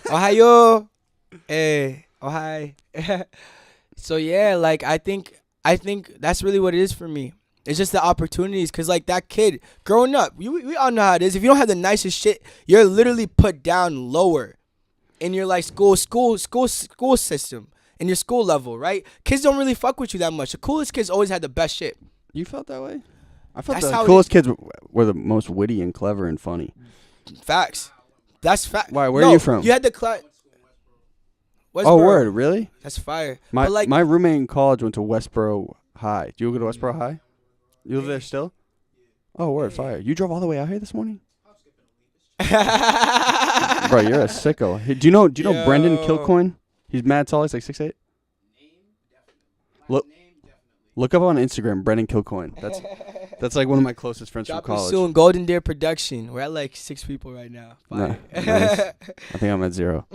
Ohayo. Hey, oh hi. So yeah, like I think that's really what it is for me. It's just the opportunities, cause like that kid growing up, we all know how it is. If you don't have the nicest shit, you're literally put down lower in your like school system, in your school level, right? Kids don't really fuck with you that much. The coolest kids always had the best shit. You felt that way? I felt That's how the it coolest kids were the most witty and clever and funny. Facts. That's fact. Why? Where are you from? You had the class. Oh, word, really? That's fire. My But like, my roommate in college went to Westboro High. Do you go to Westboro High? You live there still? Oh, word, fire. You drove all the way out here this morning? Bro, you're a sicko. Hey, do you know Brendan Kilcoin? He's mad tall. He's like 6'8". Look up on Instagram, Brendan Kilcoin. That's like one of my closest friends from dropping college. soon. Golden Deer Production. We're at like 6 people right now. Nah, Fire. nice. I think I'm at 0.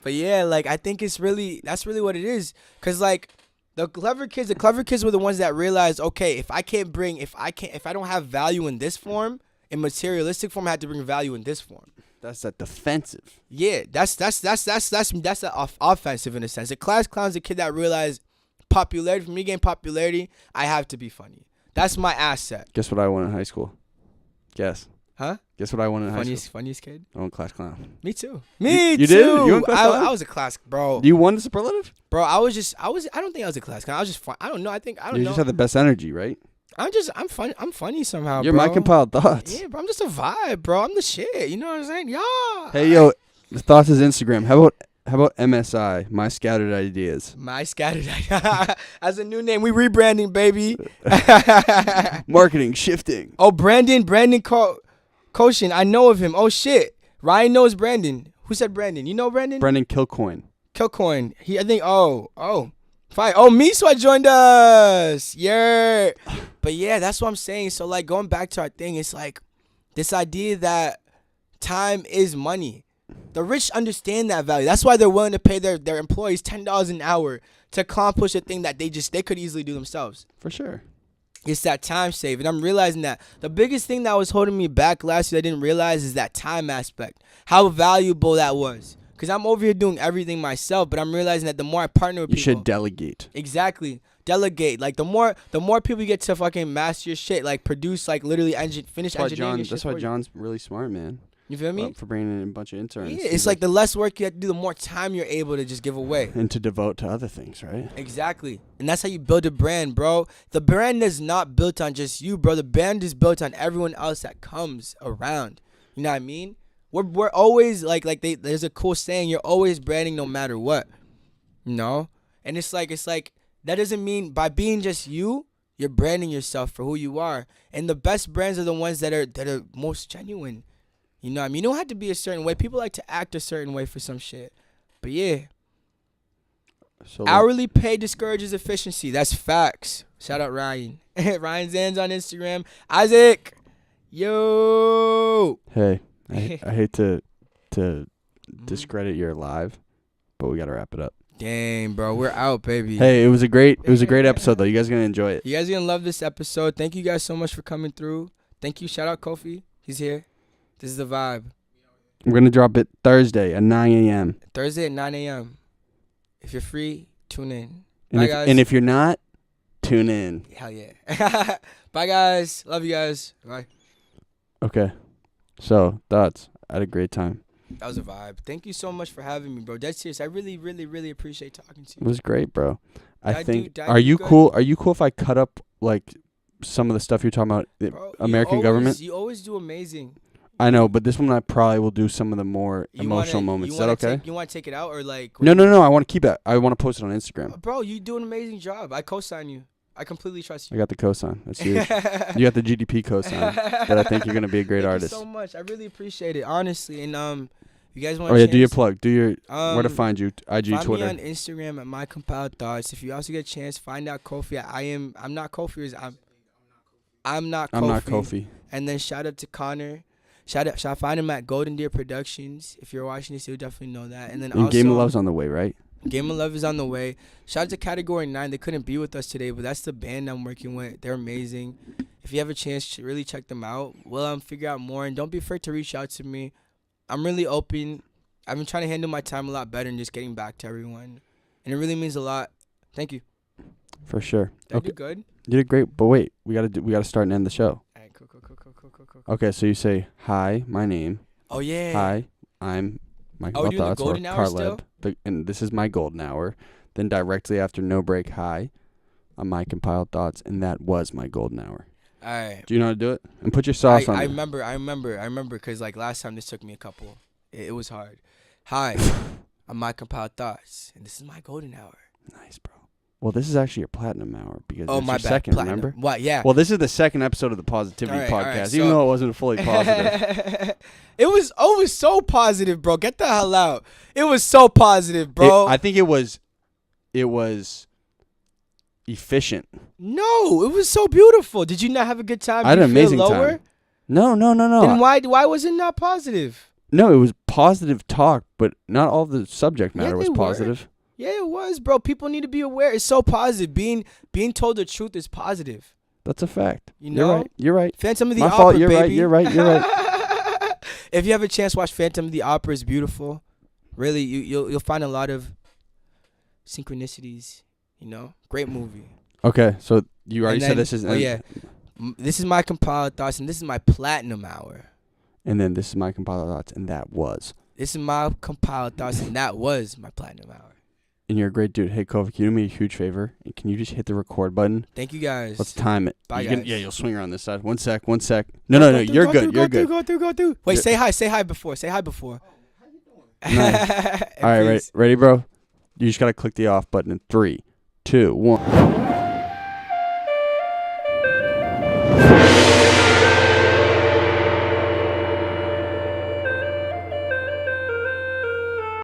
But yeah, like I think that's really what it is. Cause like the clever kids were the ones that realized, okay, if I don't have value in this form, in materialistic form, I have to bring value in this form. That's that defensive. Yeah, that's the offensive in a sense. The class clown's the kid that realized popularity. For me getting popularity, I have to be funny. That's my asset. Guess what I won in high school? Guess. Huh? Guess what I won in high school? Funniest kid? I won class clown. Me too. You too. did? You won class clown? I was a class, bro. You won the superlative? Bro, I don't think I was a class clown. I was just fun. I don't know. I don't You know. just had the best energy, right? I'm funny somehow, You're bro. my compiled thoughts. Yeah, bro. I'm just a vibe, bro. I'm the shit. You know what I'm saying? Yeah. Hey, yo, the thoughts is Instagram. How about MSI, My Scattered Ideas? My scattered as a new name. We rebranding, baby. Marketing shifting. Oh, Brandon Koshin. I know of him. Oh shit. Ryan knows Brandon. Who said Brandon? You know Brandon? Brendan Kilcoin. Killcoin. I think. Fine. Oh, Miswa joined us. Yeah. But yeah, that's what I'm saying. So like going back to our thing, it's like this idea that time is money. The rich understand that value. That's why they're willing to pay their employees $10 an hour to accomplish a thing that they could easily do themselves. For sure. It's that time save. And I'm realizing that the biggest thing that was holding me back last year I didn't realize is that time aspect. How valuable that was. Because I'm over here doing everything myself, but I'm realizing that the more I partner with You people. should delegate. Exactly. Delegate. Like the more people you get to fucking master your shit, like produce, like literally finish engineering your shit. That's why John's really smart, man. You feel me? For bringing in a bunch of interns. Yeah, it's like the less work you have to do, the more time you're able to just give away. And to devote to other things, right? Exactly. And that's how you build a brand, bro. The brand is not built on just you, bro. The brand is built on everyone else that comes around. You know what I mean? We're always there's a cool saying, you're always branding no matter what. You know? And it's like that doesn't mean by being just you, you're branding yourself for who you are. And the best brands are the ones that are most genuine. You know what I mean? You don't have to be a certain way. People like to act a certain way for some shit. But yeah. So Hourly pay discourages efficiency. That's facts. Shout out Ryan. Ryan Zan's on Instagram. Isaac. Yo. Hey, I hate to discredit your live, but we got to wrap it up. Dang, bro. We're out, baby. Hey, it was a great episode though. You guys are going to enjoy it. You guys are going to love this episode. Thank you guys so much for coming through. Thank you. Shout out Kofi. He's here. This is the vibe. We're going to drop it Thursday at 9 a.m. Thursday at 9 a.m. If you're free, tune in. And, Bye, guys. And if you're not, tune in. Hell yeah. Bye, guys. Love you guys. Bye. Okay. So, thoughts. I had a great time. That was a vibe. Thank you so much for having me, bro. Dead serious. I really, really, really appreciate talking to you. It was great, bro. I think. Did I Are do you good? cool? Are you cool if I cut up like some of the stuff you're talking about? The Bro, American government. You always do amazing. I know, but this one I probably will do some of the more You emotional wanna- moments. you Is that wanna okay? you want to take it out or like? No. I want to keep it. I want to post it on Instagram. Bro, you do an amazing job. I co-sign you. I completely trust I you. got the cosign. That's huge. You got the GDP cosign. That I think you're gonna be a great Thank artist. you so much. I really appreciate it, honestly. And you guys want? Oh yeah, do your plug. Do your where to Um, find you? IG, Find Twitter. me on Instagram at MyCompiledThoughts. If you also get a chance, find out Kofi. I'm not Kofi. I'm not Kofi. I'm not Kofi. And then shout out to Conor. Shout out, find him at Golden Deer Productions. If you're watching this, you'll definitely know that. And then And also, Game of Love's on the way, right? Game of Love is on the way. Shout out to Category 9. They couldn't be with us today, but that's the band I'm working with. They're amazing. If you have a chance, really check them out. We'll figure out more. And don't be afraid to reach out to me. I'm really open. I've been trying to handle my time a lot better and just getting back to everyone. And it really means a lot. Thank you. For sure. Did I Okay. do good? You did great, but wait, we gotta start and end the show. All right, cool. Okay, so you say, hi, my name. Oh, yeah. Hi, I'm Michael Are we doing the Thoughts or golden hour Carlheb. And this is my golden hour. Then directly after no break, hi, I'm My Compiled Thoughts, and that was my golden hour. All right. Do you know how to do it? And put your sauce on I it. remember because like last time this took me a couple. It was hard. Hi, I'm My Compiled Thoughts, and this is my golden hour. Nice, bro. Well, this is actually your platinum hour because Oh, it's my your bad. second, Platinum. remember? What? Yeah. Well, this is the second episode of the Positivity All right, Podcast, so- even though it wasn't fully positive. It was so positive, bro. Get the hell out. It was so positive, bro. I think it was efficient. No, it was so beautiful. Did you not have a good time? I had Did an you feel amazing lower? time. No. Then why was it not positive? No, it was positive talk, but not all the subject matter was they were. positive. Yeah, it was, bro. People need to be aware. It's so positive. Being told the truth is positive. That's a fact. You know? You're right. Phantom of the My Opera, fault. You're baby. right. You're right. If you have a chance, watch Phantom of the Opera. It's beautiful. Really, you'll find a lot of synchronicities. You know, great movie. Okay, so you already And said then- this is. Oh yeah, this is My Compiled Thoughts, and this is my platinum hour. And then this is My Compiled Thoughts, and that was. This is My Compiled Thoughts, and that was my platinum hour. And you're a great dude. Hey, Kofi, can you do me a huge favor? And can you just hit the record button? Thank you guys. Let's time it. Bye, You can- guys. yeah, you'll swing around this side. One sec. No. You're good. You're good. Go through. Wait, You're- say hi before. Say hi before. Nice. All right, Please. ready, bro? You just gotta click the off button in 3, 2, 1.